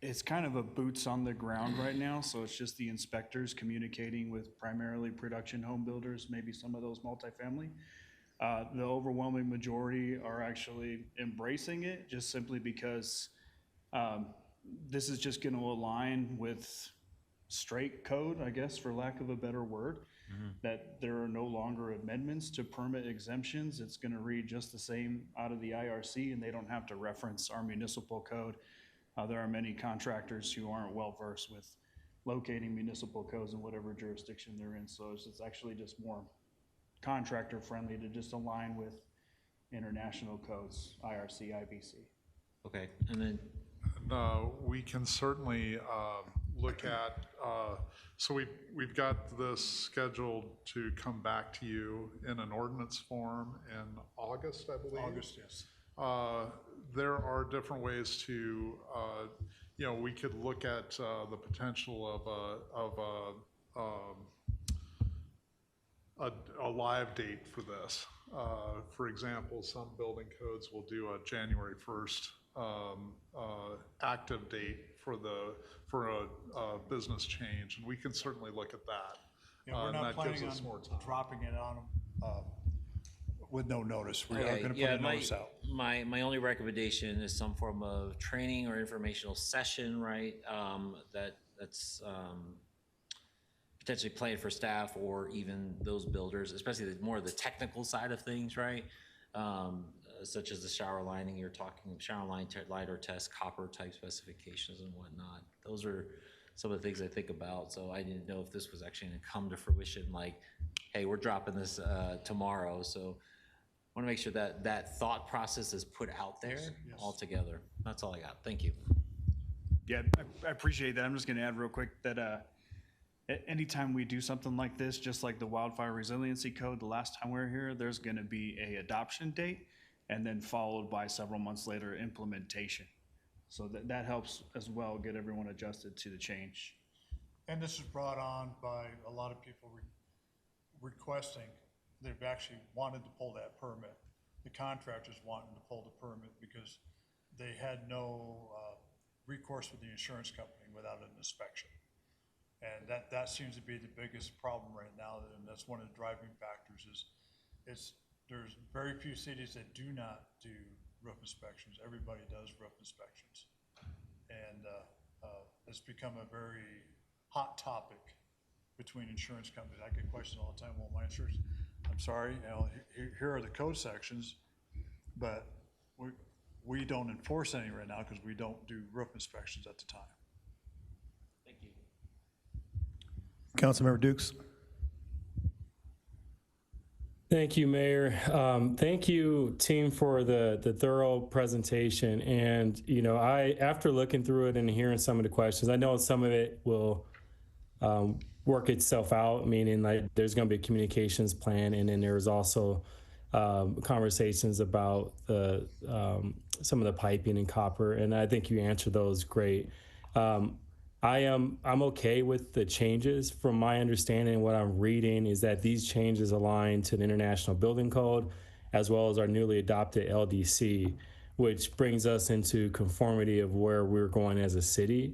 It's kind of a boots on the ground right now, so it's just the inspectors communicating with primarily production home builders, maybe some of those multifamily. The overwhelming majority are actually embracing it just simply because this is just going to align with straight code, I guess, for lack of a better word, that there are no longer amendments to permit exemptions. It's going to read just the same out of the IRC, and they don't have to reference our municipal code. There are many contractors who aren't well versed with locating municipal codes in whatever jurisdiction they're in, so it's actually just more contractor friendly to just align with international codes, IRC, IBC. Okay, and then we can certainly look at, so we've got this scheduled to come back to you in an ordinance form in August, I believe. August, yes. There are different ways to, we could look at the potential of a live date for this. For example, some building codes will do a January 1st active date for a business change, and we can certainly look at that. We're and not that gives planning us more on time. dropping it on them with no notice. We are Okay, going to yeah, put a notice out. My only recommendation is some form of training or informational session, right? That's potentially planned for staff or even those builders, especially more of the technical side of things, right? Such as the shower lining, you're talking shower line liner test, copper type specifications and whatnot. Those are some of the things I think about. So I didn't know if this was actually going to come to fruition, like, hey, we're dropping this tomorrow. So I want to make sure that that thought process is put out there altogether. That's all I got. Thank you. Yeah, I appreciate that. I'm just going to add real quick that anytime we do something like this, just like the Wildfire Resiliency Code, the last time we were here, there's going to be a adoption date and then followed by several months later implementation. So that helps as well get everyone adjusted to the change. And this is brought on by a lot of people requesting, they've actually wanted to pull that permit. The contractors wanting to pull the permit because they had no recourse with the insurance company without an inspection. And that seems to be the biggest problem right now, and that's one of the driving factors is there's very few cities that do not do roof inspections. Everybody does roof inspections. And it's become a very hot topic between insurance companies. I get questions all the time, well, my insurance, I'm sorry, here are the code sections, but we don't enforce any right now because we don't do roof inspections at the time. Thank you. Councilmember Dukes. Thank you, Mayor. Thank you, team, for the thorough presentation. And, after looking through it and hearing some of the questions, I know some of it will work itself out, meaning like there's going to be a communications plan. And then there's also conversations about some of the piping and copper. And I think you answered those great. I'm okay with the changes. From my understanding, what I'm reading is that these changes align to the International Building Code, as well as our newly adopted LDC, which brings us into conformity of where we're going as a city.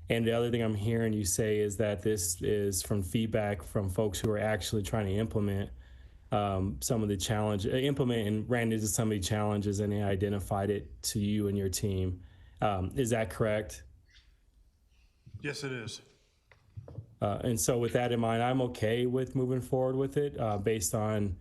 And the other thing I'm hearing you say is that this is from feedback from folks who are actually trying to implement some of the implement and ran into some of the challenges, and they identified it to you and your team. Is that correct? Yes, it is. And so with that in mind, I'm okay with moving forward with it based on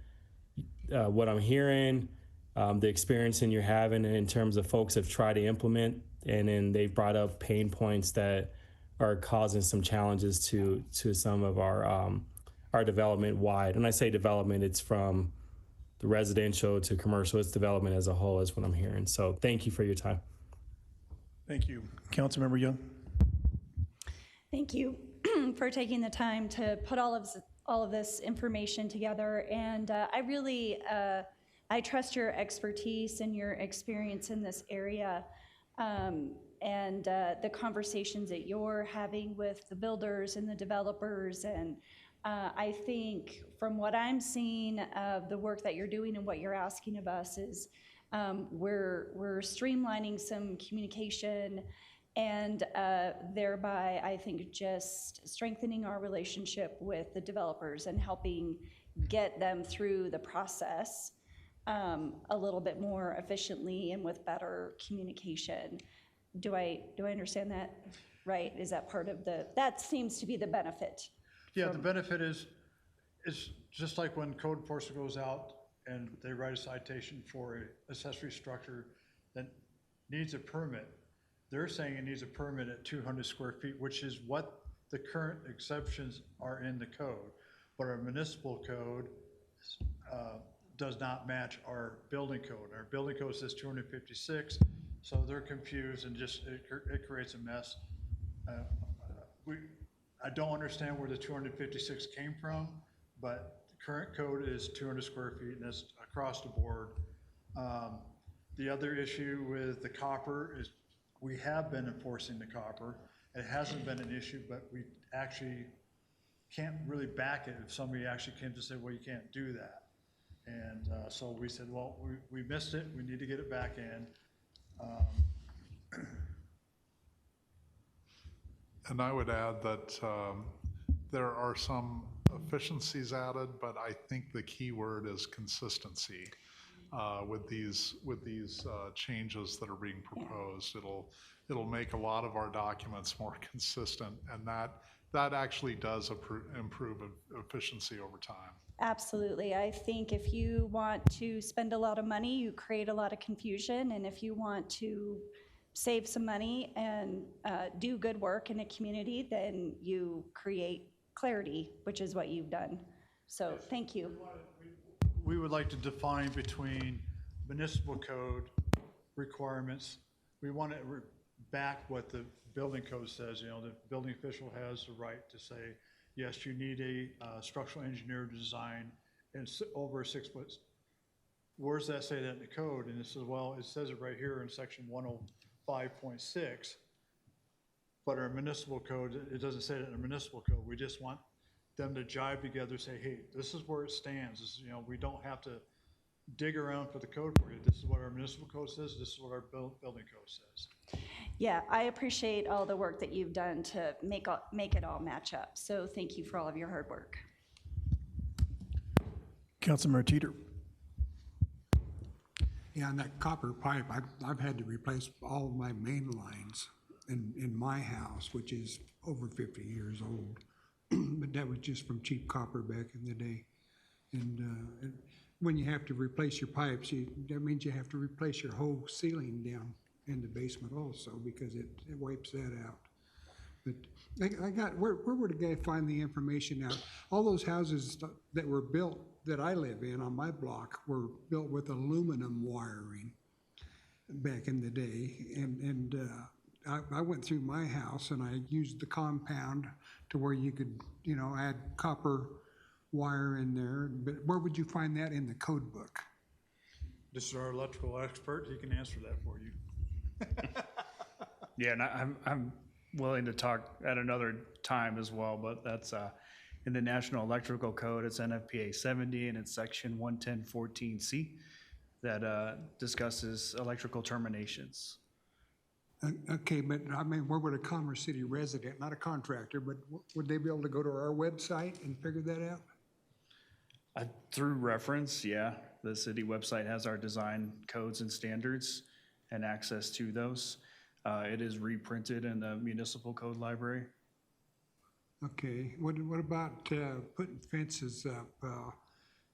what I'm hearing, the experience you're having in terms of folks have tried to implement, and then they've brought up pain points that are causing some challenges to some of our development wide. And I say development, it's from the residential to commercial, it's development as a whole is what I'm hearing. So thank you for your time. Thank you. Councilmember Young. Thank you for taking the time to put all of this information together. And I trust your expertise and your experience in this area, and the conversations that you're having with the builders and the developers. And I think from what I'm seeing of the work that you're doing and what you're asking of us is we're streamlining some communication and thereby, I think, just strengthening our relationship with the developers and helping get them through the process a little bit more efficiently and with better communication. Do I understand that right? Is that part of that seems to be the benefit? Yeah, the benefit is just like when code enforcement goes out and they write a citation for an accessory structure that needs a permit. They're saying it needs a permit at 200 square feet, which is what the current exceptions are in the code. But our municipal code does not match our building code. Our building code says 256, so they're confused and just it creates a mess. I don't understand where the 256 came from, but the current code is 200 square feet, and that's across the board. The other issue with the copper is we have been enforcing the copper. It hasn't been an issue, but we actually can't really back it if somebody actually came to say, well, you can't do that. And so we said, well, we missed it. We need to get it back in. And I would add that there are some efficiencies added, but I think the key word is consistency with these changes that are being proposed. It'll make a lot of our documents more consistent, and that actually does improve efficiency over time. Absolutely. I think if you want to spend a lot of money, you create a lot of confusion, and if you want to save some money and do good work in a community, then you create clarity, which is what you've done. So thank you. We would like to define between municipal code requirements. We want to back what the building code says, you know, the building official has the right to say, yes, you need a structural engineer to design and over a 6 foot. Where does that say that in the code? And it says, well, it says it right here in section 105.6. But our municipal code, it doesn't say that in the municipal code. We just want them to jive together, say, hey, this is where it stands. This is, you know, we don't have to dig around for the code for you. This is what our municipal code says. This is what our building code says. Yeah, I appreciate all the work that you've done to make it all match up. So thank you for all of your hard work. Councilmember Teeter. Yeah, and that copper pipe, I've had to replace all of my main lines in my house, which is over 50 years old. But that was just from cheap copper back in the day. And when you have to replace your pipes, that means you have to replace your whole ceiling down in the basement also, because it wipes that out. But where would a guy find the information out? All those houses that were built, that I live in on my block, were built with aluminum wiring back in the day. And I went through my house and I used the compound to where you could, you know, add copper wire in there. But where would you find that in the code book? This is our electrical expert. He can answer that for you. Yeah, and I'm willing to talk at another time as well, but that's in the National Electrical Code. It's NFPA 70 and it's section 110.14C that discusses electrical terminations. Okay, but I mean, where would a Commerce City resident, not a contractor, but would they be able to go to our website and figure that out? Through reference, yeah. The city website has our design codes and standards and access to those. It is reprinted in the municipal code library. Okay, what about putting fences up,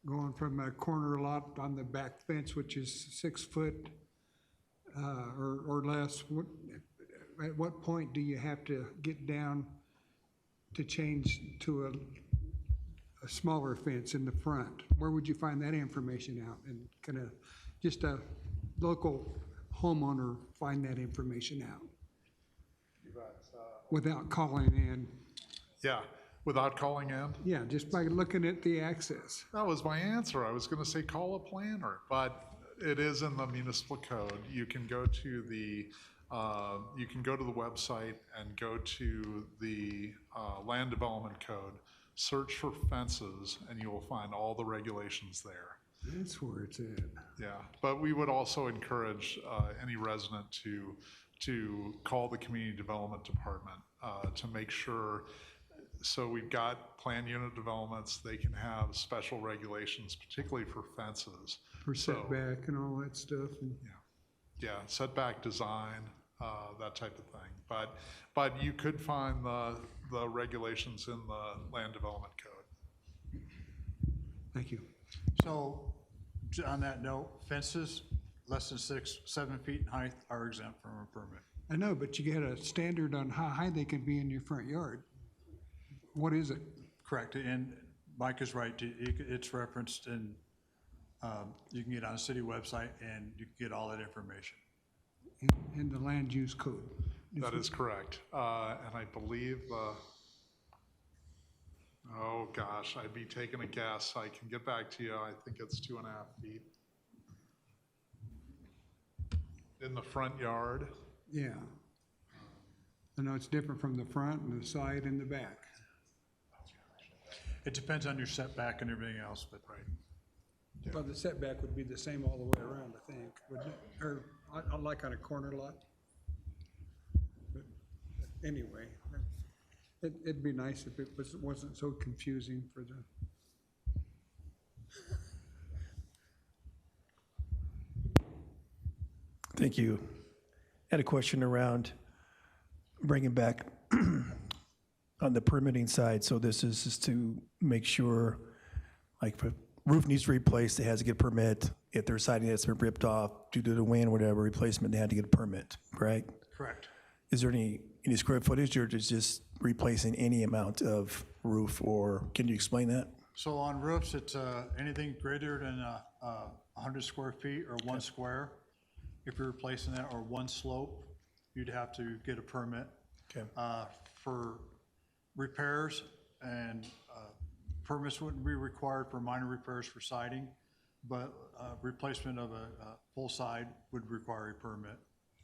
going from a corner lot on the back fence, which is 6 foot or less? At what point do you have to get down to change to a smaller fence in the front? Where would you find that information out? And kind of just a local homeowner find that information out without calling in? Yeah, without calling in? Yeah, just by looking at the access. That was my answer. I was going to say call a planner, but it is in the municipal code. You can go to the website and go to the land development code, search for fences, and you will find all the regulations there. That's where it's at. Yeah, but we would also encourage any resident to call the community development department to make sure. So we've got planned unit developments. They can have special regulations, particularly for fences. For setback and all that stuff. And yeah, setback design, that type of thing. But you could find the regulations in the land development code. Thank you. So on that note, fences less than 7 feet in height are exempt from a permit. I know, but you get a standard on how high they can be in your front yard. What is it? Correct, and Mike is right. It's referenced in, you can get on a city website and you can get all that information. In the land use code. That is correct. And I believe, oh gosh, I'd be taking a guess. I can get back to you. I think it's 2.5 feet. In the front yard. Yeah. I know it's different from the front and the side and the back. It depends on your setback and everything else, but right. Yeah. Well, the setback would be the same all the way around, I think, wouldn't it? Or like on a corner lot. But anyway, it'd be nice if it wasn't so confusing for the. Thank you. I had a question around bringing back on the permitting side. So this is just to make sure, like, if a roof needs replaced, it has to get a permit. If there's siding that's been ripped off due to the wind or whatever, replacement, they had to get a permit, correct? Correct. Is there any square footage, or is just replacing any amount of roof, or can you explain that? So on roofs, it's anything greater than 100 square feet or one square. If you're replacing that, or one slope, you'd have to get a permit. Okay. For repairs, and permits wouldn't be required for minor repairs for siding, but replacement of a full side would require a permit.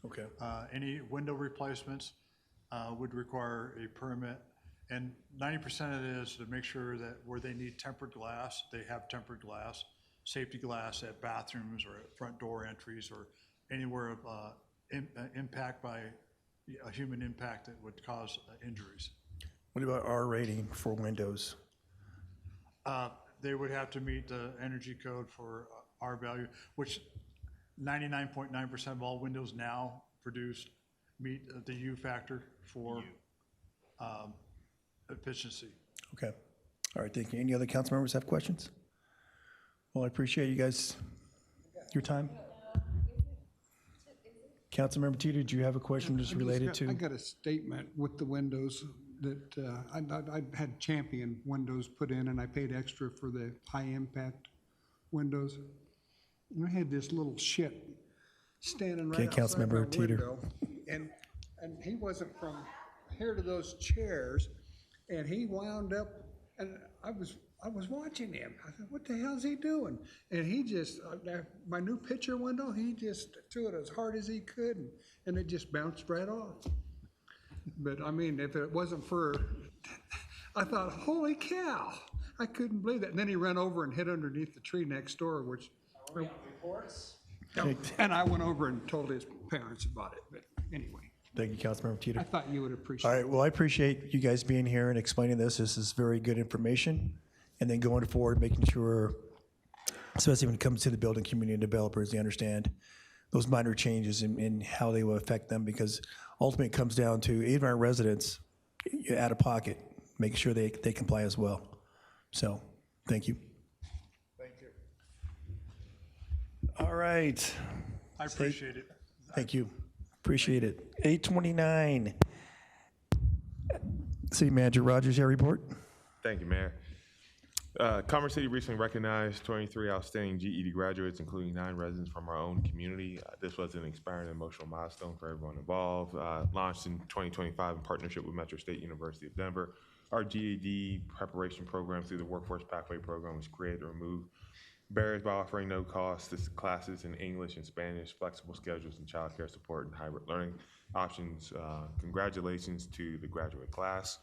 Okay. Any window replacements would require a permit. And 90% of it is to make sure that where they need tempered glass, they have tempered glass, safety glass at bathrooms or at front door entries or anywhere of impact by a human impact that would cause injuries. What about R rating for windows? They would have to meet the energy code for R value, which 99.9% of all windows now produced meet the U factor for efficiency. Okay. All right, thank you. Any other council members have questions? Well, I appreciate you guys, your time. Councilmember Teeter, did you have a question just related to? I got a statement with the windows that I had Champion windows put in, and I paid extra for the high-impact windows. And I had this little shit standing right Okay, outside my Councilmember Teeter. window, and he wasn't from here to those chairs, and he wound up, and I was watching him. I said, what the hell's he doing? And he just, my new picture window, he just threw it as hard as he could, and it just bounced right off. But I mean, if it wasn't for, I thought, holy cow, I couldn't believe that. And then he ran over and hid underneath the tree next door, which. Reports? And I went over and told his parents about it, but anyway. Thank you, Councilmember Teeter. I thought you would appreciate All it. right, well, I appreciate you guys being here and explaining this. This is very good information. And then going forward, making sure, especially when it comes to the building community and developers, they understand those minor changes and how they will affect them, because ultimately it comes down to even our residents out of pocket, making sure they comply as well. So, thank you. Thank you. All right. I appreciate it. Thank you. Appreciate it. 8:29. City Manager Rogers, your report. Thank you, Mayor. Commerce City recently recognized 23 outstanding GED graduates, including 9 residents from our own community. This was an inspiring and emotional milestone for everyone involved. Launched in 2025 in partnership with Metro State University of Denver. Our GED preparation program through the Workforce Pathway Program was created to remove barriers by offering no-cost classes in English and Spanish, flexible schedules, and childcare support and hybrid learning options. Congratulations to the graduate class.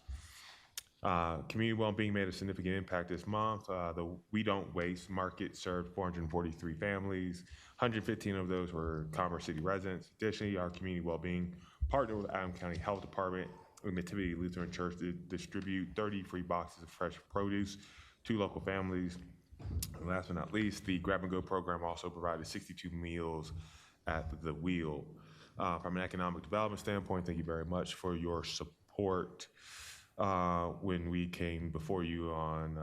Community well-being made a significant impact this month. The We Don't Waste Market served 443 families. 115 of those were Commerce City residents. Additionally, our community well-being partnered with Adams County Health Department and Nativity Lutheran Church to distribute 30 free boxes of fresh produce to local families. And last but not least, the Grab and Go program also provided 62 meals at the Wheel. From an economic development standpoint, thank you very much for your support when we came before you on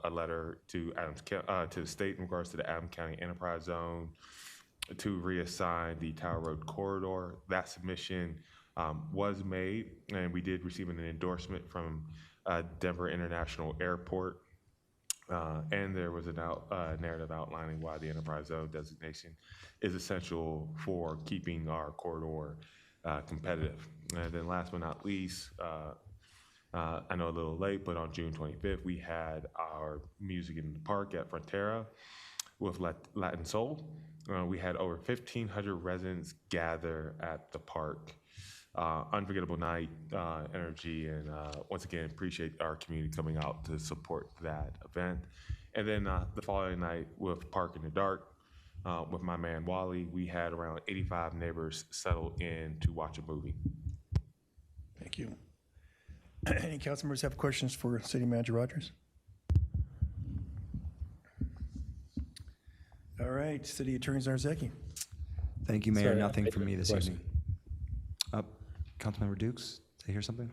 a letter to the state in regards to the Adams County Enterprise Zone to reassign the Tower Road corridor. That submission was made, and we did receive an endorsement from Denver International Airport. And there was a narrative outlining why the Enterprise Zone designation is essential for keeping our corridor competitive. And then last but not least, I know a little late, but on June 25th, we had our Music in the Park at Frontera with Latin Soul. We had over 1,500 residents gather at the park. Unforgettable night, energy, and once again, appreciate our community coming out to support that event. And then the following night with Park in the Dark, with my man Wally, we had around 85 neighbors settle in to watch a movie. Thank you. Any council members have questions for City Manager Rogers? All right, City Attorney Zarzaki. Thank you, Mayor. Sorry, Nothing I from had me a this question. evening. Councilmember Dukes, did I hear something?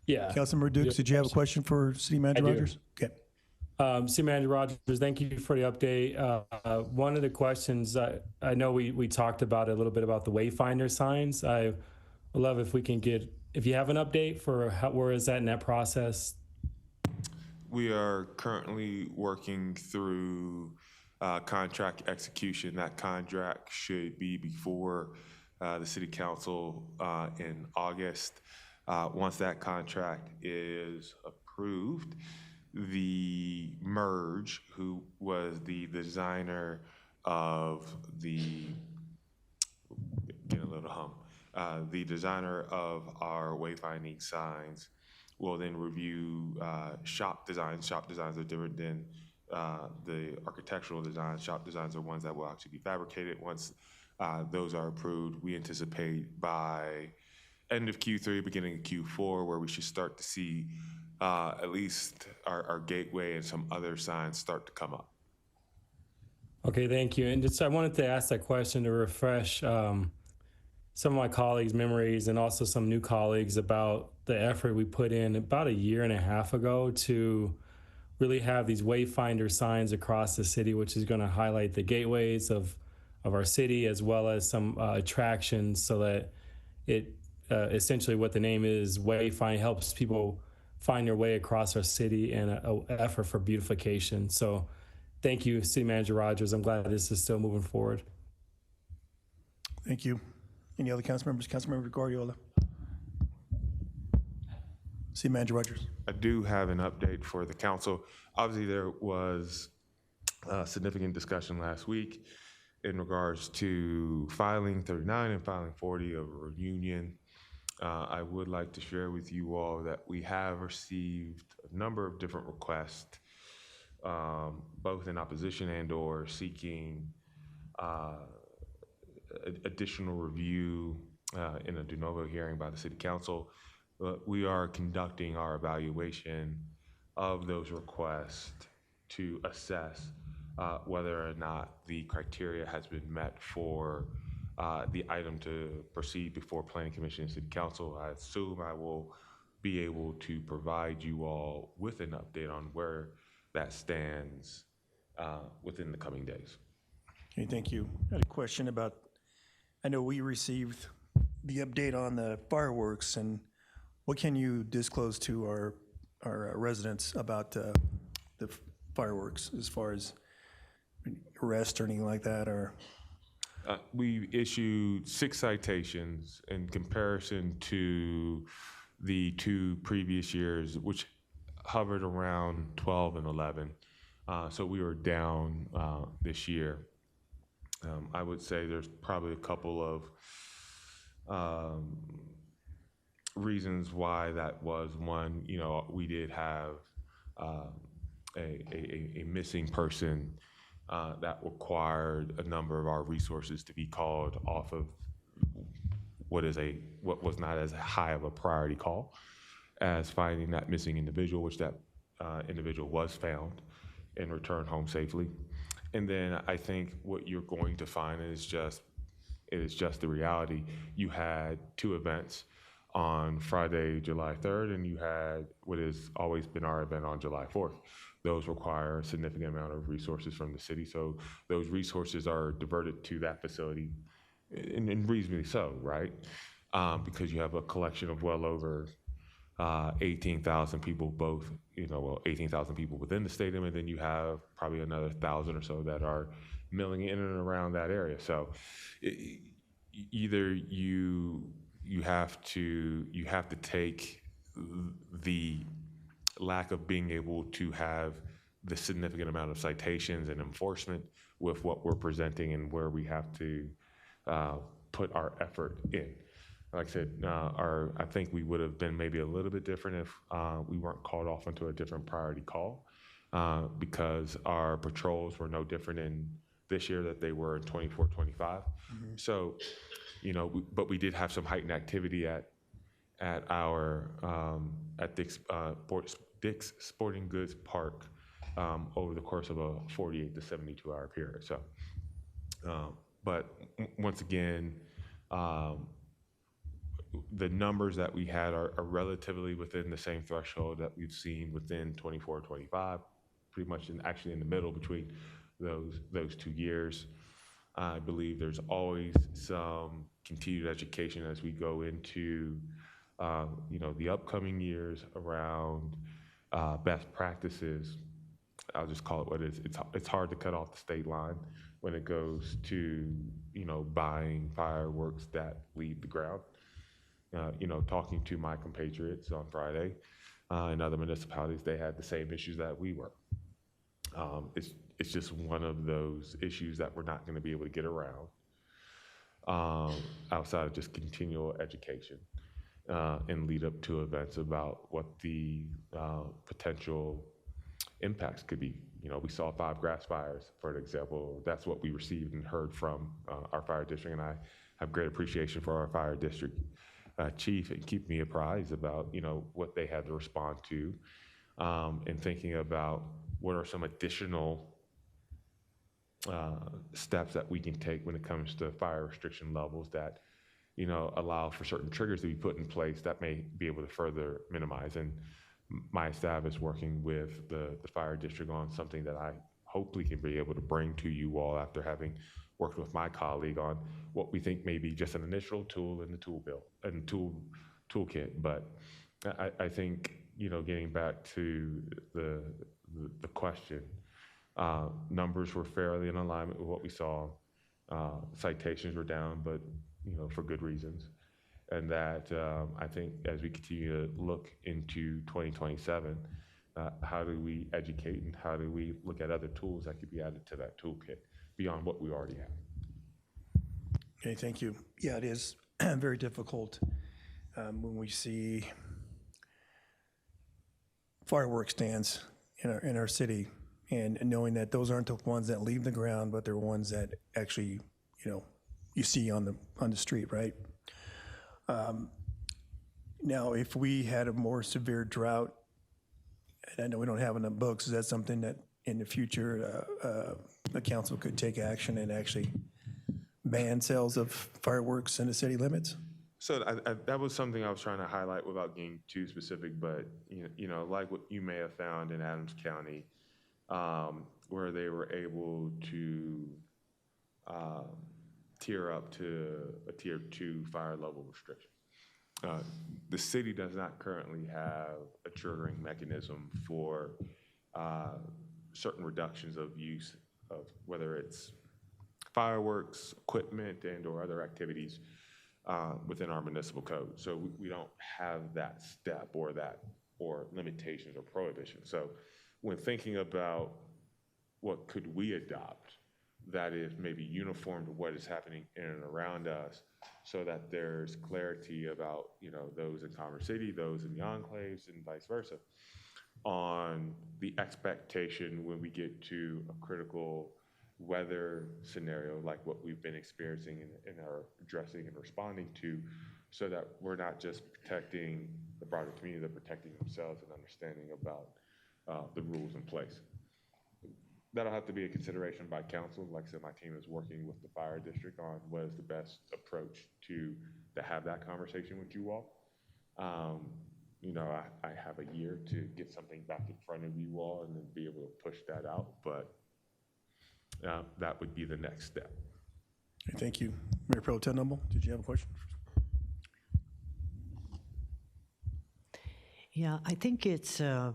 Yeah. Councilmember Dukes, did you have a question for City Manager I do. Rogers? Okay. City Manager Rogers, thank you for the update. One of the questions, I know we talked about a little bit about the Wayfinder signs. I would love if we can get, if you have an update for where is that in that process? We are currently working through contract execution. That contract should be before the City Council in August. Once that contract is approved, the Merge, who was the designer of the, getting a little the designer of our wayfinding signs will then review shop designs. Shop designs are different than the architectural designs. Shop designs are ones that will actually be fabricated. Once those are approved, we anticipate by end of Q3, beginning of Q4, where we should start to see at least our gateway and some other signs start to come up. Okay, thank you. And just I wanted to ask that question to refresh some of my colleagues' memories and also some new colleagues about the effort we put in about 1.5 years ago to really have these wayfinder signs across the city, which is going to highlight the gateways of our city as well as some attractions, so that it essentially what the name is, wayfind, helps people find their way across our city, and an effort for beautification. So thank you, City Manager Rogers. I'm glad this is still moving forward. Thank you. Any other council members? Councilmember Guardiola. City Manager Rogers. I do have an update for the council. Obviously, there was significant discussion last week in regards to filing 39 and filing 40 of a reunion. I would like to share with you all that we have received a number of different requests, both in opposition and or seeking additional review in a de novo hearing by the City Council. We are conducting our evaluation of those requests to assess whether or not the criteria has been met for the item to proceed before Planning Commission and City Council. I assume I will be able to provide you all with an update on where that stands within the coming days. Okay, thank you. I had a question about, I know we received the update on the fireworks, and what can you disclose to our residents about the fireworks as far as arrest or anything like that, or? We issued 6 citations in comparison to the 2 previous years, which hovered around 12 and 11. So we were down this year. I would say there's probably a couple of reasons why that was. One, you know, we did have a missing person that required a number of our resources to be called off of what was not as high of a priority call as finding that missing individual, which that individual was found and returned home safely. And then I think what you're going to find is just the reality. You had 2 events on Friday, July 3rd, and you had what has always been our event on July 4th. Those require a significant amount of resources from the city. So those resources are diverted to that facility, and reasonably so, right? Because you have a collection of well over 18,000 people, both, 18,000 people within the stadium, and then you have probably another 1,000 or so that are milling in and around that area. So either you have to take the lack of being able to have the significant amount of citations and enforcement with what we're presenting and where we have to put our effort in. Like I said, I think we would have been maybe a little bit different if we weren't called off into a different priority call, because our patrols were no different in this year that they were in 24, 25. So, but we did have some heightened activity at Dick's Sporting Goods Park over the course of a 48 to 72 hour period. So, but once again, the numbers that we had are relatively within the same threshold that we've seen within 24, 25, pretty much actually in the middle between those 2 years. I believe there's always some continued education as we go into the upcoming years around best practices. I'll just call it what it is. It's hard to cut off the state line when it goes to buying fireworks that leave the ground. talking to my compatriots on Friday in other municipalities, they had the same issues that we were. It's just one of those issues that we're not going to be able to get around outside of just continual education and lead up to events about what the potential impacts could be. We saw 5 grass fires, for an example. That's what we received and heard from our fire district, and I have great appreciation for our fire district chief and keep me apprised about what they had to respond to, and thinking about what are some additional steps that we can take when it comes to fire restriction levels that allow for certain triggers to be put in place that may be able to further minimize. And my staff is working with the fire district on something that I hopefully can be able to bring to you all after having worked with my colleague on what we think may be just an initial tool in the toolkit. But I think getting back to the question, numbers were fairly in alignment with what we saw. Citations were down, but for good reasons. And that I think as we continue to look into 2027, how do we educate and how do we look at other tools that could be added to that toolkit beyond what we already have? Okay, thank you. Yeah, it is very difficult when we see fireworks stands in our city, and knowing that those aren't the ones that leave the ground, but they're ones that actually you see on the street, right? Now, if we had a more severe drought, and I know we don't have enough books, is that something that in the future the council could take action and actually ban sales of fireworks in the city limits? So that was something I was trying to highlight without getting too specific, but like what you may have found in Adams County, where they were able to tier up to a tier 2 fire level restriction. The city does not currently have a triggering mechanism for certain reductions of use of whether it's fireworks, equipment, and or other activities within our municipal code. So we don't have that step or limitations or prohibition. So when thinking about what could we adopt that is maybe uniform to what is happening in and around us, so that there's clarity about those in Commerce City, those in the enclaves, and vice versa, on the expectation when we get to a critical weather scenario like what we've been experiencing and are addressing and responding to, so that we're not just protecting the broader community, they're protecting themselves and understanding about the rules in place. That'll have to be a consideration by council. Like I said, my team is working with the fire district on what is the best approach to have that conversation with you all. I have a year to get something back in front of you all and then be able to push that out, but that would be the next step. Okay, thank you. Mayor Pro Tem Noble, did you have a question? Yeah, I think it's a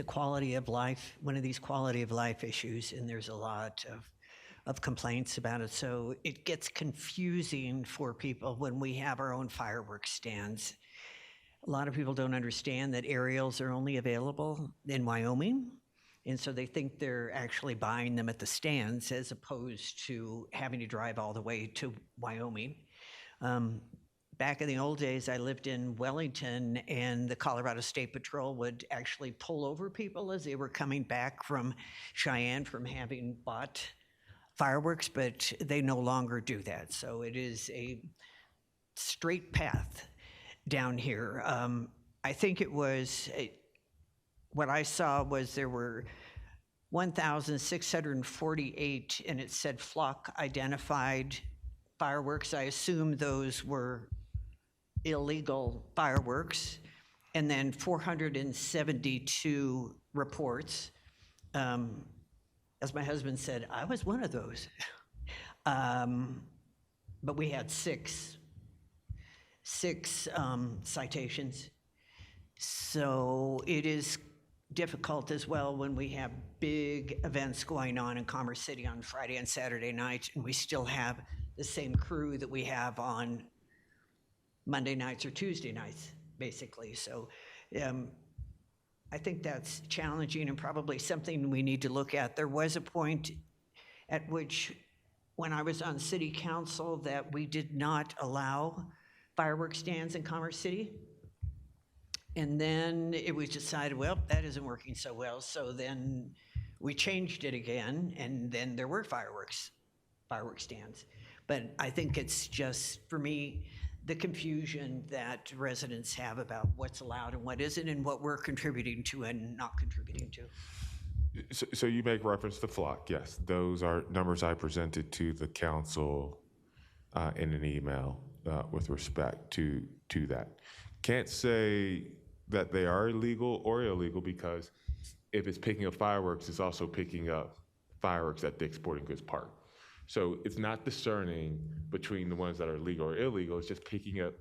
quality of life, one of these quality of life issues, and there's a lot of complaints about it. So it gets confusing for people when we have our own fireworks stands. A lot of people don't understand that aerials are only available in Wyoming, and so they think they're actually buying them at the stands as opposed to having to drive all the way to Wyoming. Back in the old days, I lived in Wellington, and the Colorado State Patrol would actually pull over people as they were coming back from Cheyenne from having bought fireworks, but they no longer do that. So it is a straight path down here. I think it was, what I saw was there were 1,648, and it said flock identified fireworks. I assume those were illegal fireworks, and then 472 reports. As my husband said, I was one of those. But we had six citations. So it is difficult as well when we have big events going on in Commerce City on Friday and Saturday night, and we still have the same crew that we have on Monday nights or Tuesday nights, basically. So I think that's challenging and probably something we need to look at. There was a point at which, when I was on city council, that we did not allow fireworks stands in Commerce City. And then it was decided, well, that isn't working so well. So then we changed it again, and then there were firework stands. But I think it's just, for me, the confusion that residents have about what's allowed and what isn't, and what we're contributing to and not contributing to. So you make reference to flock. Yes, those are numbers I presented to the council in an email with respect to that. Can't say that they are illegal or illegal, because if it's picking up fireworks, it's also picking up fireworks at Dick's Sporting Goods Park. So it's not discerning between the ones that are legal or illegal. It's just picking up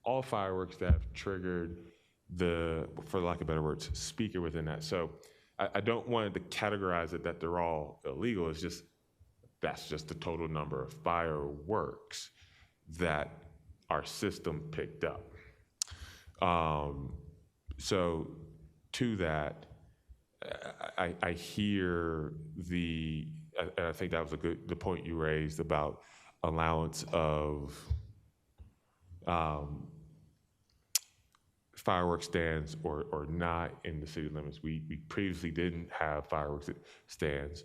all fireworks that have triggered the, for lack of better words, speaker within that. So I don't want to categorize it that they're all illegal. It's just, that's just the total number of fireworks that our system picked up. So to that, I hear the, and I think that was the point you raised about allowance of fireworks stands or not in the city limits. We previously didn't have fireworks stands.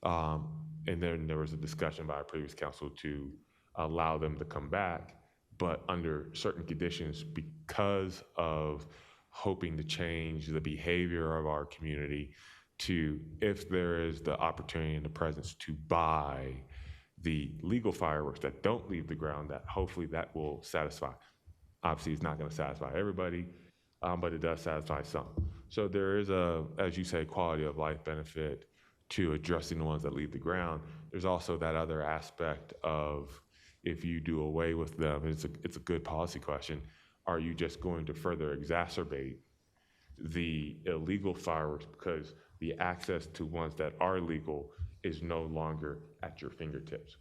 And then there was a discussion by our previous council to allow them to come back, but under certain conditions, because of hoping to change the behavior of our community to, if there is the opportunity and the presence to buy the legal fireworks that don't leave the ground, that hopefully that will satisfy. Obviously, it's not going to satisfy everybody, but it does satisfy some. So there is a, as you say, quality of life benefit to addressing the ones that leave the ground. There's also that other aspect of, if you do away with them, it's a good policy question. Are you just going to further exacerbate the illegal fireworks because the access to ones that are legal is no longer at your fingertips?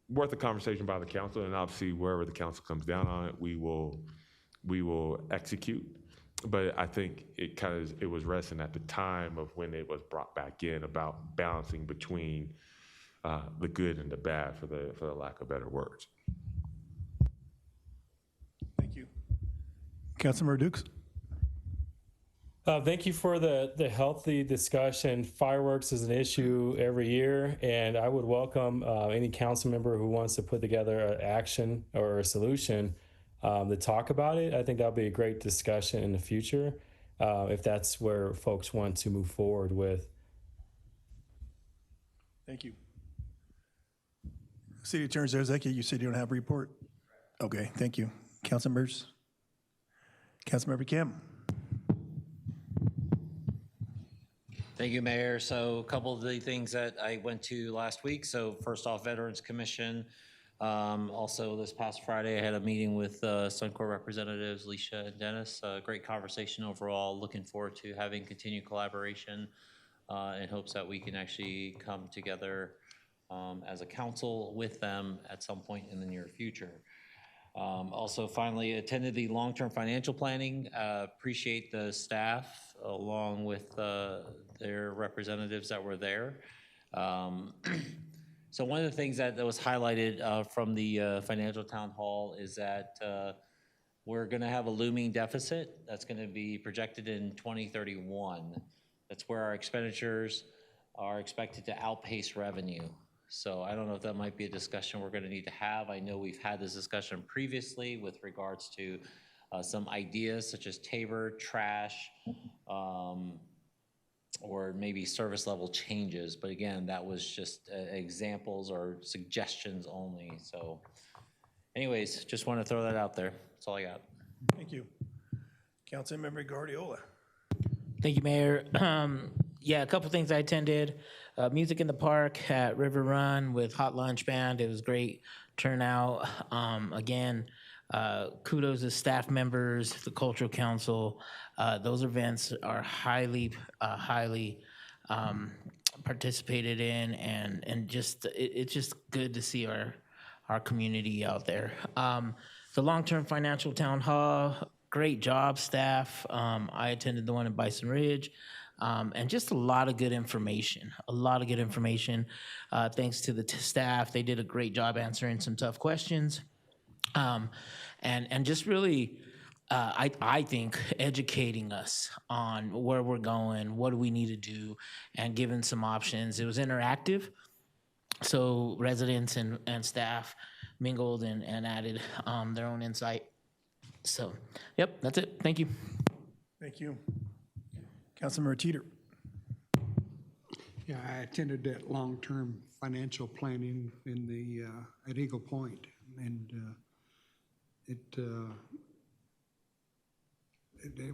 Worth a conversation by the council, and obviously wherever the council comes down on it, we will execute. But I think it was resting at the time of when it was brought back in about balancing between the good and the bad, for the lack of better words. Thank you. Councilmember Dukes. Thank you for the healthy discussion. Fireworks is an issue every year, and I would welcome any council member who wants to put together an action or a solution to talk about it. I think that'll be a great discussion in the future, if that's where folks want to move forward with. Thank you. City Attorney Zarzaki, you said you don't have a report? Okay, thank you. Council members? Councilmember Kim. Thank you, Mayor. So a couple of the things that I went to last week. So first off, Veterans Commission. Also this past Friday, I had a meeting with Suncor representatives, Leisha and Dennis. Great conversation overall. Looking forward to having continued collaboration in hopes that we can actually come together as a council with them at some point in the near future. Also finally attended the long-term financial planning. Appreciate the staff along with their representatives that were there. So one of the things that was highlighted from the financial town hall is that we're gonna have a looming deficit that's gonna be projected in 2031. That's where our expenditures are expected to outpace revenue. So I don't know if that might be a discussion we're gonna need to have. I know we've had this discussion previously with regards to some ideas such as Tabor, trash, or maybe service level changes. But again, that was just examples or suggestions only. So anyways, just want to throw that out there. That's all I got. Thank you. Councilmember Guardiola. Thank you, Mayor. Yeah, a couple things I attended. Music in the Park at River Run with Hot Lunch Band. It was great turnout. Again, kudos to staff members, the Cultural Council. Those events are highly participated in, and just it's just good to see our community out there. the long-term financial town hall, great job, staff. I attended the one in Bison Ridge, and just a lot of good information, thanks to the staff. They did a great job answering some tough questions. And just really, I think, educating us on where we're going, what do we need to do, and giving some options. It was interactive, so residents and staff mingled and added their own insight. So, yep, that's it. Thank you. Thank you. Councilmember Teeter. Yeah, I attended that long-term financial planning in the, at Eagle Point, and it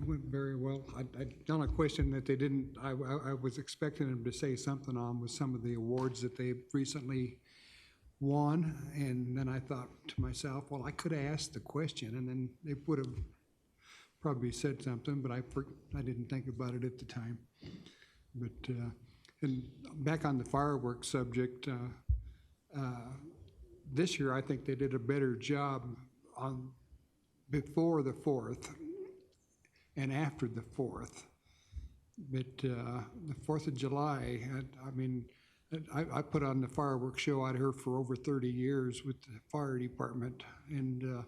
went very well. The only question that they didn't, I was expecting them to say something on was some of the awards that they recently won, and then I thought to myself, well, I could have asked the question, and then they would have probably said something, but I didn't think about it at the time. But and back on the fireworks subject, this year I think they did a better job on before the 4th and after the 4th. But the 4th of July, I mean, I put on the fireworks show out here for over 30 years with the fire department, and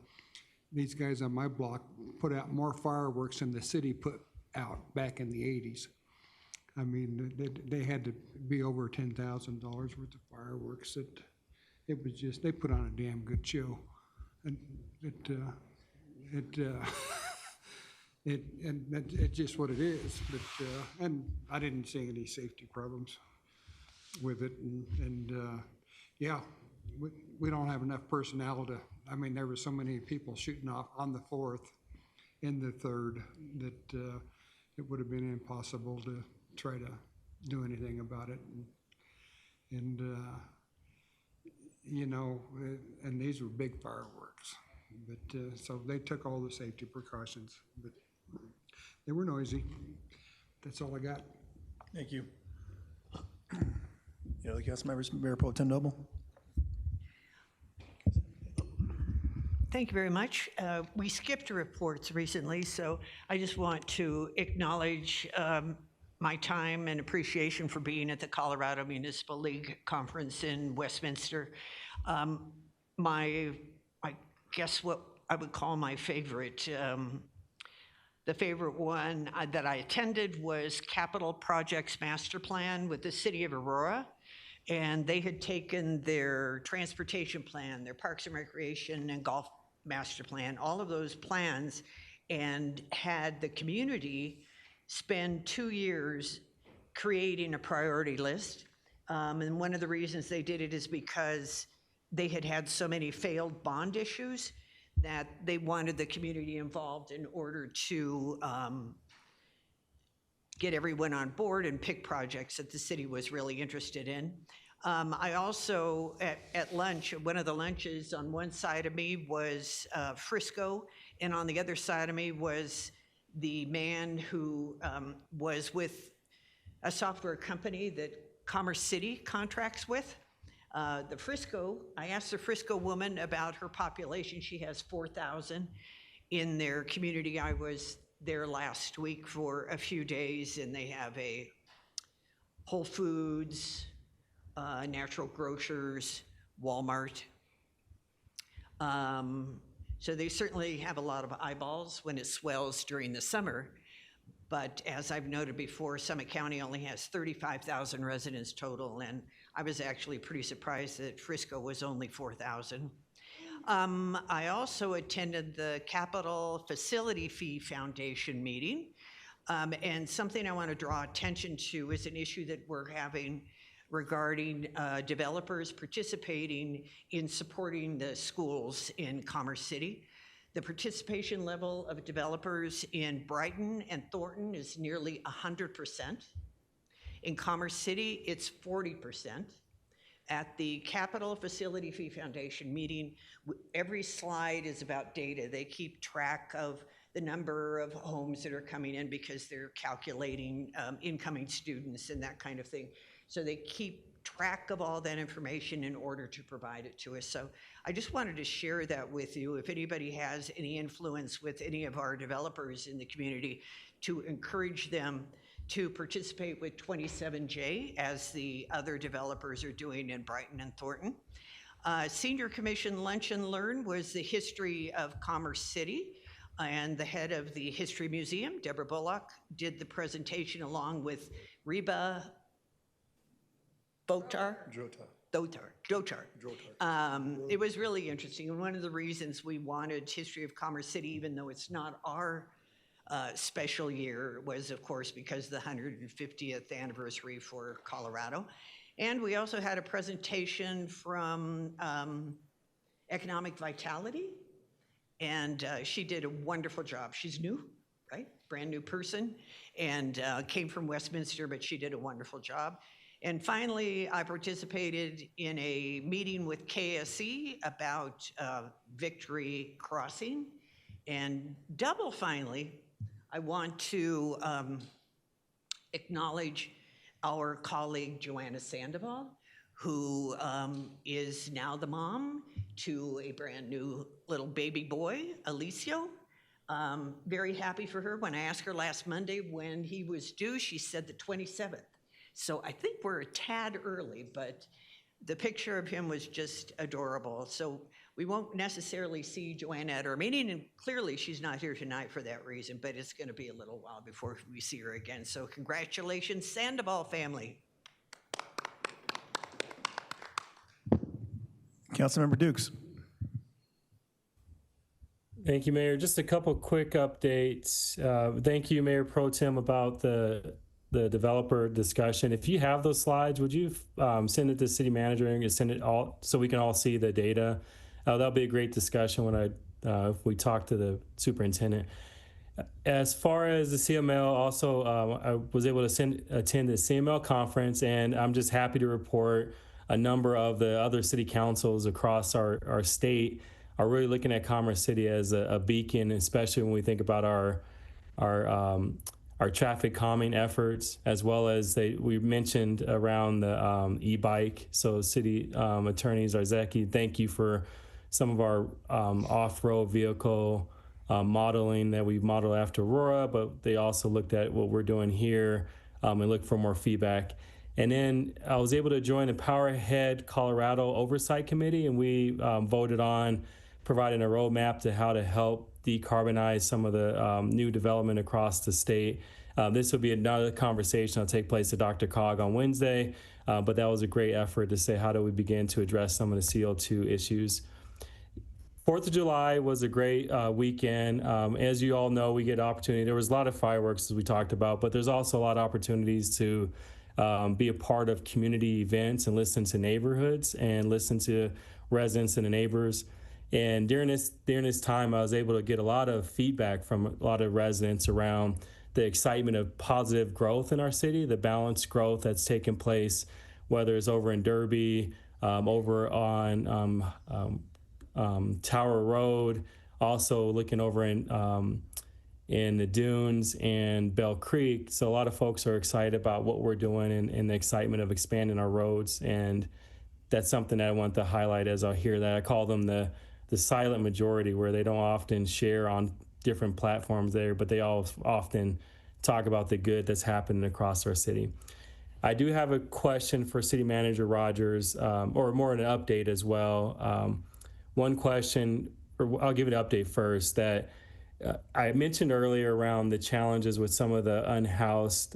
these guys on my block put out more fireworks than the city put out back in the 80s. I mean, they had to be over $10,000 worth of fireworks. It was just, they put on a damn good show. And it's just what it is. But and I didn't see any safety problems with it. And yeah, we don't have enough personnel to, I mean, there were so many people shooting off on the 4th and the 3rd that it would have been impossible to try to do anything about it. And you know, and these were big fireworks. But so they took all the safety precautions, but they were noisy. That's all I got. Thank you. Any other council members? Mayor Pro Tem Noble. Thank you very much. We skipped reports recently, so I just want to acknowledge my time and appreciation for being at the Colorado Municipal League Conference in Westminster. I guess what I would call my favorite, the favorite one that I attended was Capital Projects Master Plan with the City of Aurora. And they had taken their transportation plan, their Parks and Recreation and Golf Master Plan, all of those plans, and had the community spend 2 years creating a priority list. And one of the reasons they did it is because they had had so many failed bond issues that they wanted the community involved in order to get everyone on board and pick projects that the city was really interested in. I also, at lunch, one of the lunches on one side of me was Frisco, and on the other side of me was the man who was with a software company that Commerce City contracts with. I asked the Frisco woman about her population. She has 4,000 in their community. I was there last week for a few days, and they have a Whole Foods, Natural Grocers, Walmart. So they certainly have a lot of eyeballs when it swells during the summer. But as I've noted before, Summit County only has 35,000 residents total, and I was actually pretty surprised that Frisco was only 4,000. I also attended the Capital Facility Fee Foundation meeting, and something I want to draw attention to is an issue that we're having regarding developers participating in supporting the schools in Commerce City. The participation level of developers in Brighton and Thornton is nearly 100%. In Commerce City, it's 40%. At the Capital Facility Fee Foundation meeting, every slide is about data. They keep track of the number of homes that are coming in because they're calculating incoming students and that kind of thing. So they keep track of all that information in order to provide it to us. So I just wanted to share that with you. If anybody has any influence with any of our developers in the community, to encourage them to participate with 27J as the other developers are doing in Brighton and Thornton. Senior Commission Lunch and Learn was the history of Commerce City, and the head of the History Museum, Deborah Bullock, did the presentation along with Reba Dotar. It was really interesting, and one of the reasons we wanted History of Commerce City, even though it's not our special year, was of course because the 150th anniversary for Colorado. And we also had a presentation from Economic Vitality, and she did a wonderful job. She's new, right? Brand new person, and came from Westminster, but she did a wonderful job. And finally, I participated in a meeting with KSE about Victory Crossing. And double finally, I want to acknowledge our colleague Joanna Sandoval, who is now the mom to a brand new little baby boy, Alicio. Very happy for her. When I asked her last Monday when he was due, she said the 27th. So I think we're a tad early, but the picture of him was just adorable. So we won't necessarily see Joanna at our meeting, and clearly she's not here tonight for that reason, but it's going to be a little while before we see her again. So congratulations, Sandoval family. Councilmember Dukes. Thank you, Mayor. Just a couple quick updates. Thank you, Mayor Pro Tem, about the developer discussion. If you have those slides, would you send it to the city manager and send it all so we can all see the data? That'll be a great discussion when if we talk to the superintendent. As far as the CML, also I was able to attend the CML conference, and I'm just happy to report a number of the other city councils across our state are really looking at Commerce City as a beacon, especially when we think about our traffic calming efforts, as well as we mentioned around the e-bike. So city attorneys, Arzeki, thank you for some of our off-road vehicle modeling that we've modeled after Aurora, but they also looked at what we're doing here and looked for more feedback. And then I was able to join the Powerhead Colorado Oversight Committee, and we voted on providing a roadmap to how to help decarbonize some of the new development across the state. This will be another conversation that'll take place at Dr. Cog on Wednesday, but that was a great effort to say how do we begin to address some of the CO2 issues. 4th of July was a great weekend. As you all know, we get opportunity. There was a lot of fireworks, as we talked about, but there's also a lot of opportunities to be a part of community events and listen to neighborhoods and listen to residents and the neighbors. And during this time, I was able to get a lot of feedback from a lot of residents around the excitement of positive growth in our city, the balanced growth that's taken place, whether it's over in Derby, over on Tower Road, also looking over in the Dunes and Bell Creek. So a lot of folks are excited about what we're doing and the excitement of expanding our roads. And that's something that I want to highlight as I hear that. I call them the silent majority, where they don't often share on different platforms there, but they all often talk about the good that's happening across our city. I do have a question for City Manager Rogers, or more an update as well. One question, or I'll give an update first, that I mentioned earlier around the challenges with some of the unhoused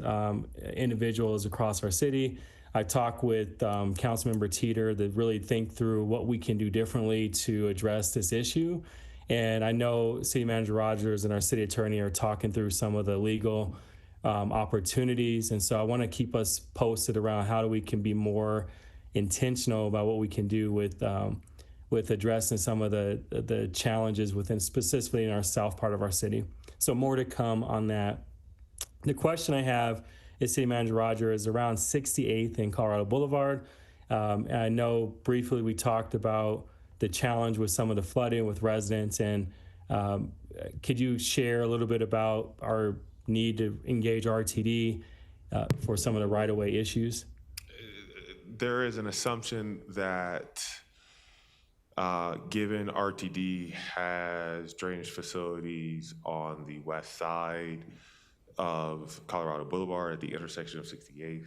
individuals across our city. I talked with Councilmember Teeter to really think through what we can do differently to address this issue. And I know City Manager Rogers and our city attorney are talking through some of the legal opportunities. And so I want to keep us posted around how we can be more intentional about what we can do with addressing some of the challenges within, specifically in our south part of our city. So more to come on that. The question I have is, City Manager Roger, is around 68th and Colorado Boulevard. And I know briefly we talked about the challenge with some of the flooding with residents, and could you share a little bit about our need to engage RTD for some of the right-of-way issues? there is an assumption that given RTD has drainage facilities on the west side of Colorado Boulevard at the intersection of 68th,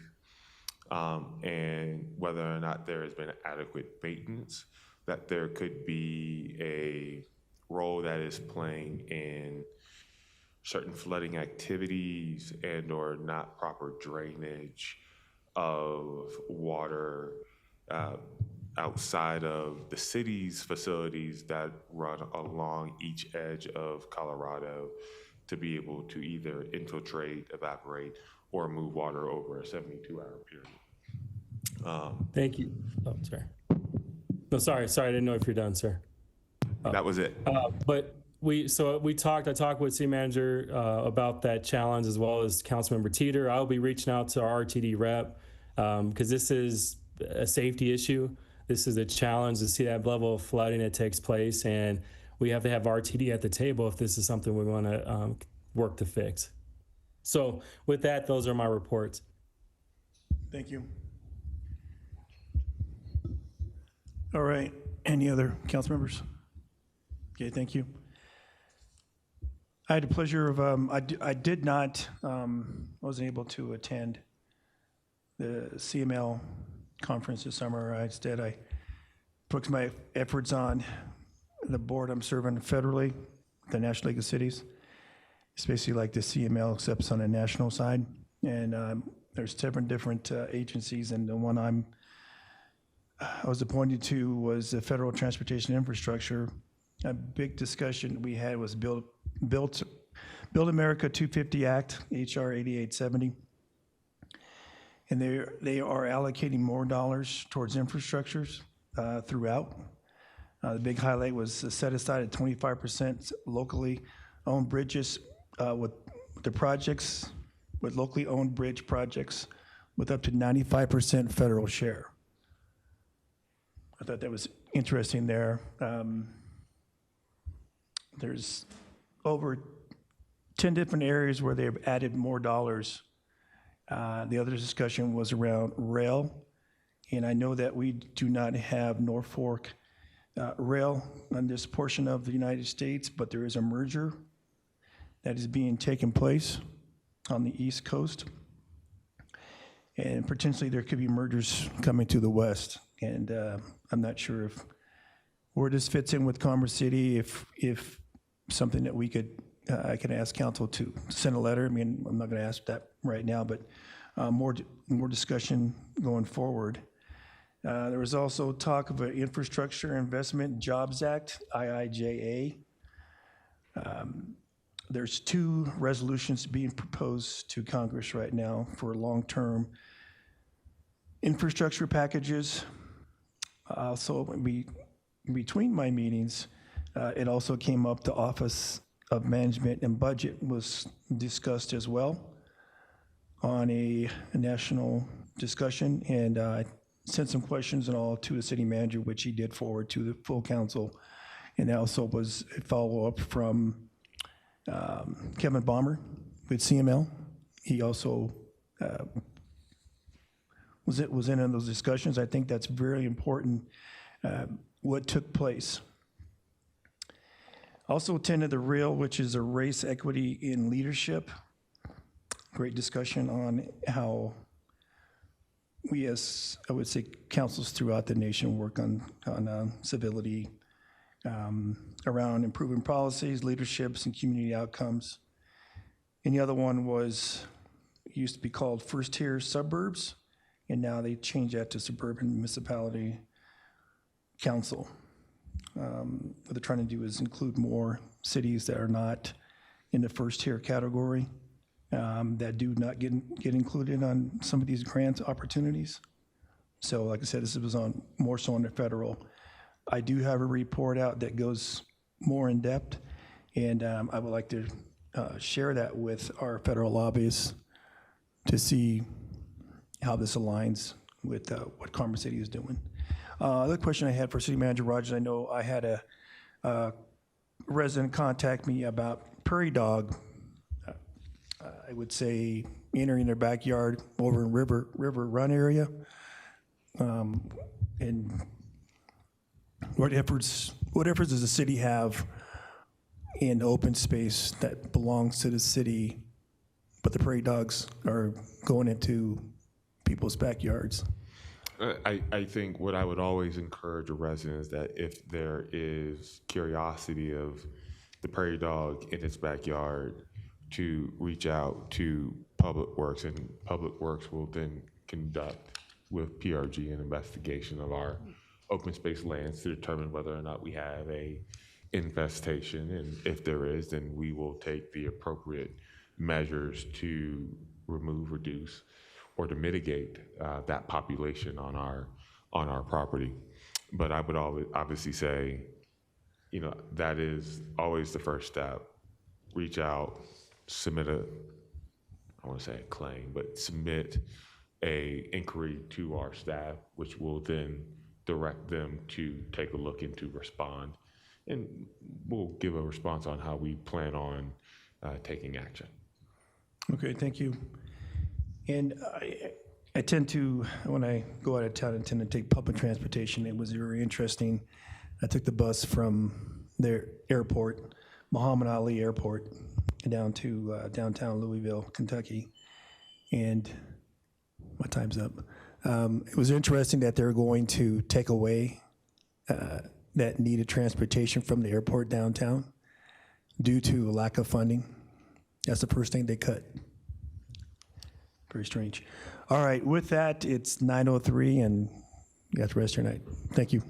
and whether or not there has been adequate maintenance, that there could be a role that is playing in certain flooding activities and or not proper drainage of water outside of the city's facilities that run along each edge of Colorado to be able to either infiltrate, evaporate, or move water over a 72-hour period. Thank you. Oh, sorry. No, sorry, I didn't know if you're done, sir. That was it. But I talked with city manager about that challenge, as well as Councilmember Teeter. I'll be reaching out to our RTD rep because this is a safety issue. This is a challenge to see that level of flooding that takes place, and we have to have RTD at the table if this is something we want to work to fix. So with that, those are my reports. Thank you. All right, any other council members? Okay, thank you. I had the pleasure of, I did not, wasn't able to attend the CML conference this summer. Instead, I focused my efforts on the board I'm serving federally, the National League of Cities. It's basically like the CML, except it's on the national side. And there's 7 different agencies, and the one I was appointed to was the Federal Transportation Infrastructure. A big discussion we had was Build America 250 Act, HR 8870. And they are allocating more dollars towards infrastructures throughout. The big highlight was set aside at 25% locally owned bridges with the projects, with locally owned bridge projects with up to 95% federal share. I thought that was interesting there. There's over 10 different areas where they've added more dollars. The other discussion was around rail, and I know that we do not have Norfolk rail on this portion of the United States, but there is a merger that is being taken place on the East Coast, and potentially there could be mergers coming to the West, and I'm not sure if where this fits in with Commerce City, if something that we could, I can ask council to send a letter. I mean, I'm not going to ask that right now, but more discussion going forward. There was also talk of an Infrastructure Investment Jobs Act, IIJA. There's 2 resolutions being proposed to Congress right now for long-term infrastructure packages. Also, between my meetings, it also came up, the Office of Management and Budget was discussed as well on a national discussion, and I sent some questions and all to the city manager, which he did forward to the full council, and that also was a follow-up from Kevin Bomber with CML. He also was in on those discussions. I think that's very important, what took place. Also attended the REAL, which is a Race, Equity, in Leadership. Great discussion on how we, as I would say, councils throughout the nation work on civility, around improving policies, leaderships, and community outcomes. And the other one was, used to be called First Tier Suburbs, and now they changed that to Suburban Municipality Council. What they're trying to do is include more cities that are not in the first tier category, that do not get included on some of these grant opportunities. So like I said, this was on more so on the federal. I do have a report out that goes more in depth, and I would like to share that with our federal lobbyists to see how this aligns with what Commerce City is doing. Other question I had for City Manager Rogers, I know I had a resident contact me about prairie dog, I would say entering their backyard over in River Run area. And what efforts does the city have in open space that belongs to the city, but the prairie dogs are going into people's backyards? I think what I would always encourage a resident is that if there is curiosity of the prairie dog in its backyard, to reach out to Public Works, and Public Works will then conduct with PRG an investigation of our open space lands to determine whether or not we have a infestation, and if there is, then we will take the appropriate measures to remove, reduce, or to mitigate that population on our property. But I would always obviously say, you know, that is always the first step. Reach out, submit a, I want to say a claim, but submit a inquiry to our staff, which will then direct them to take a look and to respond. And we'll give a response on how we plan on taking action. Okay, thank you. And I tend to, when I go out of town, I tend to take public transportation. It was very interesting. I took the bus from their airport, Muhammad Ali Airport, down to downtown Louisville, Kentucky. And my time's up. It was interesting that they're going to take away that needed transportation from the airport downtown due to a lack of funding. That's the first thing they cut. Very strange. All right, with that, it's 9:03, and you got the rest of your night. Thank you.